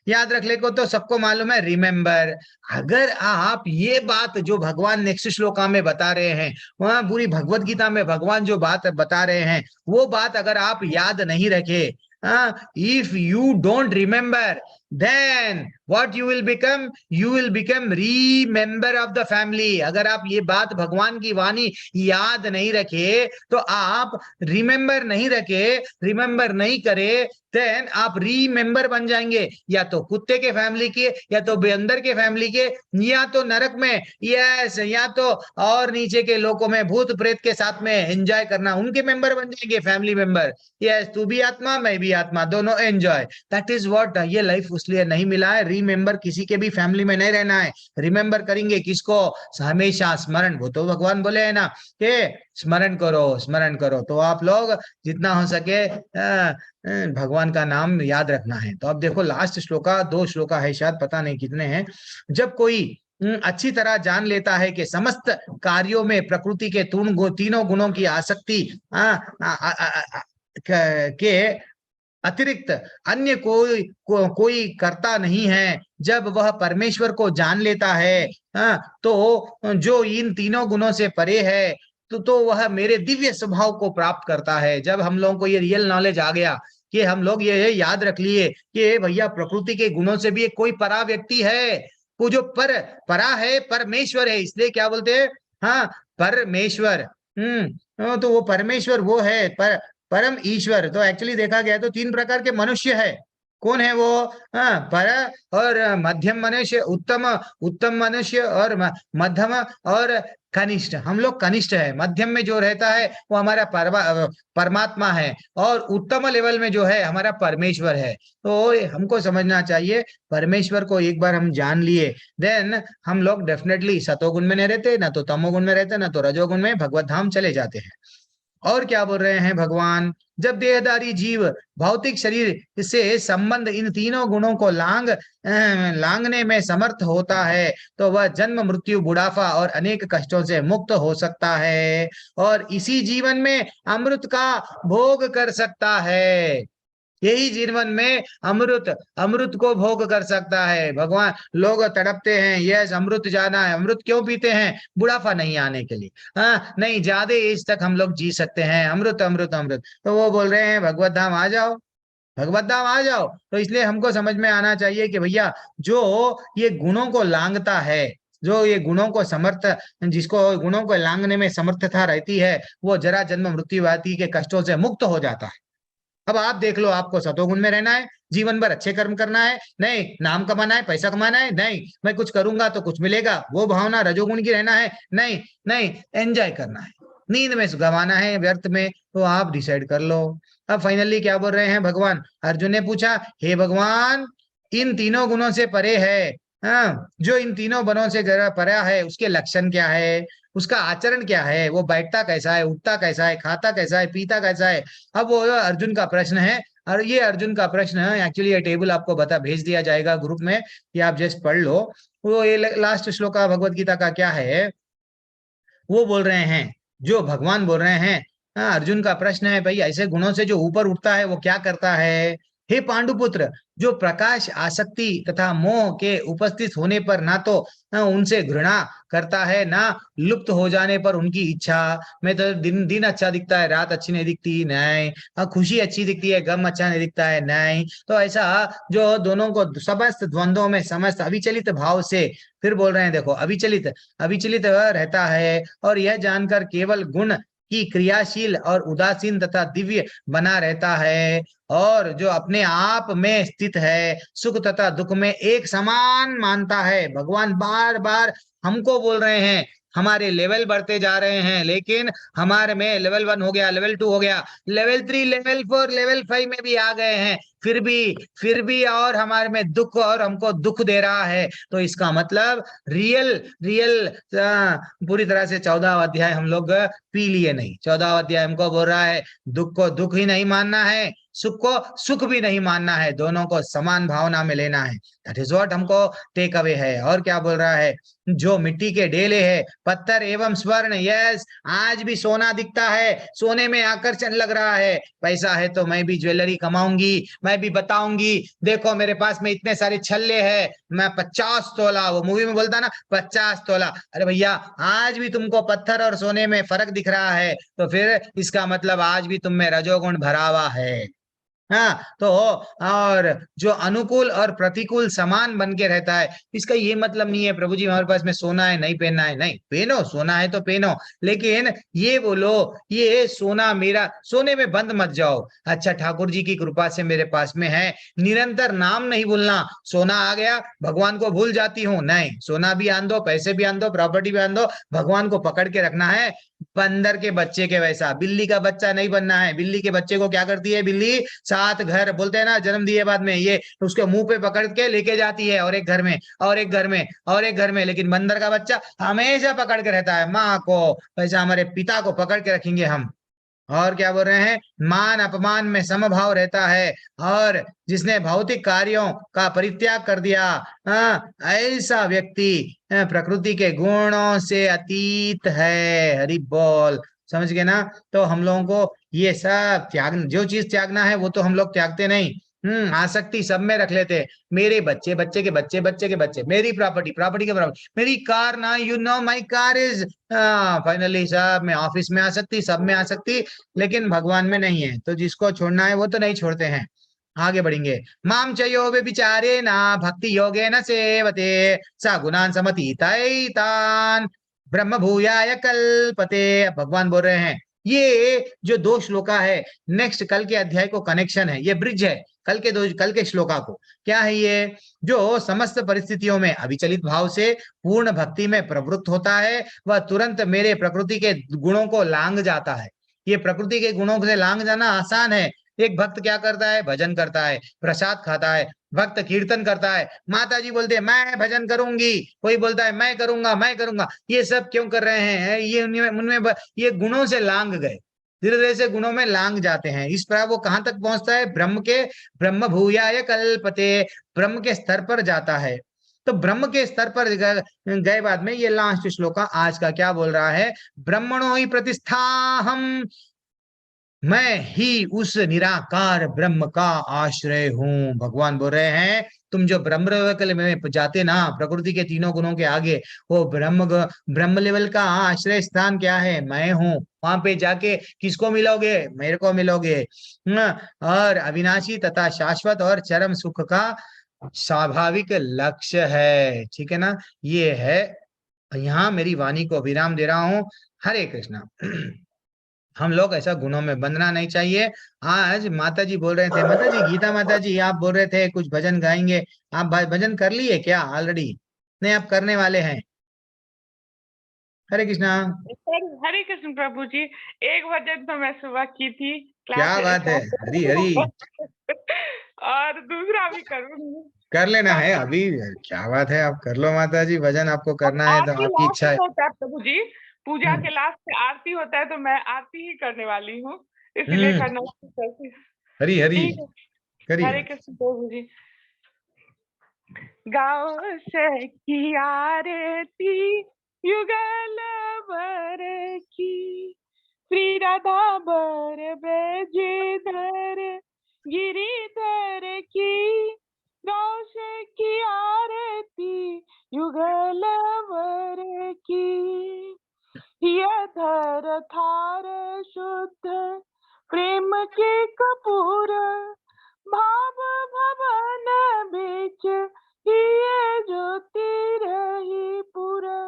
याद रखने को तो सबको मालूम है, रिमेम्बर। अगर आप ये बात जो भगवान नेक्स्ट श्लोका में बता रहे हैं, वहां पूरी भगवत गीता में भगवान जो बात बता रहे हैं, वो बात अगर आप याद नहीं रखे, if you don't remember, then what you will become remember of the family। अगर आप ये बात भगवान की वाणी याद नहीं रखे, तो आप रिमेम्बर नहीं करे, देन आप रीमेंबर बन जाएंगे, या तो कुत्ते के फैमिली के, या तो बंदर के फैमिली के, या तो नरक में, यस, या तो और नीचे के लोगों में भूत प्रेत के साथ में एंजॉय करना, उनके मेंबर बन जाएंगे, फैमिली मेंबर। यस, तू भी आत्मा मैं भी आत्मा, दोनों एंजॉय। दैट इज व्हाट ये लाइफ इसलिए नहीं मिला है। रिमेंबर किसी के भी फैमिली में नहीं रहना है। रिमेंबर करेंगे किसको? हमेशा स्मरण। वो तो भगवान बोले है ना कि स्मरण करो। तो आप लोग जितना हो सके भगवान का नाम याद रखना है। तो अब देखो लास्ट श्लोका, 2 श्लोका है शायद, पता नहीं कितने हैं। जब कोई अच्छी तरह जान लेता है कि समस्त कार्यों में प्रकृति के तीनों गुणों की आसक्ति के अतिरिक्त अन्य कोई करता नहीं है, जब वह परमेश्वर को जान लेता है, तो जो इन तीनों गुणों से परे है, तो वह मेरे दिव्य स्वभाव को प्राप्त करता है। जब हम लोगों को ये रियल नॉलेज आ गया कि हम लोग ये याद रख लिए कि भैया प्रकृति के गुणों से भी एक कोई परा व्यक्ति है, वो जो परा है, परमेश्वर है, इसलिए क्या बोलते हैं, हाँ, परमेश्वर। तो वो परमेश्वर वो है परम ईश्वर। तो एक्चुअली देखा गया तो 3 प्रकार के मनुष्य है। कौन है वो? पर और मध्यम मनुष्य, उत्तम मनुष्य, और मध्यम और कनिष्ठ। हम लोग कनिष्ठ है। मध्यम में जो रहता है वो हमारा परमात्मा है, और उत्तम लेवल में जो है हमारा परमेश्वर है। तो हमको समझना चाहिए, परमेश्वर को एक बार हम जान लिए, देन हम लोग डेफिनेटली सतोगुण में नहीं रहते, ना तो तमोगुण में रहते, ना तो रजोगुण में भगवत धाम चले जाते हैं। और क्या बोल रहे हैं भगवान? जब देहधारी जीव भौतिक शरीर से संबंध इन तीनों गुणों को लांघने में समर्थ होता है, तो वह जन्म, मृत्यु, बुढ़ापा और अनेक कष्टों से मुक्त हो सकता है, और इसी जीवन में अमृत का भोग कर सकता है। यही जीवन में अमृत को भोग कर सकता है। भगवान, लोग तड़पते हैं, यस अमृत जाना है। अमृत क्यों पीते हैं? बुढ़ापा नहीं आने के लिए। हाँ, नहीं, ज्यादा एज तक हम लोग जी सकते हैं। अमृत अमृत अमृत। तो वो बोल रहे हैं भगवत धाम आ जाओ, भगवत धाम आ जाओ। तो इसलिए हमको समझ में आना चाहिए कि भैया जो ये गुणों को लांघता है, जो ये गुणों को जिसको गुणों को लांघने में समर्थता रहती है, वो जरा जन्म मृत्यु आदि के कष्टों से मुक्त हो जाता है। अब आप देख लो, आपको सतोगुण में रहना है, जीवन भर अच्छे कर्म करना है, नहीं नाम कमाना है, पैसा कमाना है, नहीं मैं कुछ करूंगा तो कुछ मिलेगा, वो भावना रजोगुण की रहना है, नहीं एंजॉय करना है, नींद में गवाना है व्यर्थ में, तो आप डिसाइड कर लो। अब फाइनली क्या बोल रहे हैं भगवान? अर्जुन ने पूछा, हे भगवान, इन तीनों गुणों से परे है, जो इन तीनों गुणों से परा है, उसके लक्षण क्या है? उसका आचरण क्या है, वो बैठता कैसा है, उठता कैसा है, खाता कैसा है, पीता कैसा है। अब वो अर्जुन का प्रश्न है, और ये अर्जुन का प्रश्न है। एक्चुअली ये टेबल आपको भेज दिया जाएगा ग्रुप में, कि आप जस्ट पढ़ लो। वो ये लास्ट श्लोक भगवत गीता का क्या है, वो बोल रहे हैं, जो भगवान बोल रहे हैं। हाँ, अर्जुन का प्रश्न है, भाई ऐसे गुणों से जो ऊपर उठता है वो क्या करता है। हे पांडुपुत्र, जो प्रकाश, आसक्ति तथा मोह के उपस्थित होने पर ना तो उनसे घृणा करता है, ना लुप्त हो जाने पर उनकी इच्छा। मैं तो दिन दिन अच्छा दिखता है, रात अच्छी नहीं दिखती, नहीं। खुशी अच्छी दिखती है, गम अच्छा नहीं दिखता है, नहीं। तो ऐसा जो दोनों को समस्त द्वंद्वों में समस्त अविचलित भाव से, फिर बोल रहे हैं देखो, अविचलित अविचलित रहता है, और यह जानकर केवल गुण की क्रियाशील और उदासीन तथा दिव्य बना रहता है, और जो अपने आप में स्थित है, सुख तथा दुख में एक समान मानता है। भगवान बार बार हमको बोल रहे हैं, हमारे लेवल बढ़ते जा रहे हैं, लेकिन हमारे में लेवल 1 हो गया, लेवल 2 हो गया, लेवल 3, लेवल 4, लेवल 5 में भी आ गए हैं, फिर भी और हमारे में दुख, और हमको दुख दे रहा है। तो इसका मतलब रियल रियल पूरी तरह से 14वां अध्याय हम लोग पी लिए नहीं। 14वां अध्याय हमको बोल रहा है, दुख को दुख ही नहीं मानना है, सुख को सुख भी नहीं मानना है, दोनों को समान भावना में लेना है। दैट इज व्हाट हमको टेक अवे है। और क्या बोल रहा है, जो मिट्टी के ढेले है, पत्थर एवं स्वर्ण, यस, आज भी सोना दिखता है, सोने में आकर्षण लग रहा है, पैसा है तो मैं भी ज्वेलरी कमाऊंगी, मैं भी बताऊंगी, देखो मेरे पास में इतने सारे छल्ले हैं, मैं 50 तोला, वो मूवी में बोलता ना 50 तोला। अरे भैया, आज भी तुमको पत्थर और सोने में फर्क दिख रहा है, तो फिर इसका मतलब आज भी तुम में रजोगुण भरा हुआ है। हाँ, तो और जो अनुकूल और प्रतिकूल समान बन के रहता है, इसका ये मतलब नहीं है प्रभु जी हमारे पास में सोना है नहीं पहनना है, नहीं, पहनो, सोना है तो पहनो, लेकिन ये बोलो, ये सोना मेरा, सोने में बंद मत जाओ। अच्छा, ठाकुर जी की कृपा से मेरे पास में है, निरंतर नाम नहीं भूलना। सोना आ गया, भगवान को भूल जाती हूँ, नहीं, सोना भी आन दो, पैसे भी आन दो, प्रॉपर्टी भी आन दो, भगवान को पकड़ के रखना है। बंदर के बच्चे के वैसा, बिल्ली का बच्चा नहीं बनना है। बिल्ली के बच्चे को क्या करती है, बिल्ली 7 घर बोलते हैं ना, जन्म दिए बाद में, ये उसके मुंह पे पकड़ के लेके जाती है, और एक घर में, और एक घर में, और एक घर में, लेकिन बंदर का बच्चा हमेशा पकड़ के रहता है माँ को, वैसा हमारे पिता को पकड़ के रखेंगे हम। और क्या बोल रहे हैं, मान अपमान में समभाव रहता है, और जिसने भौतिक कार्यों का परित्याग कर दिया, ऐसा व्यक्ति प्रकृति के गुणों से अतीत है। हरि बोल, समझ गए ना। तो हम लोगों को ये सब त्याग, जो चीज त्यागना है वो तो हम लोग त्यागते नहीं। आसक्ति सब में रख लेते, मेरे बच्चे, बच्चे के बच्चे, बच्चे के बच्चे, मेरी प्रॉपर्टी, प्रॉपर्टी के प्रॉपर्टी, मेरी कार ना, you know my car is, finally सब में, ऑफिस में आ सकती, सब में आ सकती, लेकिन भगवान में नहीं है। तो जिसको छोड़ना है वो तो नहीं छोड़ते हैं। आगे बढ़ेंगे, माम चयो विचारे ना भक्ति योगे न सेवते सा गुणान समतीतान ब्रह्म भूयाय कल्पते। भगवान बोल रहे हैं, ये जो 2 श्लोका है, नेक्स्ट कल के अध्याय को कनेक्शन है, ये ब्रिज है कल के श्लोका को। क्या है ये, जो समस्त परिस्थितियों में अविचलित भाव से पूर्ण भक्ति में प्रवृत्त होता है, वह तुरंत मेरे प्रकृति के गुणों को लांग जाता है। ये प्रकृति के गुणों से लांग जाना आसान है। एक भक्त क्या करता है, भजन करता है, प्रसाद खाता है, भक्त कीर्तन करता है, माता जी बोलते हैं मैं भजन करूंगी, कोई बोलता है मैं करूंगा, मैं करूंगा। ये सब क्यों कर रहे हैं, ये उनमें ये गुणों से लांग गए, धीरे धीरे से गुणों में लांग जाते हैं। इस प्रकार वो कहां तक पहुंचता है, ब्रह्म भूयाय कल्पते, ब्रह्म के स्तर पर जाता है। तो ब्रह्म के स्तर पर गए बाद में ये लास्ट श्लोक आज का क्या बोल रहा है, ब्रह्मणो ही प्रतिष्ठाहम, मैं ही उस निराकार ब्रह्म का आश्रय हूं। भगवान बोल रहे हैं, तुम जो ब्रह्म लेवल में जाते ना, प्रकृति के तीनों गुणों के आगे, वो ब्रह्म लेवल का आश्रय स्थान क्या है, मैं हूं। वहां पे जाके किसको मिलोगे, मेरे को मिलोगे। और अविनाशी तथा शाश्वत और चरम सुख का स्वाभाविक लक्ष्य है। ठीक है ना, ये है। यहाँ मेरी वाणी को विराम दे रहा हूं। हरे कृष्णा। हम लोग ऐसा गुणों में बंधना नहीं चाहिए। आज माता जी बोल रहे थे, माता जी, गीता माता जी, आप बोल रहे थे कुछ भजन गाएंगे, आप भजन कर लिए क्या ऑलरेडी? नहीं, आप करने वाले हैं। हरे कृष्णा। हरे कृष्ण प्रभु जी, एक भजन तो मैं सुबह की थी, क्या बात है, हरी हरी। और दूसरा भी करूंगी। कर लेना है अभी, क्या बात है, आप कर लो माता जी, भजन आपको करना है तो आपकी इच्छा है। प्रभु जी, पूजा के लास्ट में आरती होता है, तो मैं आरती ही करने वाली हूँ, इसलिए करना करती हूँ। हरी हरी ठीक है, करिए। हरे कृष्ण प्रभु जी। गाओ सखी आरती युगल बर की, श्री राधा बर ब्रजधर गिरिधर की, गाओ सखी आरती युगल बर की। हिय धर थार शुद्ध प्रेम के कपूर, भाव भवन बीच हिय ज्योति रही पुरा,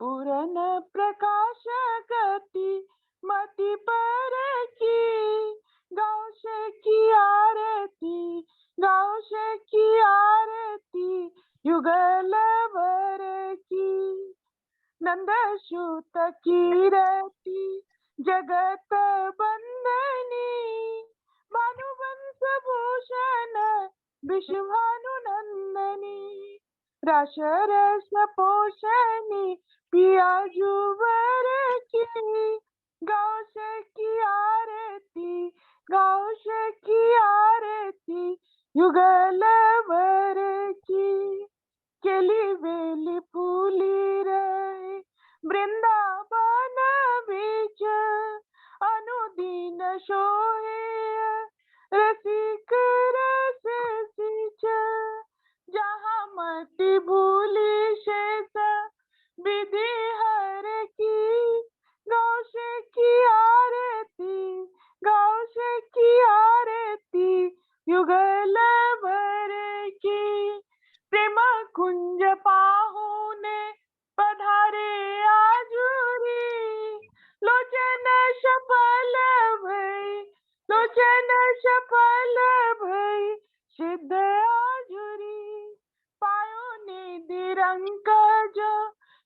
पूरन प्रकाश गति मति पर की, गाँव से की आरती, गाँव से की आरती युगल बर की। नंद सूत कीरति जगत बंदनी, भानुवंश भूषण विश्वभानु नंदनी, रस रस पोषणी पिया जुवर की, गाँव से की आरती, गाँव से की आरती युगल बर की। केली बेली फूली रहे वृंदावन बीच, अनुदीन सोहे रसिक रस सींच, जहाँ मति भूली शेष विधि हर की, गाँव से की आरती, गाँव से की आरती युगल बर की। प्रेम कुंज पाहुने पधारे आजुरी, लोचन सफल भई, लोचन सफल भई सिद्ध आजुरी, पायो निधि रंक जो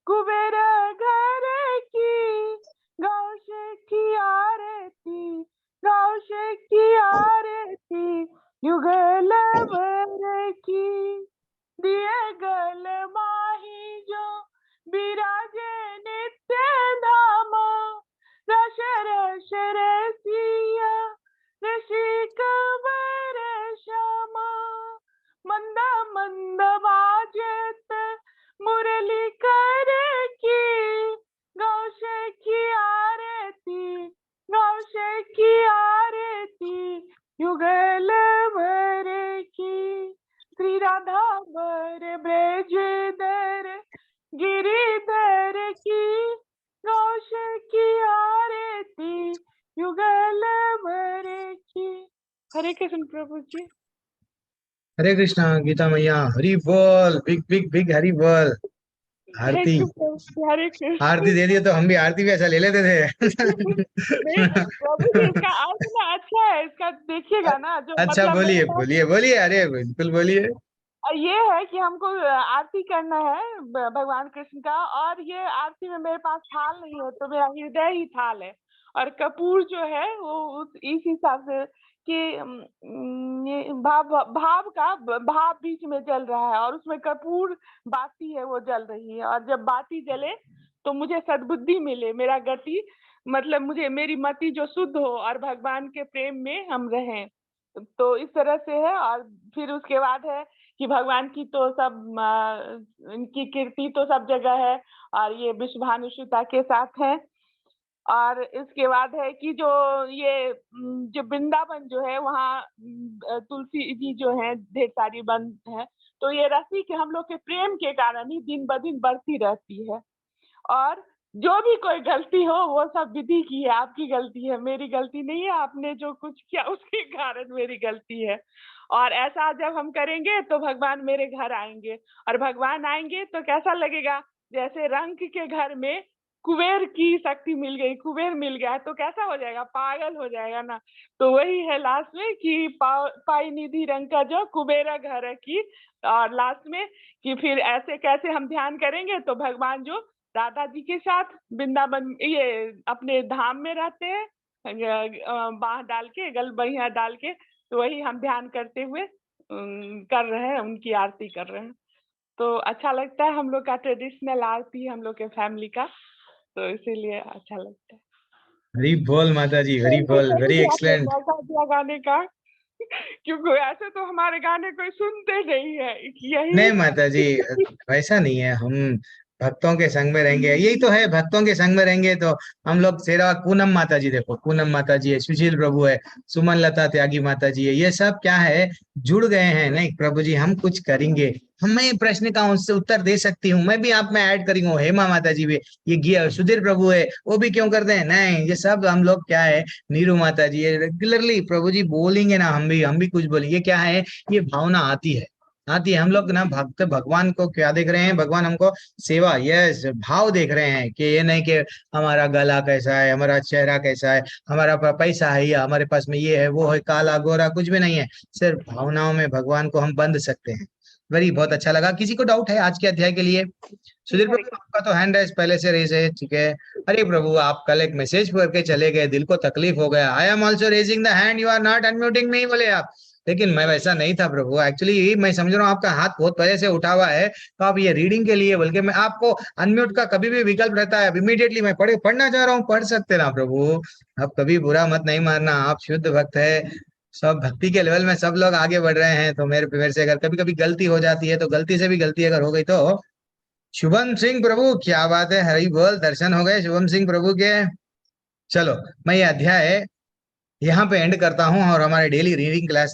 कुबेर घर की, गाँव से की आरती, गाँव से की आरती युगल बर की। दिए गल माही जो विराजे नित्य धाम, रस रस रसिया रसिक वर श्यामा, मंद मंद बाजत मुरली कर की, गाँव से की आरती, गाँव से की आरती युगल बर की। श्री राधा बर ब्रजधर गिरिधर की, गाँव से की आरती युगल बर की। हरे कृष्ण प्रभु जी। हरे कृष्णा गीता मैया हरि बोल, बिग बिग बिग हरि बोल। आरती हरे कृष्ण। आरती दे दिए तो हम भी आरती भी ऐसा ले लेते थे। नहीं प्रभु जी, इसका अर्थ ना अच्छा है, इसका देखिएगा ना जो अच्छा मतलब बोलिए मेरे पास बोलिए बोलिए, अरे बिल्कुल बोलिए। ये है कि हमको आरती करना है भगवान कृष्ण का, और ये आरती में मेरे पास थाल नहीं है, तो मेरा हृदय ही थाल है, और कपूर जो है वो इस हिसाब से कि ये भाव बीच में जल रहा है, और उसमें कपूर बाती है वो जल रही है, और जब बाती जले तो मुझे सद्बुद्धि मिले, मेरा गति मतलब मुझे मेरी मति जो शुद्ध हो और भगवान के प्रेम में हम रहें, तो इस तरह से है। और फिर उसके बाद है कि भगवान की तो सब इनकी कीर्ति तो सब जगह है, और ये विश्वभानुसुता के साथ है। और इसके बाद है कि जो ये जो वृंदावन जो है वहाँ तुलसी जी जो है ढेर सारी बन है, तो ये रसिक हम लोग के प्रेम के कारण ही दिन ब दिन बढ़ती रहती है। और जो भी कोई गलती हो वो सब विधि की है, आपकी गलती है, मेरी गलती नहीं है, आपने जो कुछ किया उसके कारण मेरी गलती है। और ऐसा जब हम करेंगे तो भगवान मेरे घर आएंगे, और भगवान आएंगे तो कैसा लगेगा, जैसे रंग के घर में कुबेर की शक्ति मिल गई, कुबेर मिल गया तो कैसा हो जाएगा, पागल हो जाएगा ना। तो वही है लास्ट में कि पाई निधि रंग का जो कुबेरा घर की, और लास्ट में कि फिर ऐसे कैसे हम ध्यान करेंगे तो भगवान जो राधा जी के साथ वृंदावन ये अपने धाम में रहते हैं, बाह डाल के गल बढ़िया डाल के, तो वही हम ध्यान करते हुए कर रहे हैं, उनकी आरती कर रहे हैं। तो अच्छा लगता है, हम लोग का ट्रेडिशनल आरती हम लोग के फैमिली का, तो इसीलिए अच्छा लगता है। हरी बोल माता जी, हरी बोल, वेरी आपने एक्सलेंट। मौका दिया गाने का, क्योंकि ऐसे तो हमारे गाने कोई सुनते नहीं है, यही नहीं माता जी, वैसा नहीं है, हम भक्तों के संग में रहेंगे, यही तो है, भक्तों के संग में रहेंगे तो हम लोग सेवा। पूनम माता जी देखो, पूनम माता जी है, सुशील प्रभु है, सुमन लता त्यागी माता जी है, ये सब क्या है, जुड़ गए हैं। नहीं प्रभु जी हम कुछ करेंगे, मैं प्रश्न का उससे उत्तर दे सकती हूँ, मैं भी आप में ऐड करूंगा, हेमा माता जी भी, ये गिया सुधीर प्रभु है, वो भी क्यों करते हैं, नहीं ये सब हम लोग क्या है, नीरू माता जी है, रेगुलरली प्रभु जी बोलेंगे ना, हम भी कुछ बोलेंगे, क्या है, ये भावना आती है, आती है। हम लोग ना भक्त भगवान को क्या देख रहे हैं, भगवान हमको सेवा, यस भाव देख रहे हैं, कि ये नहीं कि हमारा गला कैसा है, हमारा चेहरा कैसा है, हमारा पैसा है या हमारे पास में ये है वो है, काला गोरा कुछ भी नहीं है, सिर्फ भावनाओं में भगवान को हम बंध सकते हैं। वेरी बहुत अच्छा लगा। किसी को डाउट है आज के अध्याय के लिए? सुधीर हरे प्रभु आपका तो हैंड राइज पहले से रेज है, ठीक है। अरे प्रभु आप कल एक मैसेज करके चले गए, दिल को तकलीफ हो गया, I am also raising the hand, you are not unmuting me बोले आप, लेकिन मैं वैसा नहीं था प्रभु, एक्चुअली मैं समझ रहा हूँ आपका हाथ बहुत पहले से उठा हुआ है, तो आप ये रीडिंग के लिए, बल्कि मैं आपको अनम्यूट का कभी भी विकल्प रहता है, इमीडिएटली मैं पढ़ना चाह रहा हूँ, पढ़ सकते ना प्रभु, आप कभी बुरा मत नहीं मारना, आप शुद्ध भक्त है, सब भक्ति के लेवल में सब लोग आगे बढ़ रहे हैं, तो मेरे से अगर कभी कभी गलती हो जाती है, तो गलती से भी गलती अगर हो गई तो। शुभम सिंह प्रभु क्या बात है, हरी बोल, दर्शन हो गए शुभम सिंह प्रभु के। चलो मैं ये अध्याय यहाँ पे एंड करता हूँ, और हमारे डेली रीडिंग क्लास